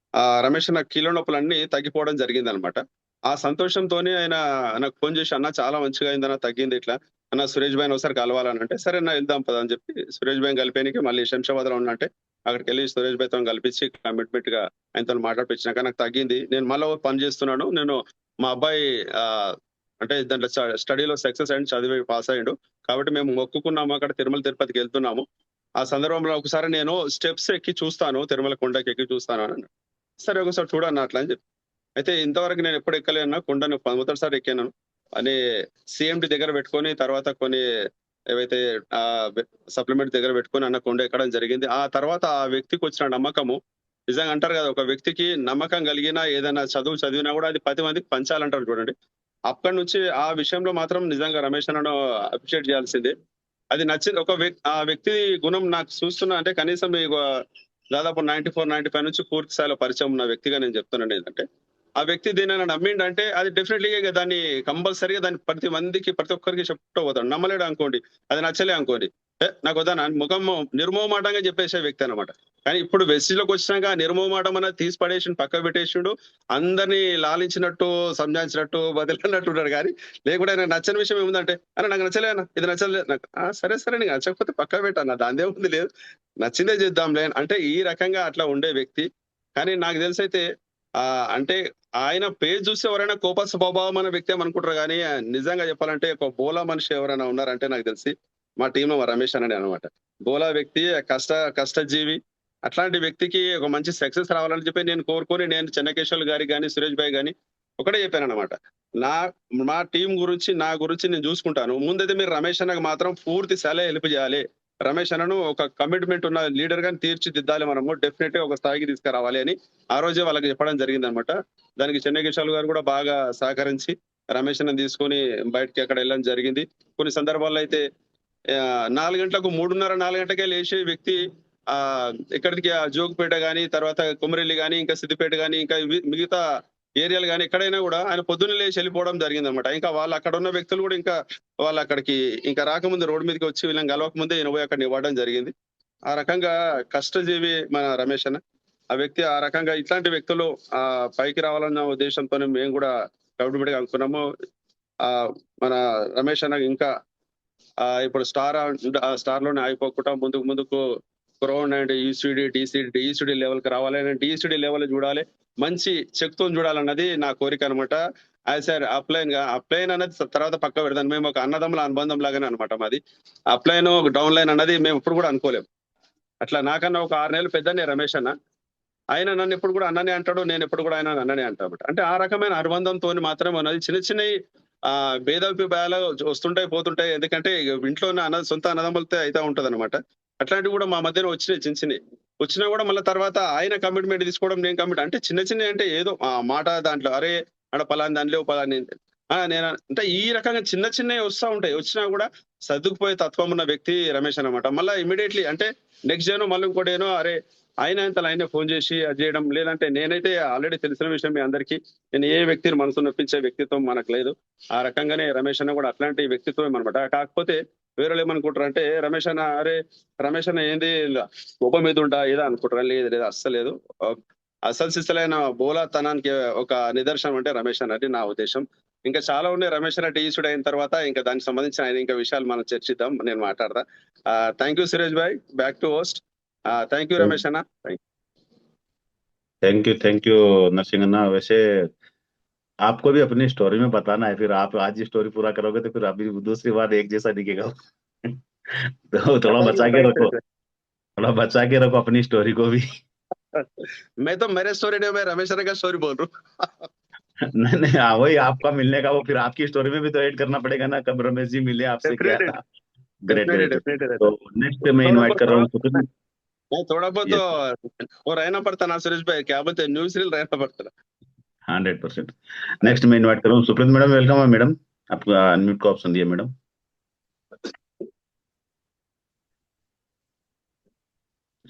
రమేష్ నాకు కీళ్ళ నొప్పులు అన్ని తగ్గిపోవడం జరిగింది అనమాట. ఆ సంతోషంతోనే ఆయన నాకు ఫోన్ చేసి, అన్న చాలా మంచిగా అయిందన్న, తగ్గింది ఇట్లా అన్న, సురేష్ భాయ్ని ఒకసారి కలవాలని అంటే, సరే అన్న వెళ్దాం పదా అని చెప్పి సురేష్ భాయ్ కలిపేనికి మళ్ళీ శంషాబాద్ లో ఉన్నంటే అక్కడికి వెళ్ళి సురేష్ భాయ్తో కల్పించి కమిట్మెంట్ గా ఆయనతో మాట్లాడిపించినాక నాకు తగ్గింది. నేను మళ్ళీ పని చేస్తున్నాను. నేను మా అబ్బాయి అంటే దాంట్లో స్టడీలో సక్సెస్ అయ్యి చదివి పాస్ అయ్యాడు కాబట్టి మేము మొక్కుకున్నాము, అక్కడ తిరుమల తిరుపతికి వెళ్తున్నాము. ఆ సందర్భంలో ఒకసారి నేను స్టెప్స్ ఎక్కి చూస్తాను, తిరుమల కొండకి ఎక్కి చూస్తాను అని, సరే ఒకసారి చూడన్న అట్లా అని చెప్పి. అయితే ఇంతవరకు నేను ఎప్పుడు ఎక్కలేనా కొండను, మొదటిసారి ఎక్కాను అని సిఎండి దగ్గర పెట్టుకొని తర్వాత కొన్ని ఏవైతే సప్లిమెంట్ దగ్గర పెట్టుకొని అన్న కొండ ఎక్కడం జరిగింది. ఆ తర్వాత ఆ వ్యక్తికి వచ్చిన నమ్మకము, నిజంగా అంటారు కదా, ఒక వ్యక్తికి నమ్మకం కలిగినా ఏదైనా చదువు చదివినా కూడా అది 10 మందికి పంచాలంటారు చూడండి. అక్కడి నుంచి ఆ విషయంలో మాత్రం నిజంగా రమేష్ అన్నను అప్రిషియేట్ చేయాల్సిందే. అది నచ్చింది. ఆ వ్యక్తి గుణం నాకు చూస్తున్నా అంటే కనీసం దాదాపు 94-95 నుంచి పూర్తి స్థాయిలో పరిచయం ఉన్న వ్యక్తిగా నేను చెప్తున్నాను. ఏంటంటే ఆ వ్యక్తి దీనిని నమ్మిండంటే అది డెఫినెట్లీగా దాన్ని కంపల్సరీగా దాన్ని ప్రతి ఒక్కరికి చెప్తూ పోతాడు. నమ్మలేడు అనుకోండి, అది నచ్చలే అనుకోండి, నాకు వద్దా ముఖం నిర్మోహమాటంగా చెప్పేసే వ్యక్తి అనమాట. కానీ ఇప్పుడు వెస్టీలోకి వచ్చినాక నిర్మోహమాటం అనేది తీసి పడేసి పక్క పెట్టేసిండు, అందరినీ లాలించినట్టు సంజాయించినట్టు బదిలినట్టు ఉన్నాడు. కానీ లేకుంటే నాకు నచ్చని విషయం ఏముందంటే, అన్న నాకు నచ్చలే అన్న, ఇది నచ్చలేదు నాకు, సరే సరే నీకు నచ్చకపోతే పక్క పెట్టాను, దాందే ఉంది, లేదు నచ్చిందే చేద్దాంలే అంటే ఈ రకంగా అట్లా ఉండే వ్యక్తి. కానీ నాకు తెలిసైతే అంటే ఆయన పేజ్ చూసి ఎవరైనా కోప స్వభావం అనే వ్యక్తి అనుకుంటారు. కానీ నిజంగా చెప్పాలంటే ఒక బోలా మనిషి ఎవరైనా ఉన్నారంటే నాకు తెలిసి మా టీంలో రమేష్ అన్నాడు అనమాట. బోలా వ్యక్తి, కష్టజీవి. అట్లాంటి వ్యక్తికి ఒక మంచి సక్సెస్ రావాలని చెప్పి నేను కోరుకొని నేను చెన్నకేశ్వర్ గారికి కానీ, సురేష్ భాయ్ గాని ఒకటే చెప్పానన్నమాట. నా మా టీం గురించి, నా గురించి నేను చూసుకుంటాను. ముందైతే మీరు రమేష్ అన్నకు మాత్రం పూర్తి స్థాయిలో హెల్ప్ చేయాలి. రమేష్ అన్నను ఒక కమిట్మెంట్ ఉన్న లీడర్ గాని తీర్చిదిద్దాలి, మనము డెఫినెట్ గా ఒక స్థాయికి తీసుకురావాలి అని ఆ రోజే వాళ్ళకి చెప్పడం జరిగిందనమాట. దానికి చెన్నకేశ్వర్ గారు కూడా బాగా సహకరించి రమేష్ అన్న తీసుకొని బయటకి అక్కడ వెళ్ళడం జరిగింది. కొన్ని సందర్భాల్లో అయితే 4 గంటలకు 3:30, 4 గంటలకే లేచే వ్యక్తి ఎక్కడికి జోగిపేట గాని, తర్వాత కొమరెల్లి గాని, ఇంకా సిద్దిపేట గాని, ఇంకా మిగతా ఏరియాలు గాని ఎక్కడైనా కూడా ఆయన పొద్దున్నే లేచి వెళ్ళిపోవడం జరిగిందనమాట. ఇంకా వాళ్ళు అక్కడ ఉన్న వ్యక్తులు కూడా ఇంకా వాళ్ళు అక్కడికి ఇంకా రాకముందు రోడ్డు మీదకి వచ్చి వీళ్ళని కలవక ముందే ఈయన పోయి అక్కడ ఇవ్వడం జరిగింది. ఆ రకంగా కష్టజీవి మన రమేష్ అన్న. ఆ వ్యక్తి ఆ రకంగా ఇట్లాంటి వ్యక్తులు పైకి రావాలన్న ఉద్దేశంతోనే మేము కూడా కమిట్మెంట్ గా అనుకున్నాము. మన రమేష్ అన్న ఇంకా ఇప్పుడు స్టార్ లోనే ఆగిపోకుండా ముందుకు క్రౌన్ అండ్ ఈసీడీ లెవెల్ కి రావాలి, ఈసీడీ లెవెల్ చూడాలి, మంచి చెక్తో చూడాలన్నది నా కోరిక అనమాట. సార్ అప్లైన్ అనేది తర్వాత పక్క పెడతాను. మేము ఒక అన్నదమ్ముల అనుబంధం లాగానే అనమాట మాది. అప్లైన్ డౌన్ లైన్ అన్నది మేము ఇప్పుడు కూడా అనుకోలేము. అట్లా నాకన్నా ఒక 6 నెలలు పెద్దనే రమేష్ అన్న. ఆయన నన్ను ఎప్పుడు కూడా అన్ననే అంటాడు, నేను ఎప్పుడు కూడా ఆయన అన్ననే అంటాడు. అంటే ఆ రకమైన అనుబంధంతో మాత్రమే ఉన్నది. చిన్న భేదాభిప్రాయాలు వస్తుంటాయి పోతుంటాయి. ఎందుకంటే ఇంట్లో ఉన్న సొంత అన్నదమ్ములతో అయితే ఉంటది అనమాట. అట్లాంటివి కూడా మా మధ్యన వచ్చినాయి. వచ్చినా కూడా మళ్ళీ తర్వాత ఆయన కమిట్మెంట్ తీసుకోవడం, నేను కమిట్ అంటే చిన్న అంటే ఏదో మాట దాంట్లో అరే అక్కడ పలాని దాంట్లో పలాని నేను అంటే ఈ రకంగా చిన్నవి వస్తూ ఉంటాయి. వచ్చినా కూడా సర్దుకుపోయే తత్వం ఉన్న వ్యక్తి రమేష్ అనమాట. మళ్ళీ ఇమీడియట్లీ అంటే నెక్స్ట్ డేనో మళ్ళీ ఇంకోటేనో అరే ఆయనే ఫోన్ చేసి అది చేయడం. లేదంటే నేనైతే ఆల్రెడీ తెలిసిన విషయం మీ అందరికీ, నేను ఏ వ్యక్తిని మనసు నొప్పించే వ్యక్తిత్వం మనకు లేదు. ఆ రకంగానే రమేష్ అన్న కూడా అట్లాంటి వ్యక్తిత్వం అనమాట. కాకపోతే వేరే ఏమనుకుంటారు అంటే రమేష్ అన్న ఏంది కోపం మీద ఉంటా ఏదో అనుకుంటారా? లేదు అస్సలేదు. అసలు సిసలైన బోలాతనానికి ఒక నిదర్శనం అంటే రమేష్ అన్నది నా ఉద్దేశం. ఇంకా చాలా ఉన్నాయి. రమేష్ అన్న ఈసుడు అయిన తర్వాత ఇంకా దానికి సంబంధించిన ఇంకా విషయాలు మనం చర్చిద్దాం, నేను మాట్లాడతా. Thank you Suresh bhai, back to host. Thank you Ramesh anna. Thank you Narsingh वैसे आपको भी अपनी स्टोरी में बताना है, फिर आप आज ही स्टोरी पूरा करोगे तो फिर अभी दूसरी बार एक जैसा दिखेगा. तो थोड़ा बचा के रखो अपनी स्टोरी को भी. मैं तो मेरे स्टोरी नहीं, मैं रमेश अन्ना का स्टोरी बोल रहा हूँ. नहीं वही आपका मिलने का, वो फिर आपकी स्टोरी में भी तो ऐड करना पड़ेगा ना, कब रमेश जी मिले आपसे, क्या था. ग्रेट. तो नेक्स्ट मैं इनवाइट कर रहा हूँ. थोड़ा बहुत वो रहना पड़ता ना सुरेश भाई, क्या बोलते हैं, न्यू सीरियल रहना पड़ता. 100%. नेक्स्ट मैं इनवाइट कर रहा हूँ सुप्रीत मैडम. वेलकम है मैडम, आपका अनम्यूट का ऑप्शन दिया मैडम.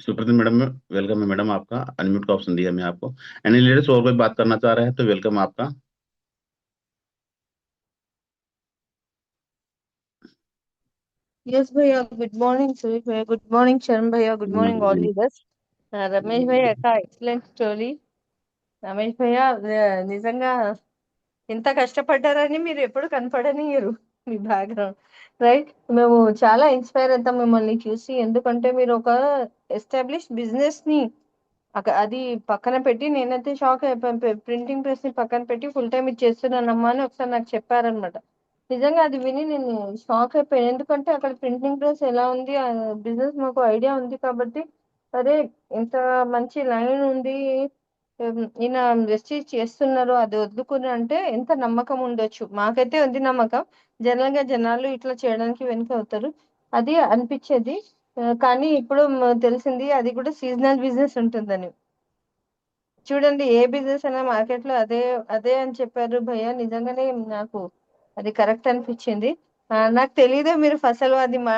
सुप्रीत मैडम वेलकम है मैडम, आपका अनम्यूट का ऑप्शन दिया मैं आपको. एनी लीडर्स और कोई बात करना चाह रहे हैं तो वेलकम आपका. Yes, Bhaiya. Good morning, Suresh Bhaiya. Good morning, Sharan Bhaiya. Good morning, all leaders. Ramesh Bhaiya, excellent story. Ramesh భయ్య నిజంగా ఇంత కష్టపడ్డారని మీరు ఎప్పుడు కనపడనియరు మీ బ్యాక్గ్రౌండ్, రైట్. మేము చాలా ఇన్స్పైర్ అవుతాం మిమ్మల్ని చూసి. ఎందుకంటే మీరు ఒక ఎస్టాబ్లిష్ బిజినెస్ ని అది పక్కన పెట్టి, నేనైతే షాక్ అయిపోయాను. ప్రింటింగ్ ప్రెస్ ని పక్కన పెట్టి ఫుల్ టైం ఇది చేస్తున్నానమ్మా అని ఒకసారి నాకు చెప్పారనమాట. నిజంగా అది విని నేను షాక్ అయిపోయాను. ఎందుకంటే అక్కడ ప్రింటింగ్ ప్రెస్ ఎలా ఉంది, బిజినెస్ మాకు ఐడియా ఉంది కాబట్టి, అరే ఇంత మంచి లైన్ ఉంది, ఈయన వెస్టీజ్ చేస్తున్నారు, అది వదులుకుని అంటే ఎంత నమ్మకం ఉండొచ్చు. మాకైతే ఉంది నమ్మకం. జనరల్ గా జనాలు ఇట్లా చేయడానికి వెనుక అవుతారు, అది అనిపించేది. కానీ ఇప్పుడు తెలిసింది అది కూడా సీజనల్ బిజినెస్ ఉంటుందని. చూడండి, ఏ బిజినెస్ అయినా మార్కెట్ లో అదే అని చెప్పారు భయ్య. నిజంగానే నాకు అది కరెక్ట్ అనిపించింది. నాకు తెలియదు మీరు ఫసల్వాది మా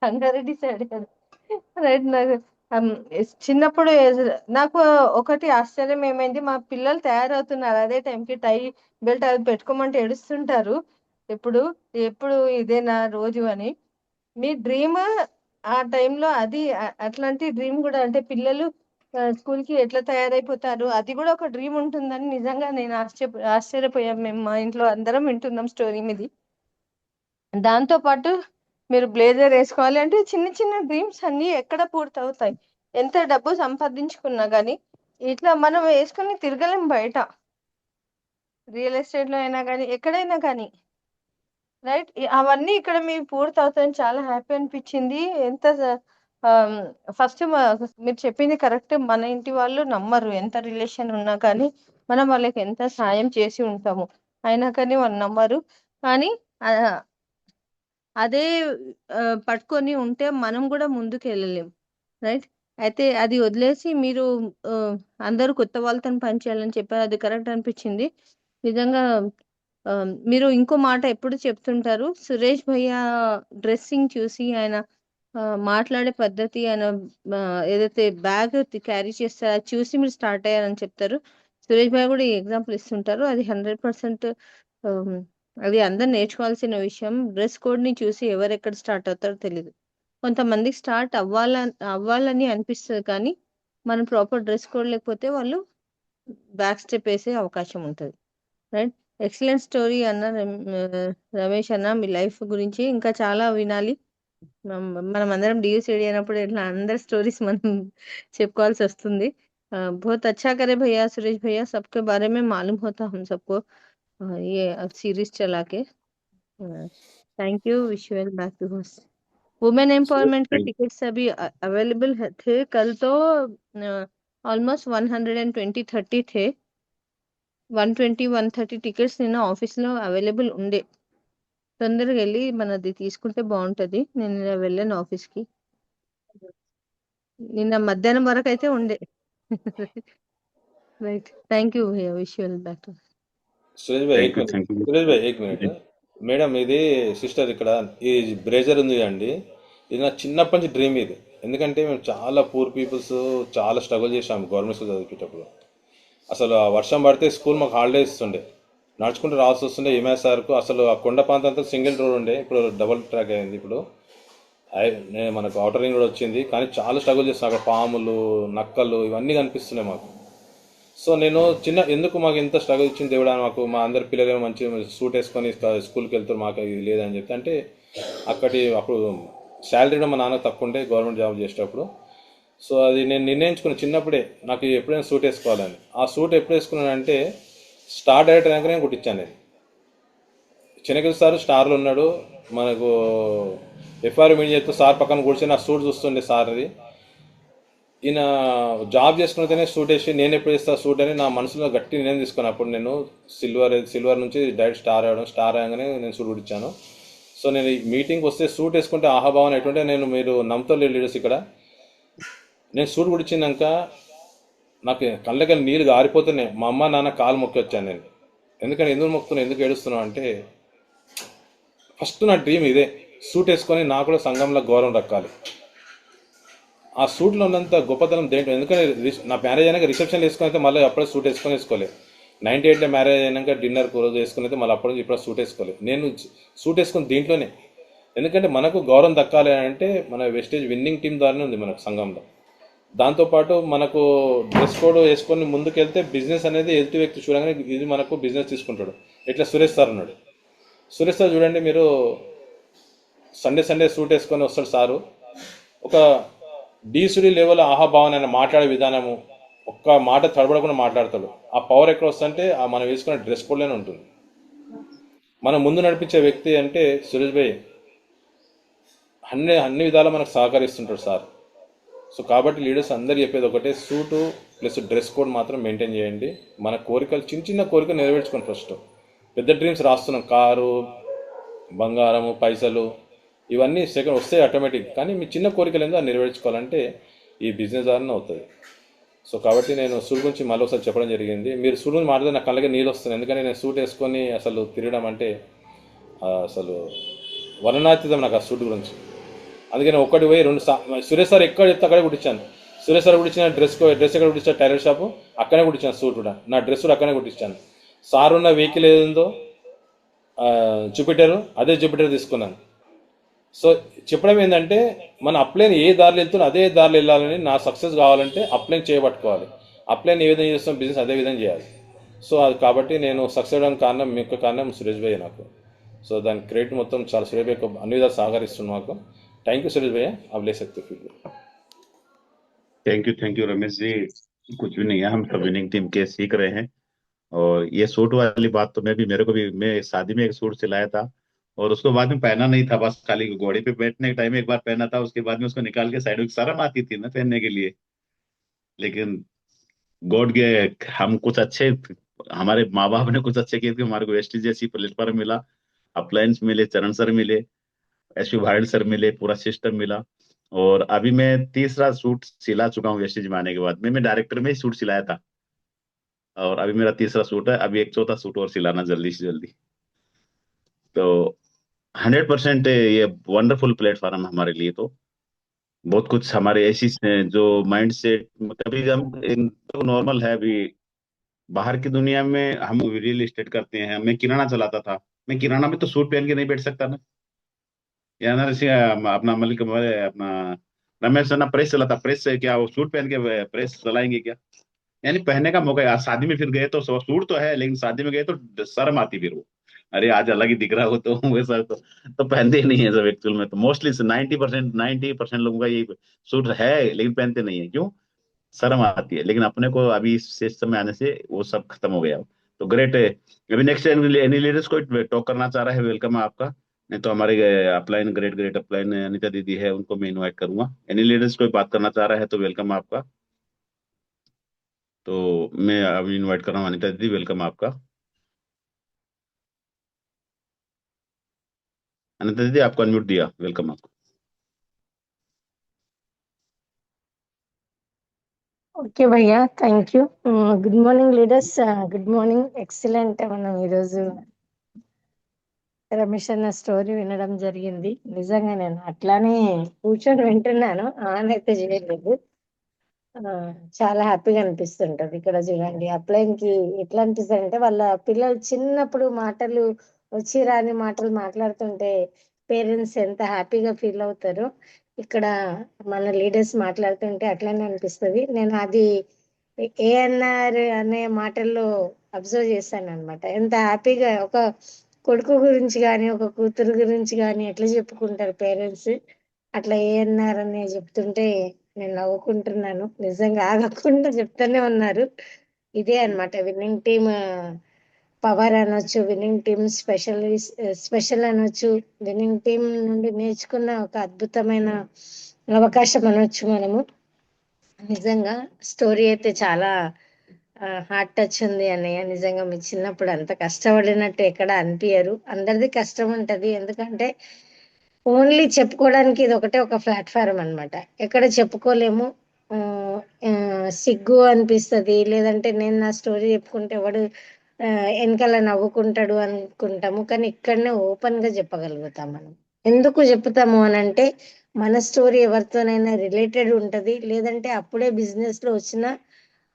సంగారెడ్డి సైడ్ రైట్. నాకు చిన్నప్పుడు నాకు ఒకటి ఆశ్చర్యం ఏమైంది, మా పిల్లలు తయారవుతున్నారు అదే టైంకి, టై బెల్ట్ అది పెట్టుకోమంటే ఏడుస్తుంటారు. ఎప్పుడు ఇదేనా రోజు అని. మీ డ్రీమ్ ఆ టైంలో అది అట్లాంటి డ్రీమ్ కూడా, అంటే పిల్లలు స్కూల్ కి ఎట్లా తయారైపోతారు, అది కూడా ఒక డ్రీమ్ ఉంటుందని నిజంగా నేను ఆశ్చర్యపోయాం. మేము మా ఇంట్లో అందరం వింటున్నాం స్టోరీ మీది. దాంతో పాటు మీరు బ్లేజర్ వేసుకోవాలి అంటే చిన్న డ్రీమ్స్ అన్ని ఎక్కడ పూర్తవుతాయి. ఎంత డబ్బు సంపాదించుకున్నా గానీ ఇట్లా మనం వేసుకుని తిరగలేం బయట, రియల్ ఎస్టేట్ లో అయినా కానీ ఎక్కడైనా కానీ. రైట్. అవన్నీ ఇక్కడ మీకు పూర్తవుతాయని చాలా హ్యాపీ అనిపించింది. ఎంత ఫస్ట్ మీరు చెప్పింది కరెక్ట్. మన ఇంటి వాళ్ళు నమ్మరు. ఎంత రిలేషన్ ఉన్నా కానీ మనం వాళ్ళకి ఎంత సాయం చేసి ఉంటాము. అయినా కానీ వాళ్ళు నమ్మరు. కానీ అదే పట్టుకొని ఉంటే మనం కూడా ముందుకెళ్ళలేం. రైట్. అయితే అది వదిలేసి మీరు అందరూ కొత్త వాళ్ళతోని పని చేయాలని చెప్పారు. అది కరెక్ట్ అనిపించింది. నిజంగా మీరు ఇంకో మాట ఎప్పుడు చెప్తుంటారు. సురేష్ భయ్య డ్రెస్సింగ్ చూసి ఆయన మాట్లాడే పద్ధతి, ఆయన ఏదైతే బ్యాగ్ క్యారీ చేస్తారో అది చూసి మీరు స్టార్ట్ అయ్యారని చెప్తారు. సురేష్ భయ్య కూడా ఈ ఎగ్జాంపుల్ ఇస్తుంటారు. అది 100% అది అందరు నేర్చుకోవాల్సిన విషయం. డ్రెస్ కోడ్ ని చూసి ఎవరెక్కడ స్టార్ట్ అవుతారో తెలియదు. కొంతమందికి స్టార్ట్ అవ్వాలని అనిపిస్తుంది, కానీ మనం ప్రాపర్ డ్రెస్ కోడ్ లేకపోతే వాళ్ళు బ్యాక్ స్టెప్ వేసే అవకాశం ఉంటుంది. రైట్. ఎక్సలెంట్ స్టోరీ అన్న రమేష్ అన్న. మీ లైఫ్ గురించి ఇంకా చాలా వినాలి. మనం అందరం DUCD అయినప్పుడు ఇట్లా అందరి స్టోరీస్ మనం చెప్పుకోవాల్సి వస్తుంది. बहुत अच्छा करे भैया सुरेश भैया, सबके बारे में मालूम होता हम सबको ये सीरीज चला के. Thank you. Wish you well back to host. Women empowerment के Thank टिकट्स अभी अवेलेबल थे. कल तो ऑलमोस्ट 120-130 थे. 120-130 టికెట్స్ నిన్న ఆఫీస్ లో అవైలబుల్ ఉండే. తొందరగా వెళ్ళి మనది తీసుకుంటే బాగుంటది. నేను నిన్న వెళ్ళాను ఆఫీస్ కి. నిన్న మధ్యాహ్నం వరకు అయితే ఉండే. Right. Thank you bhaiya. Wish you well back. Suresh bhai thank ఏక్ you, minute. thank you. Suresh bhai ఏక్ మినిట్. మేడం ఇది సిస్టర్ ఇక్కడ ఈ బ్రేజర్ ఉంది అండి, ఇది నా చిన్నప్పటి నుంచి డ్రీమ్ ఇది. ఎందుకంటే మేము చాలా పూర్ పీపుల్స్, చాలా స్ట్రగుల్ చేసాము గవర్నమెంట్ స్కూల్ చదివేటప్పుడు. అసలు ఆ వర్షం పడితే స్కూల్ మాకు హాలిడేస్ ఇస్తుండే, నడుచుకుంటూ రావాల్సి వస్తుండే. ఎంఎస్ఆర్కు అసలు ఆ కొండ ప్రాంతంతో సింగిల్ రోడ్ ఉండే, ఇప్పుడు డబుల్ ట్రాక్ అయింది. ఇప్పుడు మనకు అవుటర్ రింగ్ రోడ్ వచ్చింది, కానీ చాలా స్ట్రగుల్ చేస్తాం. అక్కడ పాములు, నక్కలు ఇవన్నీ కనిపిస్తున్నాయి మాకు. సో నేను ఎందుకు మాకు ఎంత స్ట్రగుల్ ఇచ్చింది దేవుడా, మాకు మా అందరి పిల్లలు మంచి సూట్ వేసుకొని స్కూల్కి వెళ్తారు, మాకు ఇది లేదని చెప్తే అంటే అప్పుడు శాలరీ కూడా మా నాన్న తక్కువ ఉండే గవర్నమెంట్ జాబ్ చేసేటప్పుడు. సో అది నేను నిర్ణయించుకున్న చిన్నప్పుడే నాకు ఎప్పుడైనా సూట్ వేసుకోవాలని. ఆ సూట్ ఎప్పుడు వేసుకున్నానంటే స్టార్ డైరెక్టర్ వెనక నేను కుట్టించాను. నేను చెనకల్ సార్ స్టార్లో ఉన్నాడు, మనకు ఎఫ్ఆర్ మీడియా చెప్తే సార్ పక్కన కూర్చొని ఆ సూట్ చూస్తుండే సార్. అది ఈయన జాబ్ చేసుకున్నతేనే సూట్ వేసి నేను ఎప్పుడు వేస్తా సూట్ అని నా మనసులో గట్టి నిర్ణయం తీసుకున్నాను. అప్పుడు నేను సిల్వర్ నుంచి డైరెక్ట్ స్టార్ అయ్యాగానే నేను సూట్ కుట్టించాను. సో నేను ఈ మీటింగ్కి వస్తే సూట్ వేసుకుంటే ఆహాభావన ఎటువంటి నేను మీరు నమ్ముతలేదు లీడర్స్ ఇక్కడ. నేను సూట్ కుట్టించినాక నాకు కళ్ళకెళ్ళి నీళ్ళు గారిపోతున్నాయి. మా అమ్మ నాన్న కాలు మొక్కి వచ్చాను నేను. ఎందుకంటే ఎందుకు మొక్కుతున్నాను, ఎందుకు ఏడుస్తున్నావు అంటే ఫస్ట్ నా డ్రీమ్ ఇదే, సూట్ వేసుకొని నాకు కూడా సంఘంలో గౌరవం దక్కాలి. ఆ సూట్లో ఉన్నంత గొప్పతనం దేంట్లో, ఎందుకంటే నా మ్యారేజ్ అయినాక రిసెప్షన్ వేసుకుని అయితే మళ్ళీ అప్పుడే సూట్ వేసుకొని వేసుకోలేదు. 98లో మ్యారేజ్ అయినాక డిన్నర్కి రోజు వేసుకుని అయితే మళ్ళీ అప్పటి నుంచి ఇప్పుడు సూట్ వేసుకోలేదు. నేను సూట్ వేసుకుని దీంట్లోనే, ఎందుకంటే మనకు గౌరవం దక్కాలి అంటే మన వెస్టేజ్ విన్నింగ్ టీం ద్వారానే ఉంది మనకు సంఘంలో. దాంతోపాటు మనకు డ్రెస్ కోడ్ వేసుకొని ముందుకెళ్తే బిజినెస్ అనేది ఎదుటి వ్యక్తి చూడగానే ఇది మనకు బిజినెస్ తీసుకుంటాడు. ఇట్లా సురేష్ సార్ ఉన్నాడు. సురేష్ సార్ చూడండి, మీరు సండే సూట్ వేసుకొని వస్తాడు సారు. ఒక డీసుడి లెవెల్ ఆహాభావన ఆయన మాట్లాడే విధానము, ఒక్క మాట తడబడకుండా మాట్లాడతాడు. ఆ పవర్ ఎక్కడ వస్తుంటే ఆ మనం వేసుకునే డ్రెస్ కోడ్లోనే ఉంటుంది. మనం ముందు నడిపించే వ్యక్తి అంటే సురేష్ భాయ్ అన్ని విధాలా మనకు సహకరిస్తుంటాడు సార్. సో కాబట్టి లీడర్స్ అందరు చెప్పేది ఒకటే, సూటు ప్లస్ డ్రెస్ కోడ్ మాత్రం మెయింటైన్ చేయండి. మన కోరికలు చిన్న కోరికలు నెరవేర్చుకోండి. ఫస్ట్ పెద్ద డ్రీమ్స్ రాస్తున్నాం, కారు, బంగారము, పైసలు ఇవన్నీ సెకండ్ వస్తాయి ఆటోమేటిక్, కానీ మీ చిన్న కోరికలు ఏందో నెరవేర్చుకోవాలంటే ఈ బిజినెస్ ద్వారా అవుతుంది. సో కాబట్టి నేను సూట్ గురించి మళ్ళీ ఒకసారి చెప్పడం జరిగింది. మీరు సూట్ గురించి మాట్లాడితే నాకు కళ్ళకి నీళ్ళు వస్తుంది. ఎందుకంటే నేను సూట్ వేసుకొని అసలు తిరగడం అంటే అసలు వర్ణనాతీతం నాకు ఆ సూట్ గురించి. అందుకని ఒకటి పోయి 2 సురేష్ సార్ ఎక్కడ చెప్తే అక్కడే కుట్టించాను. సురేష్ సార్ కుట్టించిన డ్రెస్ ఎక్కడ కుట్టించాను, టైలర్ షాపు అక్కడే కుట్టించాను. సూట్ కూడా నా డ్రెస్ కూడా అక్కడే కుట్టించాను. సార్ ఉన్న వెహికల్ ఏదో జూపిటర్, అదే జూపిటర్ తీసుకున్నాను. సో చెప్పడం ఏంటంటే మన అప్లైన్ ఏ దారిలో వెళ్తున్నా అదే దారిలో వెళ్ళాలని, నా సక్సెస్ కావాలంటే అప్లైన్ చేయబట్టుకోవాలి. అప్లైన్ ఏ విధంగా చేస్తాం బిజినెస్ అదే విధంగా చేయాలి. సో అది కాబట్టి నేను సక్సెస్ అవ్వడానికి కారణం మీ యొక్క కారణం సురేష్ భాయ్ నాకు. సో దాని క్రెడిట్ మొత్తం చాలా సురేష్ భాయ్ అన్ని విధాలు సహకరిస్తుంది మాకు. थैंक यू सुरेश भैया, आप ले सकते हो feedback. Thank you Ramesh ji. कुछ भी नहीं है, हम सब विनिंग टीम के सीख रहे हैं. और ये सूट वाली बात तो मैं शादी में एक सूट सिलाया था, और उसको बाद में पहना नहीं था, बस खाली घोड़े पे बैठने के टाइम एक बार पहना था, उसके बाद में उसको निकाल के साइड में, शर्म आती थी ना पहनने के लिए। लेकिन गॉड के, हम कुछ अच्छे, हमारे माँ बाप ने कुछ अच्छे किए थे, हमारे को वेस्टिज जैसी प्लेटफॉर्म मिला, अप्लायंस मिले, चरण सर मिले, एस भारण सर मिले, पूरा सिस्टम मिला। और अभी मैं तीसरा सूट सिला चुका हूँ वेस्टिज में आने के बाद। मैं डायरेक्टर में ही सूट सिलाया था, और अभी मेरा तीसरा सूट है, अभी एक चौथा सूट और सिलाना जल्दी से जल्दी। तो 100% ये वंडरफुल प्लेटफॉर्म है हमारे लिए। तो बहुत कुछ हमारे ऐसी जो माइंड सेट, कभी हम तो नॉर्मल है अभी, बाहर की दुनिया में हम रियल एस्टेट करते हैं, मैं किराना चलाता था, मैं किराना में तो सूट पहन के नहीं बैठ सकता ना। या ना अपना मलिक अपना रमेश ना प्रेस चलाता, प्रेस से क्या वो सूट पहन के प्रेस चलाएंगे क्या? यानी पहनने का मौका है। आज शादी में फिर गए तो सूट तो है, लेकिन शादी में गए तो शर्म आती फिर वो, अरे आज अलग ही दिख रहा हो, तो वैसा तो पहनते ही नहीं है सब एक्चुअल में। तो मोस्टली 90% लोगों का यही सूट है, लेकिन पहनते नहीं है। क्यों? शर्म आती है। लेकिन अपने को अभी इस सिस्टम में आने से वो सब खत्म हो गया। तो ग्रेट है। अभी नेक्स्ट एनी लीडर्स को टॉक करना चाह रहा है, वेलकम है आपका। नहीं तो हमारे upline, great great upline Anita दीदी है, उनको मैं इनवाइट करूंगा। एनी लीडर्स कोई बात करना चाह रहा है तो वेलकम है आपका। तो मैं अभी इनवाइट कर रहा हूँ अनिता दीदी, वेलकम आपका। अनिता दीदी आपको अनम्यूट दिया, वेलकम आपको। ఓకే భయ్యా, thank you. Good morning leaders, good morning. Excellent. మనం ఈరోజు రమేష్ అన్న స్టోరీ వినడం జరిగింది. నిజంగా నేను అట్లానే కూర్చొని వింటున్నాను, ఆన్ అయితే చేయలేదు. ఆ, చాలా హ్యాపీగా అనిపిస్తుంటది. ఇక్కడ చూడండి, అప్లైన్ కి ఎట్లా అనిపిస్తుంది అంటే, వాళ్ళ పిల్లలు చిన్నప్పుడు మాటలు వచ్చి రాని మాటలు మాట్లాడుతుంటే పేరెంట్స్ ఎంత హ్యాపీగా ఫీల్ అవుతారో, ఇక్కడ మన లీడర్స్ మాట్లాడుతుంటే అట్లానే అనిపిస్తుంది. నేను అది ఏఎన్ఆర్ అనే మాటల్లో అబ్జర్వ్ చేశాను అనమాట. ఎంత హ్యాపీగా ఒక కొడుకు గురించి కానీ ఒక కూతురు గురించి కానీ ఎట్లా చెప్పుకుంటారు పేరెంట్స్, అట్లా ఏఎన్ఆర్ అని చెప్తుంటే నేను నవ్వుకుంటున్నాను. నిజంగా ఆగకుండా చెప్తానే ఉన్నారు. ఇదే అన్నమాట విన్నింగ్ టీమ్ పవర్ అనొచ్చు, విన్నింగ్ టీమ్ స్పెషల్ అనొచ్చు, విన్నింగ్ టీమ్ నుండి నేర్చుకున్న ఒక అద్భుతమైన అవకాశం అనొచ్చు మనము. నిజంగా స్టోరీ అయితే చాలా హార్ట్ టచ్ ఉంది అన్నయ్య. నిజంగా మీ చిన్నప్పుడు అంత కష్టపడినట్టు ఎక్కడ అనిపించరు. అందరిది కష్టం ఉంటది, ఎందుకంటే ఓన్లీ చెప్పుకోవడానికి ఇది ఒకటే ఒక ప్లాట్ఫారం అన్నమాట. ఎక్కడ చెప్పుకోలేము. ఆ, ఆ, సిగ్గు అనిపిస్తది, లేదంటే నేను నా స్టోరీ చెప్పుకుంటే ఎవడు ఆ, వెనకాల నవ్వుకుంటాడు అనుకుంటాము. కానీ ఇక్కడనే ఓపెన్ గా చెప్పగలుగుతాం మనం. ఎందుకు చెప్తాము అని అంటే, మన స్టోరీ ఎవరితోనైనా రిలేటెడ్ ఉంటది, లేదంటే అప్పుడే బిజినెస్ లో వచ్చిన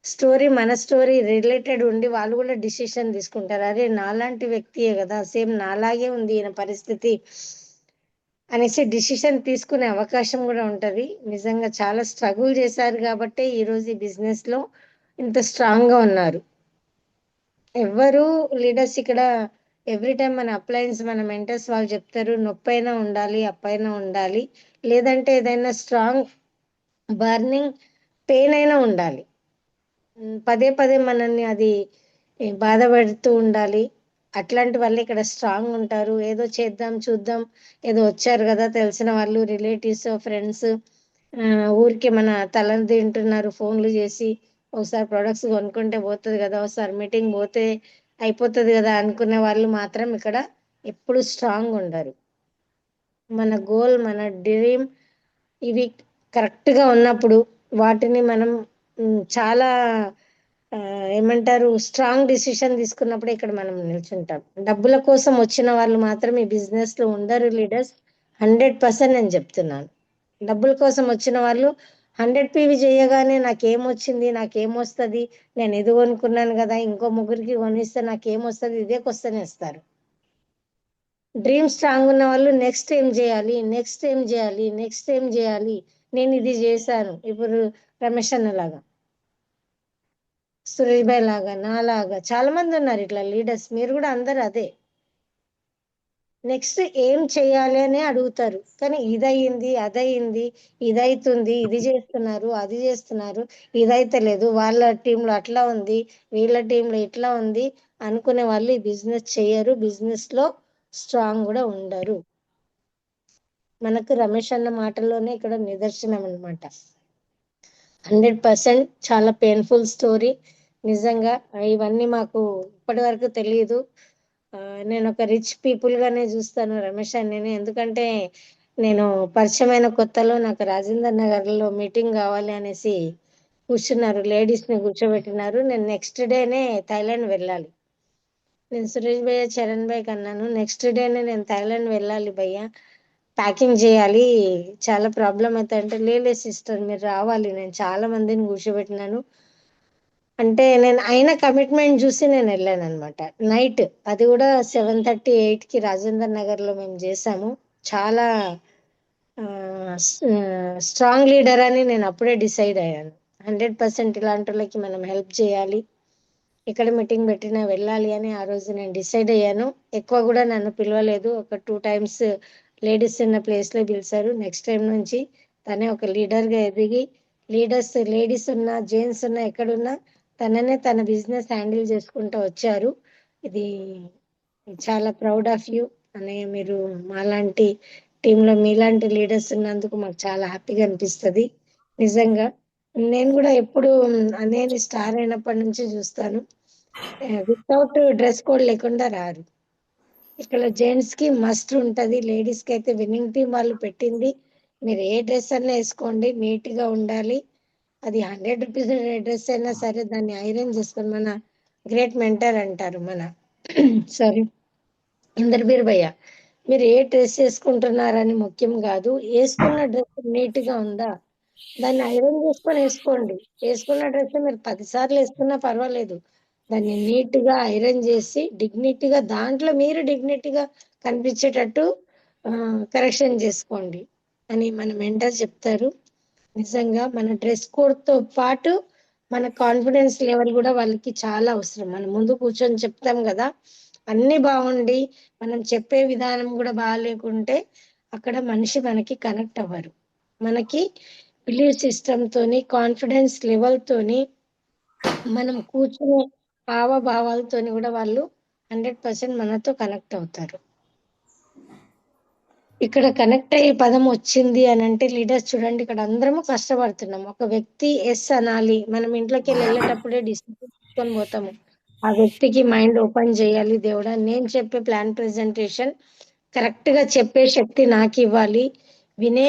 స్టోరీ మన స్టోరీ రిలేటెడ్ ఉండి వాళ్ళు కూడా డిసిషన్ తీసుకుంటారు, అరే నాలాంటి వ్యక్తియే కదా, సేమ్ నాలాగే ఉంది ఈయన పరిస్థితి అనేసి డిసిషన్ తీసుకునే అవకాశం కూడా ఉంటది. నిజంగా చాలా స్ట్రగుల్ చేశారు కాబట్టి ఈ రోజు ఈ బిజినెస్ లో ఇంత స్ట్రాంగ్ గా ఉన్నారు. ఎవ్వరు లీడర్స్ ఇక్కడ ఎవ్రీ టైం మన అప్లయన్స్ మన మెంటర్స్ వాళ్ళు చెప్తారు, నొప్పైనా ఉండాలి, అప్పైనా ఉండాలి, లేదంటే ఏదైనా స్ట్రాంగ్ బర్నింగ్ పెయిన్ అయినా ఉండాలి. పదే పదే మనల్ని అది బాధపడుతూ ఉండాలి. అట్లాంటి వాళ్ళు ఇక్కడ స్ట్రాంగ్ ఉంటారు. ఏదో చేద్దాం చూద్దాం, ఏదో వచ్చారు కదా తెలిసిన వాళ్ళు, రిలేటివ్స్, ఫ్రెండ్స్ ఊరికి మన తలను తింటున్నారు ఫోన్లు చేసి, ఒకసారి ప్రొడక్ట్స్ కొనుక్కుంటే పోతుంది కదా, ఒకసారి మీటింగ్ పోతే అయిపోతుంది కదా అనుకునే వాళ్ళు మాత్రం ఇక్కడ ఎప్పుడు స్ట్రాంగ్ ఉండరు. మన గోల్, మన డ్రీమ్ ఇవి కరెక్ట్ గా ఉన్నప్పుడు వాటిని మనం చాలా ఏమంటారు స్ట్రాంగ్ డిసిషన్ తీసుకున్నప్పుడు ఇక్కడ మనం నిల్చుంటాం. డబ్బుల కోసం వచ్చిన వాళ్ళు మాత్రం ఈ బిజినెస్ లో ఉండరు లీడర్స్. 100% నేను చెప్తున్నాను. డబ్బుల కోసం వచ్చిన వాళ్ళు 100 పీవీ చేయగానే నాకేమొచ్చింది, నాకేమొస్తుంది, నేను ఇది కొనుక్కున్నాను కదా, ఇంకో ముగ్గురికి కొనిస్తే నాకేమొస్తుంది, ఇదే క్వశ్చన్ ఇస్తారు. డ్రీమ్ స్ట్రాంగ్ ఉన్న వాళ్ళు నెక్స్ట్ ఏం చేయాలి, నెక్స్ట్ ఏం చేయాలి, నెక్స్ట్ ఏం చేయాలి, నేను ఇది చేశాను. ఇప్పుడు రమేష్ అన్న లాగా, సురేష్ భాయ్ లాగా, నాలాగా చాలా మంది ఉన్నారు ఇట్లా లీడర్స్. మీరు కూడా అందరు అదే, నెక్స్ట్ ఏం చేయాలి అని అడుగుతారు. కానీ ఇదయింది, అదయింది, ఇదైతుంది, ఇది చేస్తున్నారు, అది చేస్తున్నారు, ఇదైతే లేదు, వాళ్ళ టీంలో అట్లా ఉంది, వీళ్ళ టీంలో ఇట్లా ఉంది అనుకునే వాళ్ళు ఈ బిజినెస్ చేయరు. బిజినెస్ లో స్ట్రాంగ్ కూడా ఉండరు. మనకు రమేష్ అన్న మాటల్లోనే ఇక్కడ నిదర్శనం అన్నమాట. 100% చాలా పెయిన్ఫుల్ స్టోరీ. నిజంగా ఇవన్నీ మాకు ఇప్పటి వరకు తెలియదు. నేను ఒక రిచ్ పీపుల్ గానే చూస్తాను రమేష్ అన్నని. ఎందుకంటే నేను పరిచయమైన కొత్తలో నాకు రాజేందర్ నగర్ లో మీటింగ్ కావాలి అనేసి కూర్చున్నారు, లేడీస్ ని కూర్చోబెట్టినారు. నేను నెక్స్ట్ డేనే థైలాండ్ వెళ్ళాలి. నేను సురేష్ భయ్య చరణ్ భయ్యకి అన్నాను, నెక్స్ట్ డేనే నేను థైలాండ్ వెళ్ళాలి భయ్య, ప్యాకింగ్ చేయాలి, చాలా ప్రాబ్లం అవుతాయి అంటే, లేలే సిస్టర్ మీరు రావాలి, నేను చాలా మందిని కూర్చోబెట్టినాను అంటే నేను అయిన కమిట్మెంట్ చూసి నేను వెళ్ళాను అనమాట. నైట్ అది కూడా 7:30 8కి రాజేందర్ నగర్ లో మేము చేసాము. చాలా స్ట్రాంగ్ లీడర్ అని నేను అప్పుడే డిసైడ్ అయ్యాను. 100% ఇలాంటి వాళ్ళకి మనం హెల్ప్ చేయాలి, ఇక్కడ మీటింగ్ పెట్టినా వెళ్ళాలి అని ఆ రోజు నేను డిసైడ్ అయ్యాను. ఎక్కువ కూడా నన్ను పిలవలేదు, ఒక 2 times లేడీస్ ఉన్న ప్లేస్ లో పిలిచారు. నెక్స్ట్ టైం నుంచి తనే ఒక లీడర్ గా ఎదిగి, లేడీస్ ఉన్నా జెంట్స్ ఉన్నా ఎక్కడున్నా తననే తన బిజినెస్ హ్యాండిల్ చేసుకుంటూ వచ్చారు. ఇది చాలా ప్రౌడ్ ఆఫ్ యూ అనే, మీరు మాలాంటి టీంలో మీలాంటి లీడర్స్ ఉన్నందుకు మాకు చాలా హ్యాపీగా అనిపిస్తుంది. నిజంగా నేను కూడా ఎప్పుడు అనేది స్టార్ అయినప్పటి నుంచి చూస్తాను, వితౌట్ డ్రెస్ కోడ్ లేకుండా రారు. ఇక్కడ జెంట్స్ కి మస్ట్ ఉంటది, లేడీస్ కి అయితే విన్నింగ్ టీం వాళ్ళు పెట్టింది, మీరు ఏ డ్రెస్ అన్నా వేసుకోండి నీట్ గా ఉండాలి. అది 100 రూపీస్ డ్రెస్ అయినా సరే దాన్ని ఐరన్ చేసుకొని, మన గ్రేట్ మెంటర్ అంటారు మన సారీ ఇందర్బీర్ భయ్య, మీరు ఏ డ్రెస్ వేసుకుంటున్నారని ముఖ్యం కాదు, వేసుకున్న డ్రెస్ నీట్ గా ఉందా దాన్ని ఐరన్ చేసుకొని వేసుకోండి. వేసుకున్న డ్రెస్ మీరు 10 సార్లు వేసుకున్నా పర్వాలేదు, దాన్ని నీట్ గా ఐరన్ చేసి డిగ్నిటీగా, దాంట్లో మీరు డిగ్నిటీగా కనిపించేటట్టు కరెక్షన్ చేసుకోండి అని మన మెంటర్ చెప్తారు. నిజంగా మన డ్రెస్ కోడ్ తో పాటు మన కాన్ఫిడెన్స్ లెవెల్ కూడా వాళ్ళకి చాలా అవసరం. మనం ముందు కూర్చొని చెప్తాం కదా, అన్ని బాగుండి మనం చెప్పే విధానం కూడా బాగాలేకుంటే అక్కడ మనిషి మనకి కనెక్ట్ అవ్వరు. మనకి బిలీవ్ సిస్టమ్ తోని, కాన్ఫిడెన్స్ లెవెల్ తోని, మనం కూర్చునే హావభావాలతోని కూడా వాళ్ళు 100% మనతో కనెక్ట్ అవుతారు. ఇక్కడ కనెక్ట్ అయ్యే పదం వచ్చింది అని అంటే, లీడర్స్ చూడండి ఇక్కడ అందరము కష్టపడుతున్నాం. ఒక వ్యక్తి ఎస్ అనాలి, మనం ఇంట్లోకి వెళ్ళేటప్పుడే డిసిప్లిన్ తీసుకొని పోతాము, ఆ వ్యక్తికి మైండ్ ఓపెన్ చేయాలి. దేవుడా నేను చెప్పే ప్లాన్ ప్రెజెంటేషన్ కరెక్ట్ గా చెప్పే శక్తి నాకు ఇవ్వాలి, వినే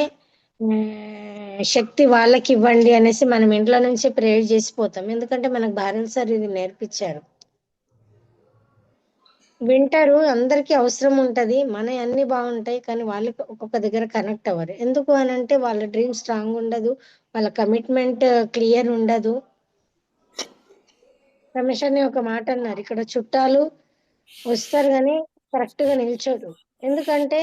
శక్తి వాళ్ళకి ఇవ్వండి అనేసి మనం ఇంట్లో నుంచి ప్రేయర్ చేసిపోతాం. ఎందుకంటే మనకు భారత్ సార్ ఇది నేర్పించారు. వింటారు, అందరికీ అవసరం ఉంటది, మన అన్ని బాగుంటాయి కానీ వాళ్ళకి ఒక్కొక్క దగ్గర కనెక్ట్ అవ్వరు. ఎందుకు అని అంటే వాళ్ళ డ్రీమ్ స్ట్రాంగ్ ఉండదు, వాళ్ళ కమిట్మెంట్ క్లియర్ ఉండదు. రమేష్ అని ఒక మాట అన్నారు, ఇక్కడ చుట్టాలు వస్తారు కానీ కరెక్ట్ గా నిల్చోరు. ఎందుకంటే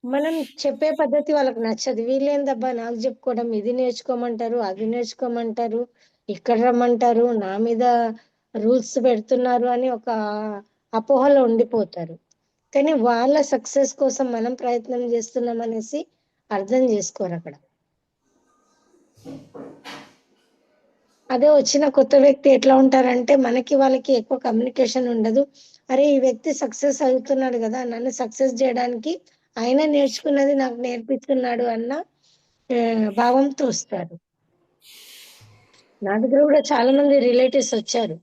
మనం చెప్పే పద్ధతి వాళ్ళకి నచ్చదు. వీళ్ళేందబ్బా నాకు చెప్పుకోవడం, ఇది నేర్చుకోమంటారు అది నేర్చుకోమంటారు, ఇక్కడ రమ్మంటారు, నా మీద రూల్స్ పెడుతున్నారు అని ఒక అపోహలో ఉండిపోతారు. కానీ వాళ్ళ సక్సెస్ కోసం మనం ప్రయత్నం చేస్తున్నాం అనేసి అర్థం చేసుకోరు అక్కడ. అదే వచ్చిన కొత్త వ్యక్తి ఎట్లా ఉంటారంటే, మనకి వాళ్ళకి ఎక్కువ కమ్యూనికేషన్ ఉండదు. అరే ఈ వ్యక్తి సక్సెస్ అవుతున్నాడు కదా, నన్ను సక్సెస్ చేయడానికి ఆయన నేర్చుకున్నది నాకు నేర్పిస్తున్నాడు అన్న భావంతో వస్తారు. నా దగ్గర కూడా చాలా మంది రిలేటివ్స్ వచ్చారు,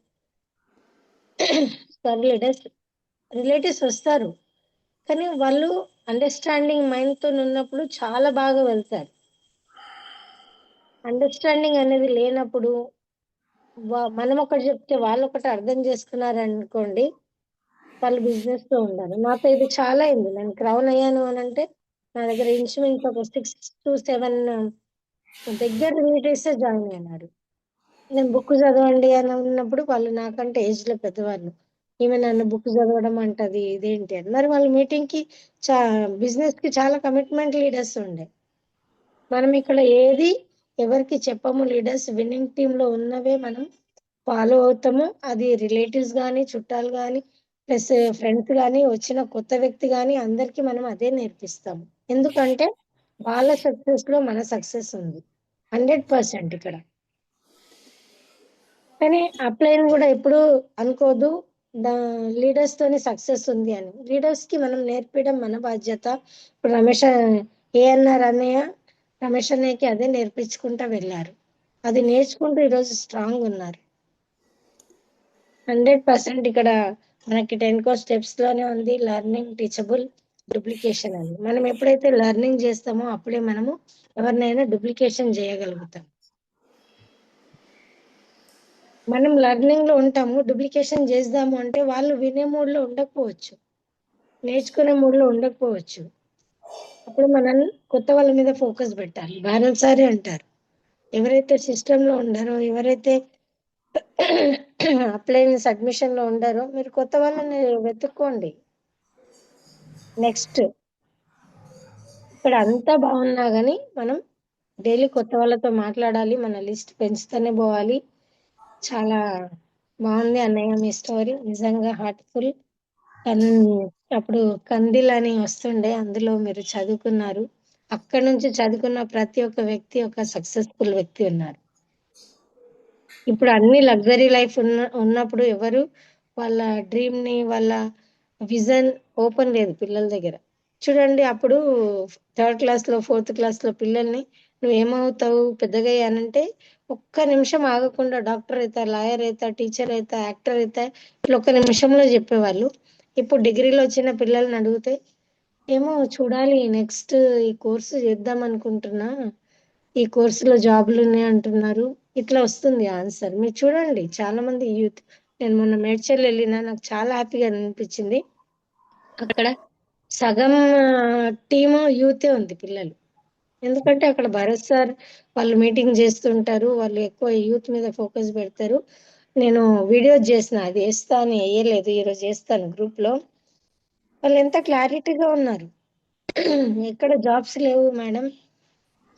రిలేటివ్స్ వస్తారు కానీ వాళ్ళు అండర్స్టాండింగ్ మైండ్ తో ఉన్నప్పుడు చాలా బాగా వెళ్తారు. అండర్స్టాండింగ్ అనేది లేనప్పుడు మనం ఒకటి చెప్తే వాళ్ళు ఒకటి అర్థం చేసుకున్నారు అనుకోండి, వాళ్ళు బిజినెస్ లో ఉండాలి. నాతో ఇది చాలా అయింది, నేను క్రౌన్ అయ్యాను అని అంటే నా దగ్గర ఇన్స్ట్రుమెంట్స్ ఒక 6 to 7 దగ్గర రిలేటివ్స్ జాయిన్ అయినారు. నేను బుక్ చదవండి అని ఉన్నప్పుడు వాళ్ళు నాకంటే ఏజ్ లో పెద్దవాళ్ళు, ఈమె నన్ను బుక్ చదవడం అంటది ఇదేంటి అని. మరి వాళ్ళ మీటింగ్ కి బిజినెస్ కి చాలా కమిట్మెంట్ లీడర్స్ ఉండే. మనం ఇక్కడ ఏది ఎవరికి చెప్పము, లీడర్స్ విన్నింగ్ టీమ్ లో ఉన్నవే మనం ఫాలో అవుతాము. అది రిలేటివ్స్ కానీ చుట్టాలు కానీ ప్లస్ ఫ్రెండ్స్ కానీ వచ్చిన కొత్త వ్యక్తి కానీ అందరికి మనం అదే నేర్పిస్తాము. ఎందుకంటే వాళ్ళ సక్సెస్ లో మన సక్సెస్ ఉంది 100% ఇక్కడ. కానీ అప్లైన్ కూడా ఎప్పుడు అనుకోదు లీడర్స్ తోనే సక్సెస్ ఉంది అని. లీడర్స్ కి మనం నేర్పించడం మన బాధ్యత. ఇప్పుడు ఏఎన్ఆర్ అన్నయ్య రమేష్ అన్నయ్యకి అదే నేర్పించుకుంటా వెళ్ళారు. అది నేర్చుకుంటూ ఈరోజు స్ట్రాంగ్ ఉన్నారు. 100% ఇక్కడ మనకి 10 కోర్స్ స్టెప్స్ లోనే ఉంది లెర్నింగ్, టీచబుల్, డూప్లికేషన్ అని. మనం ఎప్పుడైతే లెర్నింగ్ చేస్తామో అప్పుడే మనము ఎవరినైనా డూప్లికేషన్ చేయగలుగుతాం. మనం లెర్నింగ్ లో ఉంటాము, డూప్లికేషన్ చేద్దాము అంటే వాళ్ళు వినే మూడ్ లో ఉండకపోవచ్చు, నేర్చుకునే మూడ్ లో ఉండకపోవచ్చు. అప్పుడు మనం కొత్త వాళ్ళ మీద ఫోకస్ పెట్టాలి. భారత్ సారే అంటారు, ఎవరైతే సిస్టమ్ లో ఉండారో, ఎవరైతే అప్లైన్స్ అడ్మిషన్ లో ఉండారో మీరు కొత్త వాళ్ళని వెతుక్కోండి. నెక్స్ట్ ఇక్కడ అంతా బాగున్నా కానీ మనం డైలీ కొత్త వాళ్ళతో మాట్లాడాలి. మన లిస్ట్ పెంచుతూనే పోవాలి. చాలా బాగుంది అన్నయ్య మీ స్టోరీ, నిజంగా హార్ట్ఫుల్. అప్పుడు కందిల్ అని వస్తుండే, అందులో మీరు చదువుకున్నారు. అక్కడ నుంచి చదువుకున్న ప్రతి ఒక్క వ్యక్తి ఒక సక్సెస్ఫుల్ వ్యక్తి ఉన్నారు. ఇప్పుడు అన్ని లగ్జరీ లైఫ్ ఉన్నప్పుడు ఎవరు వాళ్ళ డ్రీమ్ ని, వాళ్ళ విజన్ ఓపెన్ లేదు పిల్లల దగ్గర. చూడండి, అప్పుడు 3rd క్లాస్ లో 4th క్లాస్ లో పిల్లల్ని నువ్వు ఏమవుతావు పెద్దగా అయ్యానంటే ఒక్క నిమిషం ఆగకుండా డాక్టర్ అవుతా, లాయర్ అవుతా, టీచర్ అవుతా, యాక్టర్ అవుతా, ఇట్లా ఒక్క నిమిషంలో చెప్పేవాళ్ళు. ఇప్పుడు డిగ్రీలో వచ్చిన పిల్లల్ని అడిగితే ఏమో చూడాలి, నెక్స్ట్ ఈ కోర్సు చేద్దాం అనుకుంటున్నా, ఈ కోర్సులో జాబులు ఉన్నాయి అంటున్నారు. ఇట్లా వస్తుంది ఆన్సర్. మీరు చూడండి, చాలా మంది యూత్. నేను మొన్న మేడ్చల్ వెళ్ళినా, నాకు చాలా హ్యాపీగా అనిపించింది. అక్కడ సగం టీము యూతే ఉంది పిల్లలు. ఎందుకంటే అక్కడ భరత్ సార్ వాళ్ళు మీటింగ్ చేస్తుంటారు, వాళ్ళు ఎక్కువ యూత్ మీద ఫోకస్ పెడతారు. నేను వీడియో చేసిన, అది వేస్తా అని వేయలేదు, ఈరోజు చేస్తాను గ్రూప్ లో. వాళ్ళు ఎంత క్లారిటీగా ఉన్నారు. ఎక్కడ జాబ్స్ లేవు మేడం,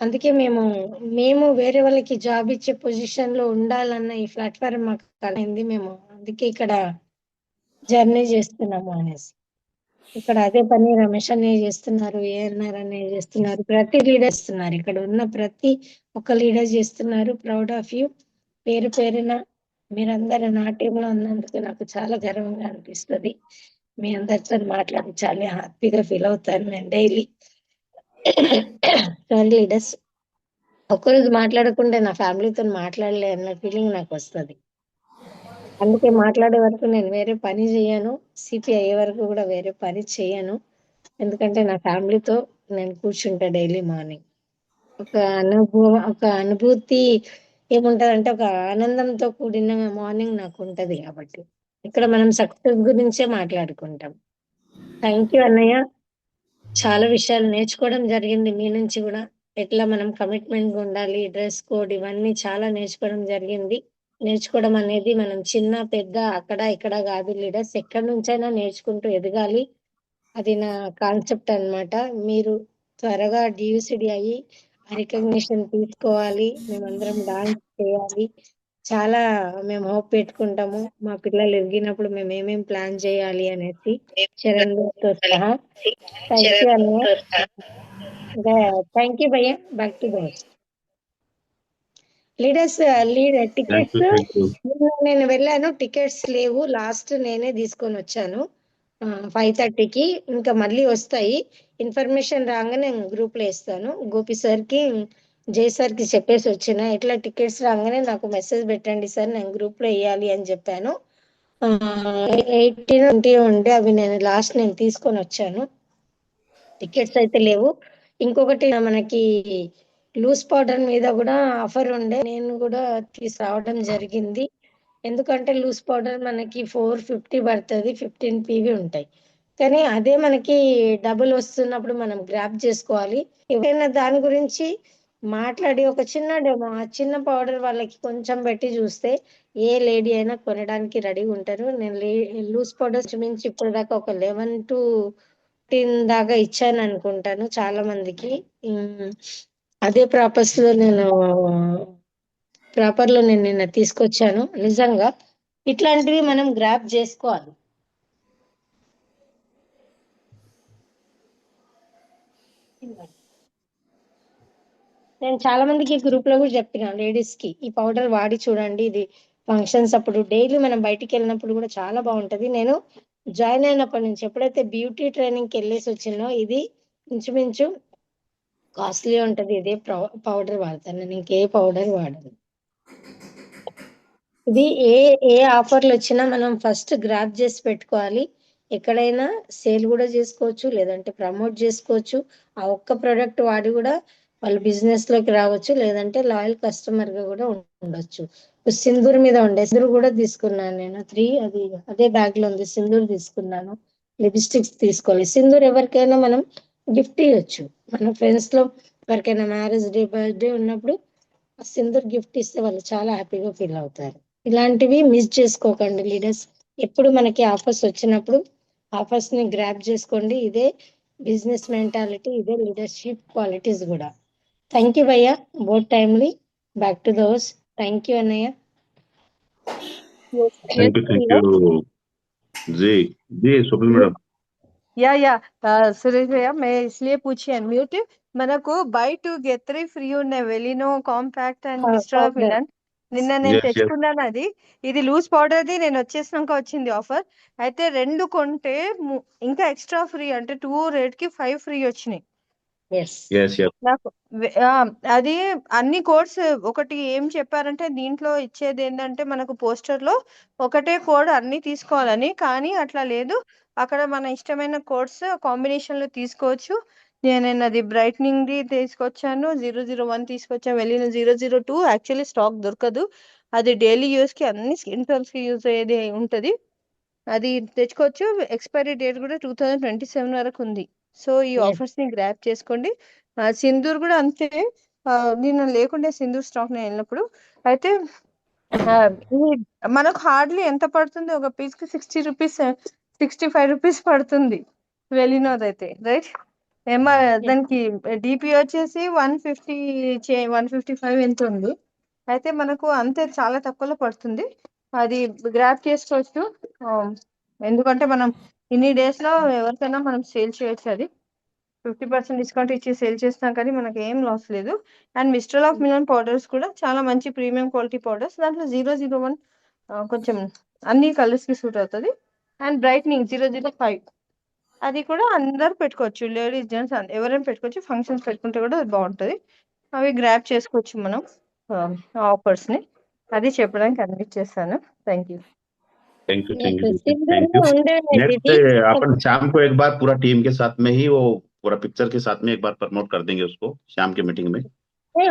అందుకే మేము వేరే వాళ్ళకి జాబ్ ఇచ్చే పొజిషన్ లో ఉండాలన్న ఈ ప్లాట్ఫామ్ మాకు అయింది. మేము అందుకే ఇక్కడ జర్నీ చేస్తున్నాము అనేసి. ఇక్కడ అదే పని రమేష్ అన్నయ్య చేస్తున్నారు, ఏఎన్ఆర్ అన్నయ్య చేస్తున్నారు, ప్రతి లీడర్ చేస్తున్నారు. ఇక్కడ ఉన్న ప్రతి ఒక్క లీడర్ చేస్తున్నారు. Proud of you. పేరు పేరున మీరందరూ నా టీంలో ఉన్నందుకు నాకు చాలా గర్వంగా అనిపిస్తుంది. మీ అందరితో మాట్లాడి చాలా హ్యాపీగా ఫీల్ అవుతాను నేను డైలీ. సారీ లీడర్స్, ఒక్కరోజు మాట్లాడకుంటే నా ఫ్యామిలీతో మాట్లాడలే అన్న ఫీలింగ్ నాకు వస్తుంది. అందుకే మాట్లాడే వరకు నేను వేరే పని చేయను, సిపి అయ్యే వరకు కూడా వేరే పని చేయను. ఎందుకంటే నా ఫ్యామిలీతో నేను కూర్చుంటా డైలీ మార్నింగ్. ఒక అనుభూతి ఏముంటదంటే ఒక ఆనందంతో కూడిన మార్నింగ్ నాకు ఉంటది. కాబట్టి ఇక్కడ మనం సక్సెస్ గురించే మాట్లాడుకుంటాం. థ్యాంక్ యూ అన్నయ్య. చాలా విషయాలు నేర్చుకోవడం జరిగింది మీ నుంచి కూడా. ఎట్లా మనం కమిట్మెంట్ ఉండాలి, డ్రెస్ కోడ్, ఇవన్నీ చాలా నేర్చుకోవడం జరిగింది. నేర్చుకోవడం అనేది మనం చిన్న పెద్ద అక్కడ ఇక్కడ కాదు లీడర్స్, ఎక్కడి నుంచైనా నేర్చుకుంటూ ఎదగాలి. అది నా కాన్సెప్ట్ అన్నమాట. మీరు త్వరగా డియూసిడి అయ్యి రికగ్నిషన్ తీసుకోవాలి. మేమందరం డాన్స్ చేయాలి. చాలా మేము హోప్ పెట్టుకుంటాము, మా పిల్లలు ఎదిగినప్పుడు మేము ఏమేం ప్లాన్ చేయాలి అనేసి చరణ్ తో సహా. థ్యాంక్ యూ అన్నయ్య. థ్యాంక్ యూ భయ్య. Back to the leaders. Thank you. Tickets నేను వెళ్ళాను, టికెట్స్ లేవు, లాస్ట్ నేనే తీసుకొని వచ్చాను 5:30కి. ఇంకా మళ్ళీ వస్తాయి. ఇన్ఫర్మేషన్ రాగానే నేను గ్రూప్ లో ఇస్తాను. గోపి సార్ కి, జై సార్ కి చెప్పేసి వచ్చిన, ఎట్లా టికెట్స్ రాగానే నాకు మెసేజ్ పెట్టండి సార్, నేను గ్రూప్ లో వేయాలి అని చెప్పాను. 18 20 ఉంటే అవి నేను తీసుకొని వచ్చాను. టికెట్స్ అయితే లేవు. ఇంకొకటి మనకి లూజ్ పౌడర్ మీద కూడా ఆఫర్ ఉండే, నేను కూడా తీసుకురావడం జరిగింది. ఎందుకంటే లూజ్ పౌడర్ మనకి 450 పడుతుంది, 15 PV ఉంటాయి. కానీ అదే మనకి డబుల్ వస్తున్నప్పుడు మనం గ్రాప్ చేసుకోవాలి. ఎవరైనా దాని గురించి మాట్లాడి ఒక చిన్న డెమో, ఆ చిన్న పౌడర్ వాళ్ళకి కొంచెం పెట్టి చూస్తే ఏ లేడీ అయినా కొనడానికి రెడీగా ఉంటారు. నేను లూజ్ పౌడర్స్ మించి ఇప్పుడు దాకా ఒక 11 to 15 దాకా ఇచ్చాను అనుకుంటాను చాలా మందికి. అదే ప్రాపర్ లో నేను నిన్న తీసుకొచ్చాను. నిజంగా ఇట్లాంటివి మనం గ్రాప్ చేసుకోవాలి. నేను చాలా మందికి గ్రూప్ లో కూడా చెప్పిన లేడీస్ కి, ఈ పౌడర్ వాడి చూడండి, ఇది ఫంక్షన్స్ అప్పుడు డైలీ మనం బయటికి వెళ్ళినప్పుడు కూడా చాలా బాగుంటది. నేను జాయిన్ అయినప్పటి నుంచి ఎప్పుడైతే బ్యూటీ ట్రైనింగ్కి వెళ్ళేసి వచ్చినో ఇది ఇంచుమించు కాస్ట్లీ ఉంటది. ఇదే పౌడర్ వాడతాను నేను, ఇంకే పౌడర్ వాడను. ఇది ఏ ఏ ఆఫర్లు వచ్చినా మనం ఫస్ట్ గ్రాప్ చేసి పెట్టుకోవాలి. ఎక్కడైనా సేల్ కూడా చేసుకోవచ్చు, లేదంటే ప్రమోట్ చేసుకోవచ్చు. ఆ ఒక్క ప్రోడక్ట్ వాడి కూడా వాళ్ళు బిజినెస్ లోకి రావచ్చు, లేదంటే లాయల్ కస్టమర్ గా కూడా ఉండొచ్చు. సింధూర్ మీద ఉండే సింధూర్ కూడా తీసుకున్నాను నేను 3, అది అదే బ్యాగ్ లో ఉంది. సింధూర్ తీసుకున్నాను, లిప్స్టిక్స్ తీసుకోవాలి. సింధూర్ ఎవరికైనా మనం గిఫ్ట్ ఇవ్వచ్చు. మన ఫ్రెండ్స్ లో ఎవరికైనా మ్యారేజ్ డే, బర్త్డే ఉన్నప్పుడు ఆ సింధూర్ గిఫ్ట్ ఇస్తే వాళ్ళు చాలా హ్యాపీగా ఫీల్ అవుతారు. ఇలాంటివి మిస్ చేసుకోకండి లీడర్స్. ఎప్పుడు మనకి ఆఫర్స్ వచ్చినప్పుడు ఆఫర్స్ ని గ్రాప్ చేసుకోండి. ఇదే బిజినెస్ మెంటాలిటీ, ఇదే లీడర్షిప్ క్వాలిటీస్ కూడా. Thank you bhaiya, both timely. Back to the house. Thank you అన్నయ్య. Yes, thank yes, you Priya. जी जी स्वप्निल मैडम. యా సురేష్ భయ్య, మే ఇస్లియే పూచి అన్మ్యూట్. మనకు బై 2 get 3 ఫ్రీ ఉన్నాయి. వెలినో compact and mister of powder మిలన్. నిన్న నేను यस यस తెచ్చుకున్నాను. ఇది లూజ్ పౌడర్ది. నేను వచ్చేసినాక వచ్చింది ఆఫర్. అయితే 2 కొంటే ఇంకా ఎక్స్ట్రా ఫ్రీ, అంటే 2 రేట్ కి 5 ఫ్రీ వచ్చినాయి ఎస్ यस यस నాకు. అది అన్ని కోడ్స్ ఒకటి ఏం చెప్పారంటే, దీంట్లో ఇచ్చేది ఏంటంటే మనకు పోస్టర్ లో ఒకటే కోడ్ అన్ని తీసుకోవాలని, కానీ అట్లా లేదు. అక్కడ మన ఇష్టమైన కోడ్స్ కాంబినేషన్ లో తీసుకోవచ్చు. నేను అది బ్రైట్నింగ్ ది తీసుకొచ్చాను, 001 తీసుకొచ్చాను. వెళ్ళిన 002 యాక్చువల్లీ స్టాక్ దొరకదు. అది డైలీ యూస్ కి అన్ని స్కిన్ టోన్స్ కి యూజ్ అయ్యేది ఉంటది. అది తెచ్చుకోవచ్చు. ఎక్స్పైరీ డేట్ కూడా 2027 వరకు ఉంది. సో ఈ ఆఫర్స్ ని గ్రాప్ చేసుకోండి. సింధూర్ కూడా అంతే. నేను లేకుండే సింధూర్ స్టాక్ నేను వెళ్ళినప్పుడు. అయితే ఇది మనకు హార్డ్లీ ఎంత పడుతుంది, ఒక పీస్ కి 60 రూపీస్ 65 రూపీస్ పడుతుంది వెళ్ళినది అయితే, రైట్? ఏమో దానికి డిపి వచ్చేసి 150 155 ఎంత ఉంది. అయితే మనకు అంతే, చాలా తక్కువలో పడుతుంది. అది గ్రాప్ చేసుకోవచ్చు. ఆ, ఎందుకంటే మనం ఇన్ని డేస్ లో ఎవరికైనా మనం సేల్ చేయొచ్చు. అది 50% డిస్కౌంట్ ఇచ్చి సేల్ చేస్తాం, కానీ మనకి ఏం లాస్ లేదు. And mister of melon powders కూడా చాలా మంచి ప్రీమియం క్వాలిటీ పౌడర్స్. దాంట్లో 001 కొంచెం అన్ని కలర్స్ కి సూట్ అవుతుంది. అండ్ బ్రైట్నింగ్ 005 అది కూడా అందరు పెట్టుకోవచ్చు, లేడీస్ జెంట్స్ ఎవరైనా పెట్టుకోవచ్చు. ఫంక్షన్స్ పెట్టుకుంటే కూడా అది బాగుంటది. అవి గ్రాప్ చేసుకోవచ్చు మనం ఆఫర్స్ ని. అది చెప్పడానికి అనిపించేస్తాను. Thank you. Thank you thank you Sindhur thank లో यू. ఉండే नेक्स्ट ఇది अपन शाम को एक बार पूरा टीम के साथ में ही वो पूरा पिक्चर के साथ में एक बार प्रमोट कर देंगे उसको शाम के मीटिंग में.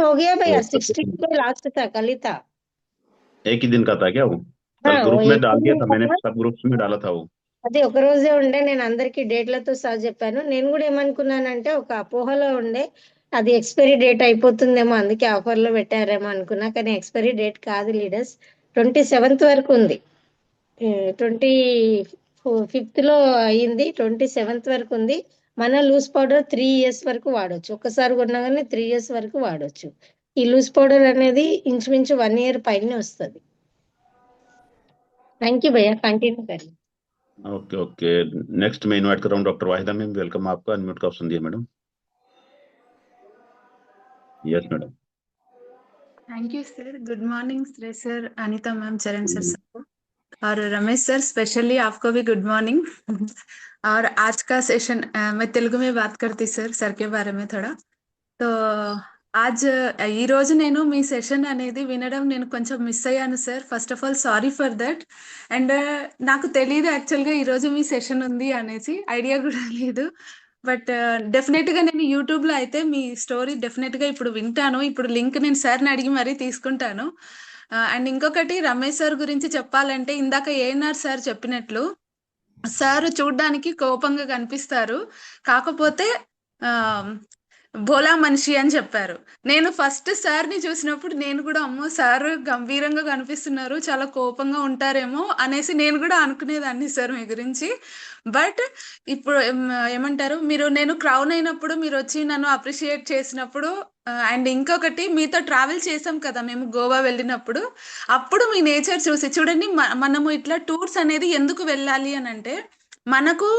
हो गया भैया, तो 60 पे लास्ट था, कल ही था. एक ही दिन का था क्या वो? कल वो ग्रुप में एक डाल दिन दिया था, का मैंने था. सब ग्रुप्स में डाला था वो. అది ఒక రోజే ఉండే. నేను అందరికి డేట్లతో సహా చెప్పాను. నేను కూడా ఏమనుకున్నానంటే, ఒక అపోహలో ఉండే అది ఎక్స్పైరీ డేట్ అయిపోతుందేమో, అందుకే ఆఫర్ లో పెట్టారేమో అనుకున్నా. కానీ ఎక్స్పైరీ డేట్ కాదు లీడర్స్, 27th వరకు ఉంది. 25th లో అయింది, 27th వరకు ఉంది. మన లూజ్ పౌడర్ 3 years వరకు వాడొచ్చు. ఒక్కసారి కొన్నా కానీ 3 years వరకు వాడొచ్చు. ఈ లూజ్ పౌడర్ అనేది ఇంచుమించు 1 year పైనే వస్తుంది. థ్యాంక్ యూ భయ్యా, continue curry. Okay okay. Next मैं इनवाइट कर रहा हूँ डॉक्टर वाहिदा मैम. वेलकम आपका. अनम्यूट का ऑप्शन दिया madam. Yes madam. Thank you sir. Good morning Suresh sir, Anita ma'am, चरण सर सबको, और रमेश सर स्पेशली आपको भी गुड मॉर्निंग. और आज का सेशन मैं तेलुगु में बात करती सर के बारे में थोड़ा. तो आज ఈ రోజు నేను మీ సెషన్ అనేది వినడం నేను కొంచెం మిస్ అయ్యాను sir. First of all sorry for that. And నాకు తెలియదు యాక్చువల్గా ఈ రోజు మీ సెషన్ ఉంది అనేసి, ఐడియా కూడా లేదు. బట్ డెఫినెట్ గా నేను యూట్యూబ్ లో అయితే మీ స్టోరీ డెఫినెట్ గా ఇప్పుడు వింటాను. ఇప్పుడు లింక్ నేను సార్ని అడిగి మరీ తీసుకుంటాను. అండ్ ఇంకొకటి రమేష్ సార్ గురించి చెప్పాలంటే, ఇందాక ఏఎన్ఆర్ సార్ చెప్పినట్లు సార్ చూడ్డానికి కోపంగా కనిపిస్తారు, కాకపోతే ఆ భోలా మనిషి అని చెప్పారు. నేను ఫస్ట్ సార్ని చూసినప్పుడు నేను కూడా అమ్మో సార్ గంభీరంగా కనిపిస్తున్నారు, చాలా కోపంగా ఉంటారేమో అనేసి నేను కూడా అనుకునేదాన్ని సార్ మీ గురించి. బట్ ఇప్పుడు ఏమంటారు మీరు, నేను క్రౌన్ అయినప్పుడు మీరు వచ్చి నన్ను అప్రిషియేట్ చేసినప్పుడు, అండ్ ఇంకొకటి మీతో ట్రావెల్ చేసాం కదా మేము గోవా వెళ్ళినప్పుడు, అప్పుడు మీ నేచర్ చూసి చూడండి, మనము ఇట్లా టూర్స్ అనేది ఎందుకు వెళ్ళాలి అని అంటే, మనకు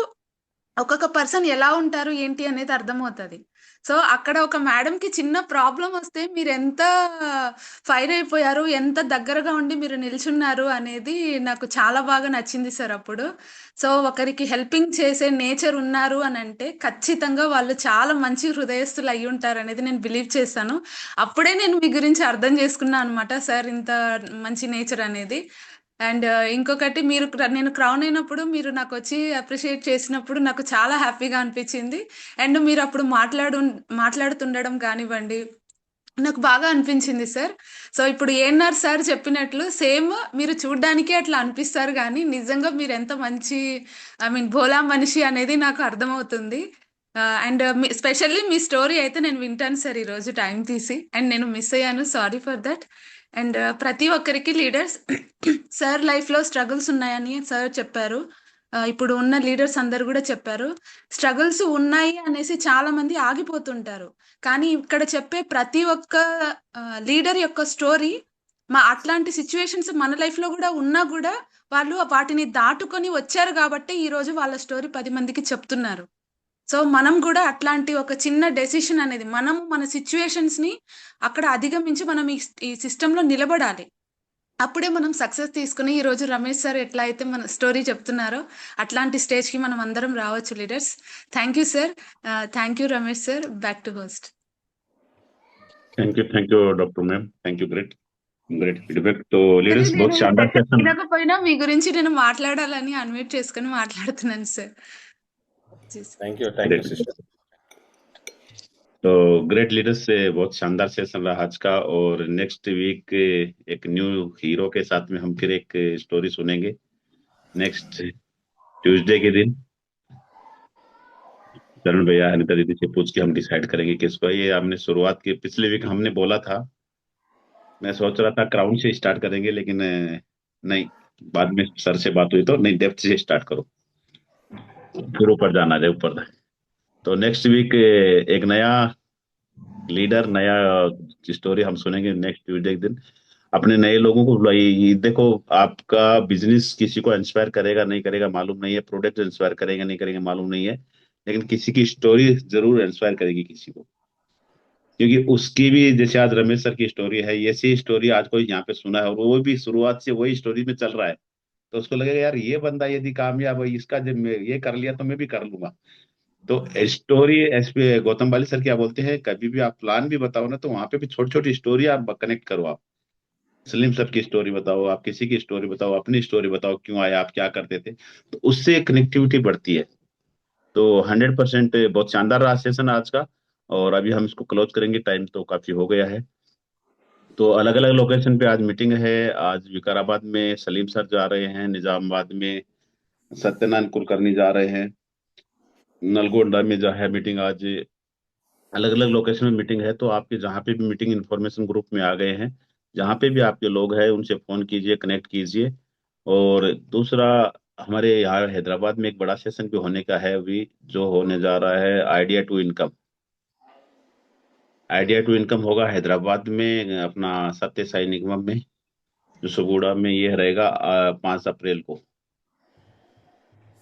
ఒక్కొక్క పర్సన్ ఎలా ఉంటారు ఏంటి అనేది అర్థమవుతుంది. సో అక్కడ ఒక మేడంకి చిన్న ప్రాబ్లం వస్తే మీరు ఎంత ఫైర్ అయిపోయారు, ఎంత దగ్గరగా ఉండి మీరు నిల్చున్నారు అనేది నాకు చాలా బాగా నచ్చింది సార్ అప్పుడు. సో ఒకరికి హెల్పింగ్ చేసే నేచర్ ఉన్నారు అని అంటే ఖచ్చితంగా వాళ్ళు చాలా మంచి హృదయస్తులు అయి ఉంటారు అనేది నేను బిలీవ్ చేశాను. అప్పుడే నేను మీ గురించి అర్థం చేసుకున్నాను అనమాట సార్ ఇంత మంచి నేచర్ అనేది. అండ్ ఇంకొకటి నేను క్రౌన్ అయినప్పుడు మీరు నాకు వచ్చి అప్రిషియేట్ చేసినప్పుడు నాకు చాలా హ్యాపీగా అనిపించింది. అండ్ మీరు అప్పుడు మాట్లాడుతుండడం కానివ్వండి నాకు బాగా అనిపించింది సార్. సో ఇప్పుడు ఏఎన్ఆర్ సార్ చెప్పినట్లు సేమ్ మీరు చూడ్డానికే అట్లా అనిపిస్తారు కానీ నిజంగా మీరు ఎంత మంచి భోలా మనిషి అనేది నాకు అర్థమవుతుంది. అండ్ స్పెషల్లీ మీ స్టోరీ అయితే నేను వింటాను సార్ ఈరోజు టైం తీసి. అండ్ నేను మిస్ అయ్యాను, సారీ ఫర్ దట్. అండ్ ప్రతి ఒక్కరికి లీడర్స్ సార్ లైఫ్లో స్ట్రగుల్స్ ఉన్నాయని సార్ చెప్పారు. ఇప్పుడు ఉన్న లీడర్స్ అందరు కూడా చెప్పారు స్ట్రగుల్స్ ఉన్నాయి అనేసి చాలా మంది ఆగిపోతుంటారు. కానీ ఇక్కడ చెప్పే ప్రతి ఒక్క లీడర్ యొక్క స్టోరీ అట్లాంటి సిచ్యువేషన్స్ మన లైఫ్ లో కూడా ఉన్నా కూడా వాళ్ళు వాటిని దాటుకొని వచ్చారు కాబట్టి ఈ రోజు వాళ్ళ స్టోరీ 10 మందికి చెప్తున్నారు. సో మనం కూడా అట్లాంటి ఒక చిన్న డెసిషన్ అనేది మన సిచ్యువేషన్స్ ని అక్కడ అధిగమించి మనం ఈ సిస్టమ్ లో నిలబడాలి. అప్పుడే మనం సక్సెస్ తీసుకుని ఈ రోజు రమేష్ సార్ ఎట్లా అయితే మన స్టోరీ చెప్తున్నారో అట్లాంటి స్టేజ్ కి మనం అందరం రావచ్చు leaders. Thank you sir. Thank you Ramesh sir. Back to host. Thank you doctor ma'am. Thank you. Great feedback. तो లీడర్స్ बहुत शानदार सेशन. వినకపోయినా మీ గురించి నేను మాట్లాడాలని అన్మ్యూట్ చేసుకుని మాట్లాడుతున్నాను సార్. Thank you sister. तो ग्रेट लीडर्स से बहुत शानदार सेशन रहा आज का. और नेक्स्ट वीक एक न्यू हीरो के साथ में हम फिर एक स्टोरी सुनेंगे नेक्स्ट ट्यूसडे के दिन. चरण भैया अनिता दीदी से पूछ के हम डिसाइड करेंगे किसको. ये हमने शुरुआत की पिछले वीक हमने बोला था, मैं सोच रहा था क्राउन से स्टार्ट करेंगे लेकिन नहीं, बाद में सर से बात हुई तो नहीं, डेप्थ से स्टार्ट करो फिर ऊपर जाना है ऊपर. तो नेक्स्ट वीक एक नया लीडर नया स्टोरी हम सुनेंगे नेक्स्ट ट्यूसडे के दिन. अपने नए लोगों को देखो, आपका बिजनेस किसी को इंस्पायर करेगा नहीं करेगा मालूम नहीं है, प्रोडक्ट इंस्पायर करेगा नहीं करेगा मालूम नहीं है, लेकिन किसी की स्टोरी जरूर इंस्पायर करेगी किसी को. क्योंकि उसकी भी जैसे आज रमेश सर की स्टोरी है, ऐसी स्टोरी आज कोई यहाँ पे सुना है और वो भी शुरुआत से वही स्टोरी में चल रहा है, तो उसको लगेगा यार ये बंदा यदि कामयाब है, इसका जब ये कर लिया तो मैं भी कर लूंगा. तो स्टोरी एसपी गौतम बाली सर क्या बोलते हैं, कभी भी आप प्लान भी बताओ ना तो वहां पे भी छोटी छोटी स्टोरी आप कनेक्ट करो. आप सलीम सर की स्टोरी बताओ, आप किसी की स्टोरी बताओ, अपनी स्टोरी बताओ, क्यों आए, आप क्या करते थे, तो उससे कनेक्टिविटी बढ़ती है. तो 100% बहुत शानदार रहा सेशन आज का. और अभी हम इसको क्लोज करेंगे, टाइम तो काफी हो गया है. तो अलग अलग लोकेशन पे आज मीटिंग है. आज विकाराबाद में सलीम सर जा रहे हैं, निजामाबाद में सत्यनारायण कुलकर्णी जा रहे हैं, नलगोंडा में जो है मीटिंग, आज अलग अलग लोकेशन में मीटिंग है. तो आपके जहाँ पे भी मीटिंग इन्फॉर्मेशन ग्रुप में आ गए हैं, जहाँ पे भी आपके लोग हैं उनसे फोन कीजिए, कनेक्ट कीजिए. और दूसरा हमारे यहाँ हैदराबाद में एक बड़ा सेशन भी होने का है अभी, जो होने जा रहा है idea to income. Idea to income होगा हैदराबाद में अपना सत्य साई निगम में, जो सुगुड़ा में ये रहेगा 5 अप्रैल को.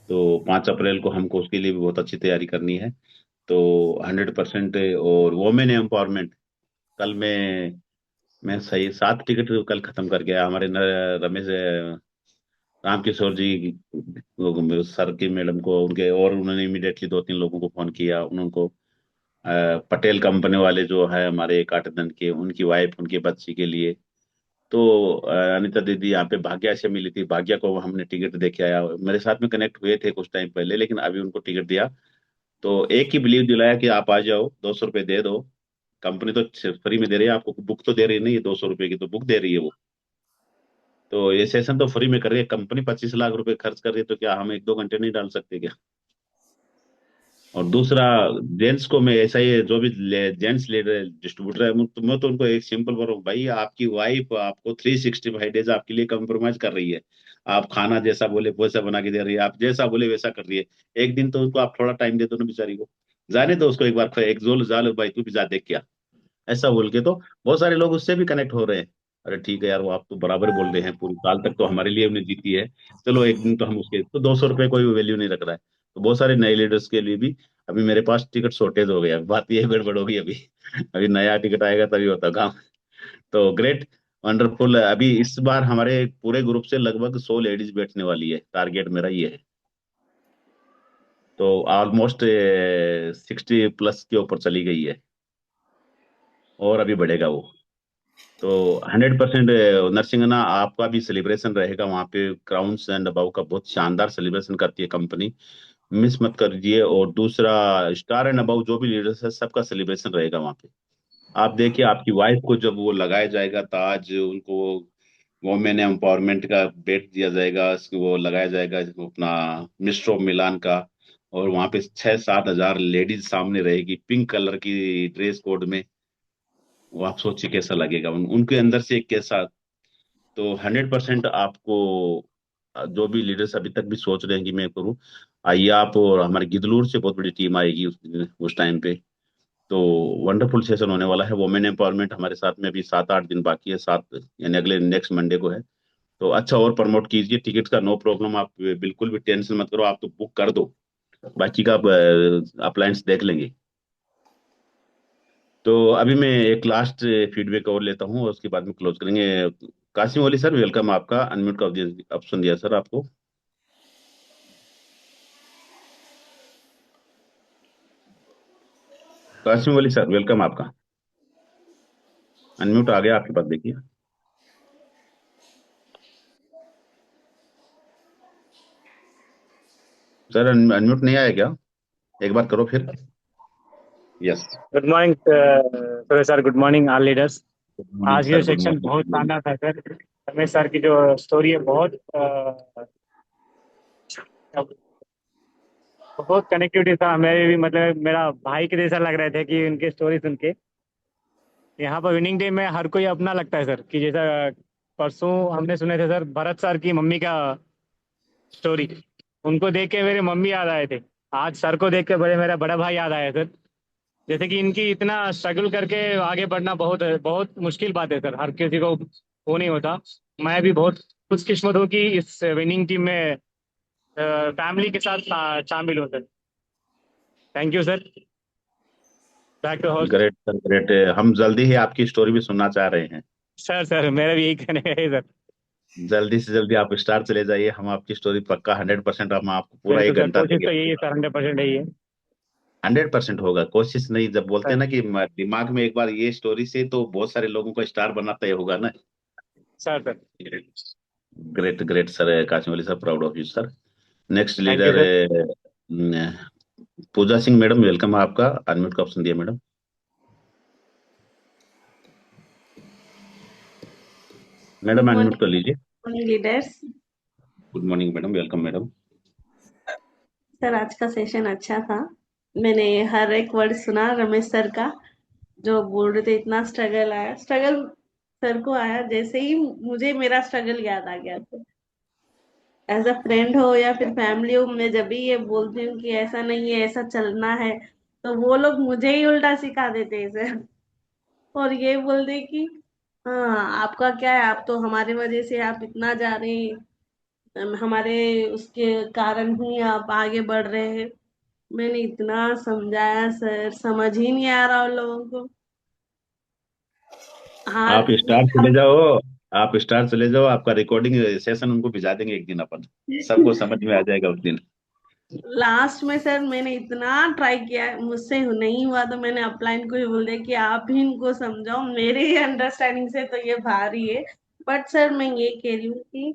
तो 5 अप्रैल को हमको उसके लिए भी बहुत अच्छी तैयारी करनी है. तो 100% और वोमेन एम्पावरमेंट, कल मैं सही 7 टिकट कल खत्म कर गया. हमारे रमेश रामकिशोर जी सर की मैडम को उनके, और उन्होंने इमीडिएटली 2-3 लोगों को फोन किया. उनको पटेल कंपनी वाले जो है हमारे काटदन के, उनकी वाइफ उनके बच्ची के लिए. तो अनिता दीदी यहाँ पे भाग्या से मिली थी, भाग्या को हमने टिकट देके आया. मेरे साथ में कनेक्ट हुए थे कुछ टाइम पहले, लेकिन अभी उनको टिकट दिया. तो एक ही बिलीव दिलाया कि आप आ जाओ, 200 रुपये दे दो, कंपनी तो फ्री में दे रही है आपको, बुक तो दे रही नहीं है, 200 रुपये की तो बुक दे रही है वो. तो ये सेशन तो फ्री में कर रही है कंपनी, 25 लाख रुपए खर्च कर रही है, तो क्या हम 1-2 घंटे नहीं डाल सकते क्या. और दूसरा जेंट्स को मैं ऐसा ही, जो भी जेंट्स लीडर डिस्ट्रीब्यूटर है, मैं तो उनको एक सिंपल बोल रहा हूँ, भाई आपकी वाइफ आपको 365 डेज आपके लिए कॉम्प्रोमाइज कर रही है. आप खाना जैसा बोले वैसा बना के दे रही है, आप जैसा बोले वैसा कर रही है. एक दिन तो उनको आप थोड़ा टाइम दे दो ना बेचारी को, जाने दो उसको एक बार, एक जोल जाल भाई तू भी जा देख क्या, ऐसा बोल के. तो बहुत सारे लोग उससे भी कनेक्ट हो रहे हैं. अरे ठीक है यार, वो आप तो बराबर बोल रहे हैं, पूरी साल तक तो हमारे लिए उन्हें जीती है, चलो एक दिन तो हम उसके, तो 200 रुपये कोई वैल्यू नहीं रख रहा है. तो बहुत सारे नए लीडर्स के लिए भी अभी मेरे पास टिकट शॉर्टेज हो गया, बात ये गड़बड़ होगी अभी। अभी नया टिकट आएगा तभी होता काम। तो ग्रेट, वंडरफुल। अभी इस बार हमारे पूरे ग्रुप से लगभग 100 लेडीज बैठने वाली है, टारगेट मेरा ये है। तो ऑलमोस्ट 60 प्लस के ऊपर चली गई है, और अभी बढ़ेगा वो। तो 100% नरसिंगना आपका भी सेलिब्रेशन रहेगा वहाँ पे। क्राउन्स एंड अबाउ का बहुत शानदार सेलिब्रेशन करती है कंपनी, मिस मत करिए। और दूसरा, स्टार एंड अबाउ जो भी लीडर्स है सबका सेलिब्रेशन रहेगा वहाँ पे। आप देखिए, आपकी वाइफ को जब वो लगाया जाएगा ताज, उनको वोमेन एम्पावरमेंट का बेट दिया जाएगा, उसको वो लगाया जाएगा अपना मिस्टर ऑफ मिलान का। और वहां पे 6-7 हजार लेडीज सामने रहेगी पिंक कलर की ड्रेस कोड में। वो आप सोचिए कैसा लगेगा उनके अंदर से एक कैसा। तो 100% आपको जो भी लीडर्स अभी तक भी सोच रहे हैं कि मैं करूँ, आइए आप। और हमारे गिदलूर से बहुत बड़ी टीम आएगी उस टाइम पे। तो वंडरफुल सेशन होने वाला है। वुमेन एम्पावरमेंट हमारे साथ में अभी 7-8 दिन बाकी है, 7 यानी अगले नेक्स्ट मंडे को है। तो अच्छा और प्रमोट कीजिए टिकट का, नो प्रॉब्लम। आप बिल्कुल भी टेंशन मत करो, आप तो बुक कर दो, बाकी का अप्लायंस देख लेंगे। तो अभी मैं एक लास्ट फीडबैक और लेता हूँ और उसके बाद में क्लोज करेंगे। Kasim Ali sir, welcome. आपका अनम्यूट का ऑप्शन दिया सर आपको। कासिम अली सर, वेलकम आपका। अनम्यूट आ गया आपके पास, देखिए सर। अनम्यूट नहीं आया क्या? एक बार करो फिर। Yes. Good morning sir, good morning all leaders. Good morning आज ये सर, गुड सेक्शन बहुत मॉर्निंग। शानदार था सर। रमेश सर की जो स्टोरी है बहुत बहुत कनेक्टिविटी था। मेरे भी मतलब मेरा भाई के जैसा लग रहे थे कि उनकी स्टोरी सुन के। यहाँ पर विनिंग डे में हर कोई अपना लगता है सर, कि जैसा परसों हमने सुने थे सर भरत सर की मम्मी का स्टोरी। उनको देख के मेरे मम्मी याद आए थे। आज सर को देख के बड़े मेरा बड़ा भाई याद आया सर। जैसे कि इनकी इतना स्ट्रगल करके आगे बढ़ना बहुत बहुत मुश्किल बात है सर, हर किसी को वो नहीं होता। मैं भी बहुत खुशकिस्मत हूँ कि इस विनिंग टीम में फैमिली के साथ शामिल हूँ sir. Thank you sir. Back to host. Great sir, great. हम जल्दी ही आपकी स्टोरी भी सुनना चाह रहे हैं। सर मेरा भी यही कहने का है सर। जल्दी से जल्दी आप स्टार चले जाइए, हम आपकी स्टोरी पक्का 100% हम आपको पूरा एक बिल्कुल सर, घंटा कोशिश देंगे। तो यही है सर, 100% यही है। 100% होगा, कोशिश नहीं। जब बोलते सर हैं ना कि दिमाग में एक बार ये स्टोरी से तो बहुत सारे लोगों को स्टार बनना तय होगा ना। Sir great great sir, Kashim Ali sir, proud of you sir. Next thank you leader sir. Pooja Singh madam, welcome. आपका अनम्यूट का ऑप्शन दिया मैडम। गुड मैडम अनम्यूट कर लीजिए। Morning leaders. Good morning madam, welcome madam. Sir आज का सेशन अच्छा था। मैंने हर एक वर्ड सुना रमेश सर का। जो बोल रहे थे इतना स्ट्रगल आया, स्ट्रगल सर को आया जैसे ही मुझे मेरा स्ट्रगल याद आ गया। तो एज अ फ्रेंड हो या फिर फैमिली हो, मैं जब भी ये बोलती हूँ कि ऐसा नहीं है ऐसा चलना है, तो वो लोग मुझे ही उल्टा सिखा देते हैं सर। और ये बोलते कि हाँ आपका क्या है, आप तो हमारे वजह से आप इतना जा रहे हैं, हमारे उसके कारण ही आप आगे बढ़ रहे हैं। मैंने इतना समझाया सर, समझ ही नहीं आ रहा उन लोगों को। हाँ आप स्टार चले जाओ, आप स्टार चले जाओ, आपका रिकॉर्डिंग सेशन उनको भिजा देंगे एक दिन अपन। सबको समझ में आ जाएगा उस दिन। लास्ट में सर मैंने इतना ट्राई किया, मुझसे नहीं हुआ तो मैंने अपलाइन को ही बोल दिया कि आप ही इनको समझाओ, मेरे ही अंडरस्टैंडिंग से तो ये भारी है। बट सर मैं ये कह रही हूँ कि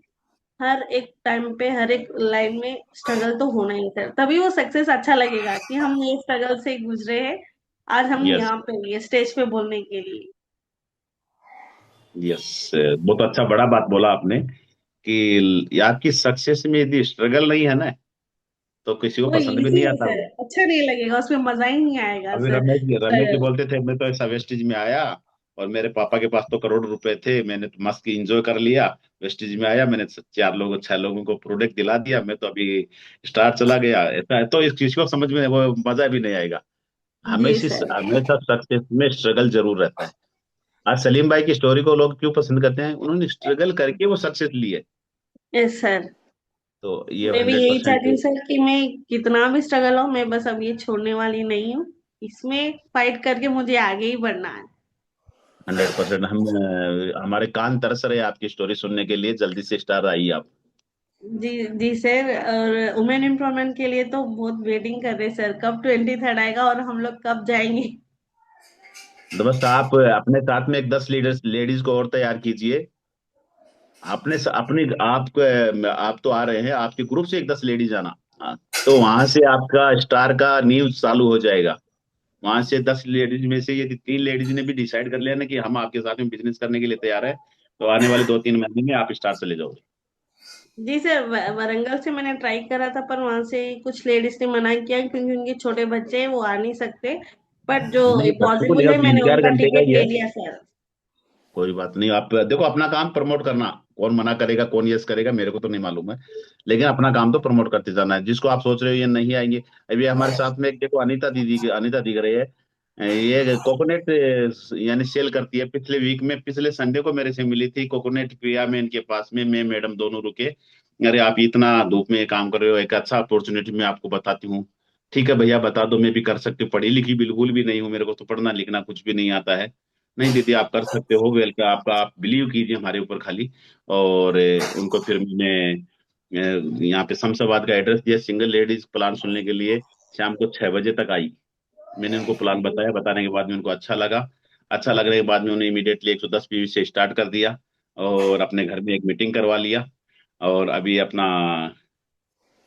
हर एक टाइम पे हर एक लाइन में स्ट्रगल तो होना ही सर, तभी वो सक्सेस अच्छा लगेगा कि हम ये स्ट्रगल से गुजरे हैं, आज हम यस यहाँ पे ये स्टेज पे बोलने के लिए। यस, बहुत अच्छा बड़ा बात बोला आपने कि आपकी सक्सेस में यदि स्ट्रगल नहीं है ना, तो किसी को वो पसंद भी इजी नहीं है आता सर, वो। अच्छा नहीं लगेगा, उसमें मजा ही नहीं आएगा अभी सर। रमेश जी बोलते थे, मैं तो ऐसा वेस्टेज में आया और मेरे पापा के पास तो करोड़ रुपए थे, मैंने तो मस्त इंजॉय कर लिया। वेस्टेज में आया, मैंने 4 लोगों को प्रोडक्ट दिला दिया, मैं तो अभी स्टार चला गया। ऐसा है तो इस चीज को समझ में वो मजा भी नहीं आएगा। जी हमेशा सर। हमेशा सक्सेस में स्ट्रगल जरूर रहता है। आज सलीम भाई की स्टोरी को लोग क्यों पसंद करते हैं? उन्होंने स्ट्रगल करके वो सक्सेस ली है। Yes sir. तो ये मैं भी यही 100% चाहती हूँ सर कि मैं कितना भी स्ट्रगल हो, मैं बस अब ये छोड़ने वाली नहीं हूँ। इसमें फाइट करके मुझे आगे ही बढ़ना है। 100% हम हमारे कान तरस रहे हैं आपकी स्टोरी सुनने के लिए। जल्दी से स्टार आइए आप। जी जी सर। और वुमेन एम्पावरमेंट के लिए तो बहुत वेटिंग कर रहे हैं सर, कब 23rd आएगा और हम लोग कब जाएंगे। तो बस आप अपने साथ में एक 10 लीडर्स लेडीज को और तैयार कीजिए। अपनी आप तो आ रहे हैं, आपके ग्रुप से एक 10 लेडीज आना। हाँ, तो वहां से आपका स्टार का न्यूज चालू हो जाएगा। वहां से 10 लेडीज में से यदि 3 लेडीज ने भी डिसाइड कर लिया ना कि हम आपके साथ में बिजनेस करने के लिए तैयार है, तो आने वाले 2-3 महीने में आप स्टार चले जाओगे। जी सर, वरंगल से मैंने ट्राई करा था, पर वहां से कुछ लेडीज ने मना किया क्योंकि उनके छोटे बच्चे हैं, वो आ नहीं सकते। बट जो नहीं, बच्चों को ले पॉसिबल जाओ, है, तीन मैंने चार उनका घंटे का टिकट ही ले है। लिया सर। कोई बात नहीं, आप देखो अपना काम प्रमोट करना। कौन मना करेगा, कौन यस करेगा, मेरे को तो नहीं मालूम है। लेकिन अपना काम तो प्रमोट करते जाना है। जिसको आप सोच रहे हो ये नहीं आएंगे, अभी हमारे साथ में एक देखो अनीता दिख रही है। ये कोकोनट यानी सेल करती है। पिछले वीक में, पिछले संडे को मेरे से मिली थी कोकोनट पिया में, इनके पास में मैं मैडम दोनों रुके। अरे आप इतना धूप में काम कर रहे हो, एक अच्छा अपॉर्चुनिटी मैं आपको बताती हूँ। ठीक है भैया बता दो, मैं भी कर सकती हूँ, पढ़ी लिखी बिल्कुल भी नहीं हूँ, मेरे को तो पढ़ना लिखना कुछ भी नहीं आता है। नहीं दीदी आप कर सकते हो, वेल का आपका, आप बिलीव कीजिए हमारे ऊपर खाली। और उनको फिर मैंने यहाँ पे शमशाबाद का एड्रेस दिया, सिंगल लेडीज प्लान सुनने के लिए। शाम को 6 बजे तक आई। मैंने उनको प्लान बताया, बताने के बाद में उनको अच्छा लगा। अच्छा लगने के बाद में उन्हें इमीडिएटली 110 पीवी से स्टार्ट कर दिया। और अपने घर में एक मीटिंग करवा लिया। और अभी अपना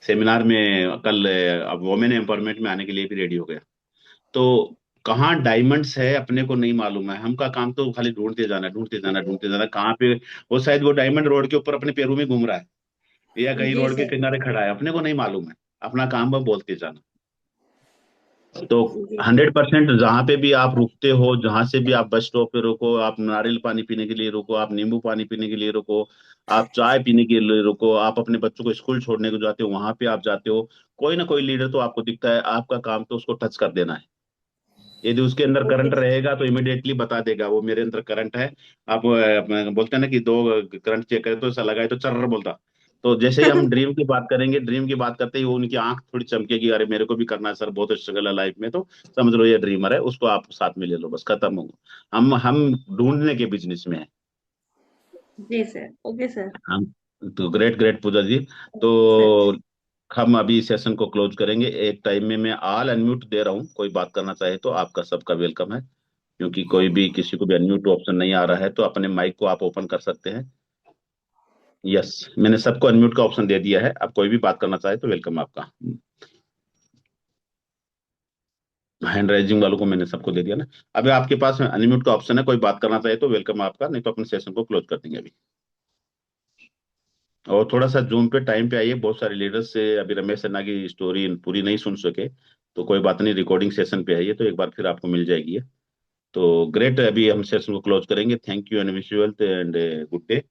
सेमिनार में कल अब वुमेन एम्पावरमेंट में आने के लिए भी रेडी हो गया। तो कहाँ डायमंड्स है अपने को नहीं मालूम है। हमका काम तो खाली ढूंढते जाना, ढूंढते जाना, ढूंढते जाना, कहाँ पे वो शायद वो डायमंड रोड के ऊपर अपने पैरों में घूम रहा है, या कहीं जी रोड के सर। किनारे खड़ा है, अपने को नहीं मालूम है। अपना काम है बोलते जाना। तो जी सर। 100% जहाँ पे भी आप रुकते हो, जहां से भी आप बस स्टॉप पे रुको, आप नारियल पानी पीने के लिए रुको, आप नींबू पानी पीने के लिए रुको, आप चाय पीने के लिए रुको, आप अपने बच्चों को स्कूल छोड़ने को जाते हो, वहां पे आप जाते हो, कोई ना कोई लीडर तो आपको दिखता है। आपका काम तो उसको टच कर देना है। यदि उसके अंदर ओके करंट रहेगा तो इमिडिएटली बता देगा वो मेरे अंदर करंट है। आप बोलते हैं ना कि 2 करंट चेक करें तो ऐसा लगा है तो चर्र बोलता। तो जैसे ही हम ड्रीम की बात करेंगे, ड्रीम की बात करते ही वो उनकी आंख थोड़ी चमकेगी, अरे मेरे को भी करना है सर, बहुत स्ट्रगल है लाइफ में, तो समझ लो ये ड्रीमर है, उसको आप साथ में ले लो, बस खत्म हो। हम ढूंढने के बिजनेस में है। जी सर। Okay sir. हम तो ग्रेट ग्रेट पूजा जी। तो सर। हम अभी सेशन को क्लोज करेंगे। एक टाइम में मैं ऑल अनम्यूट दे रहा हूँ, कोई बात करना चाहे तो आपका सबका वेलकम है। क्योंकि कोई भी किसी को भी अनम्यूट ऑप्शन नहीं आ रहा है तो अपने माइक को आप ओपन कर सकते हैं। यस, मैंने सबको अनम्यूट का ऑप्शन दे दिया है। अब कोई भी बात करना चाहे तो वेलकम आपका। हैंड राइजिंग वालों को मैंने सबको दे दिया ना। अभी आपके पास अनम्यूट का ऑप्शन है, कोई बात करना चाहे तो वेलकम आपका, नहीं तो अपने सेशन को क्लोज कर देंगे अभी। और थोड़ा सा जूम पे टाइम पे आइए, बहुत सारे लीडर्स से अभी रमेश सन्ना की स्टोरी पूरी नहीं सुन सके, तो कोई बात नहीं, रिकॉर्डिंग सेशन पे आइए तो एक बार फिर आपको मिल जाएगी ये। तो ग्रेट, अभी हम सेशन को क्लोज करेंगे। Thank you and wish you wealth and good day.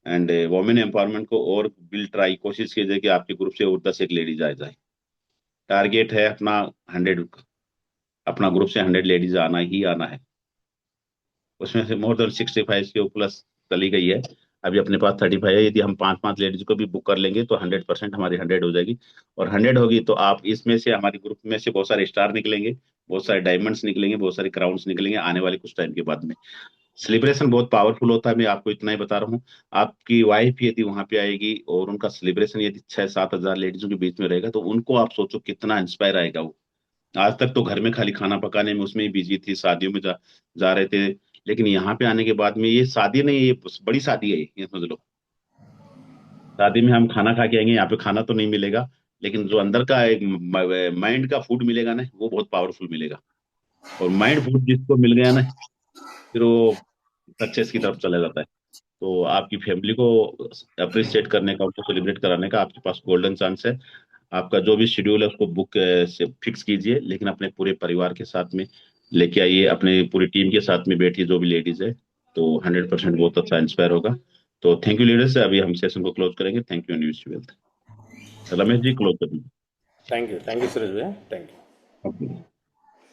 And women empowerment को और विल ट्राई, कोशिश कीजिए कि आपके ग्रुप से और 10 एक लेडीज आ जाए। टारगेट है अपना 100, अपना ग्रुप से 100 लेडीज आना ही आना है। उसमें से मोर देन 65 के प्लस चली गई है। अभी अपने पास 35 है। यदि हम 5-5 लेडीज को भी बुक कर लेंगे तो 100% हमारी 100 हो जाएगी। और 100 होगी तो आप इसमें से, हमारे ग्रुप में से बहुत सारे स्टार निकलेंगे, बहुत सारे डायमंड्स निकलेंगे, बहुत सारे क्राउन्स निकलेंगे आने वाले कुछ टाइम के बाद में। सेलिब्रेशन बहुत पावरफुल होता है, मैं आपको इतना ही बता रहा हूँ। आपकी वाइफ यदि वहां पे आएगी और उनका सेलिब्रेशन यदि 6-7 हजार लेडीजों के बीच में रहेगा तो उनको आप सोचो कितना इंस्पायर आएगा वो। आज तक तो घर में खाली खाना पकाने में उसमें ही बिजी थी, शादियों में जा रहे थे। लेकिन यहाँ पे आने के बाद में ये शादी नहीं है, ये बड़ी शादी है, ये समझ लो। शादी में हम खाना खा के आएंगे, यहाँ पे खाना तो नहीं मिलेगा, लेकिन जो अंदर का एक माइंड का फूड मिलेगा ना, वो बहुत पावरफुल मिलेगा। और माइंड फूड जिसको मिल गया ना, फिर वो सक्सेस की तरफ चला जाता है। तो आपकी फैमिली को अप्रिशिएट करने का, उनको सेलिब्रेट कराने का आपके पास गोल्डन चांस है। आपका जो भी शेड्यूल है उसको बुक से फिक्स कीजिए, लेकिन अपने पूरे परिवार के साथ में लेके आइए, अपने पूरी टीम के साथ में बैठिए, जो भी लेडीज है। तो 100% बहुत अच्छा इंस्पायर होगा। तो थैंक यू लीडर्स, अभी हम सेशन को क्लोज करेंगे। Thank you and wish you wealth. Ramesh ji close कर दीजिए। थैंक यू सुरेश भैया, थैंक यू। Okay.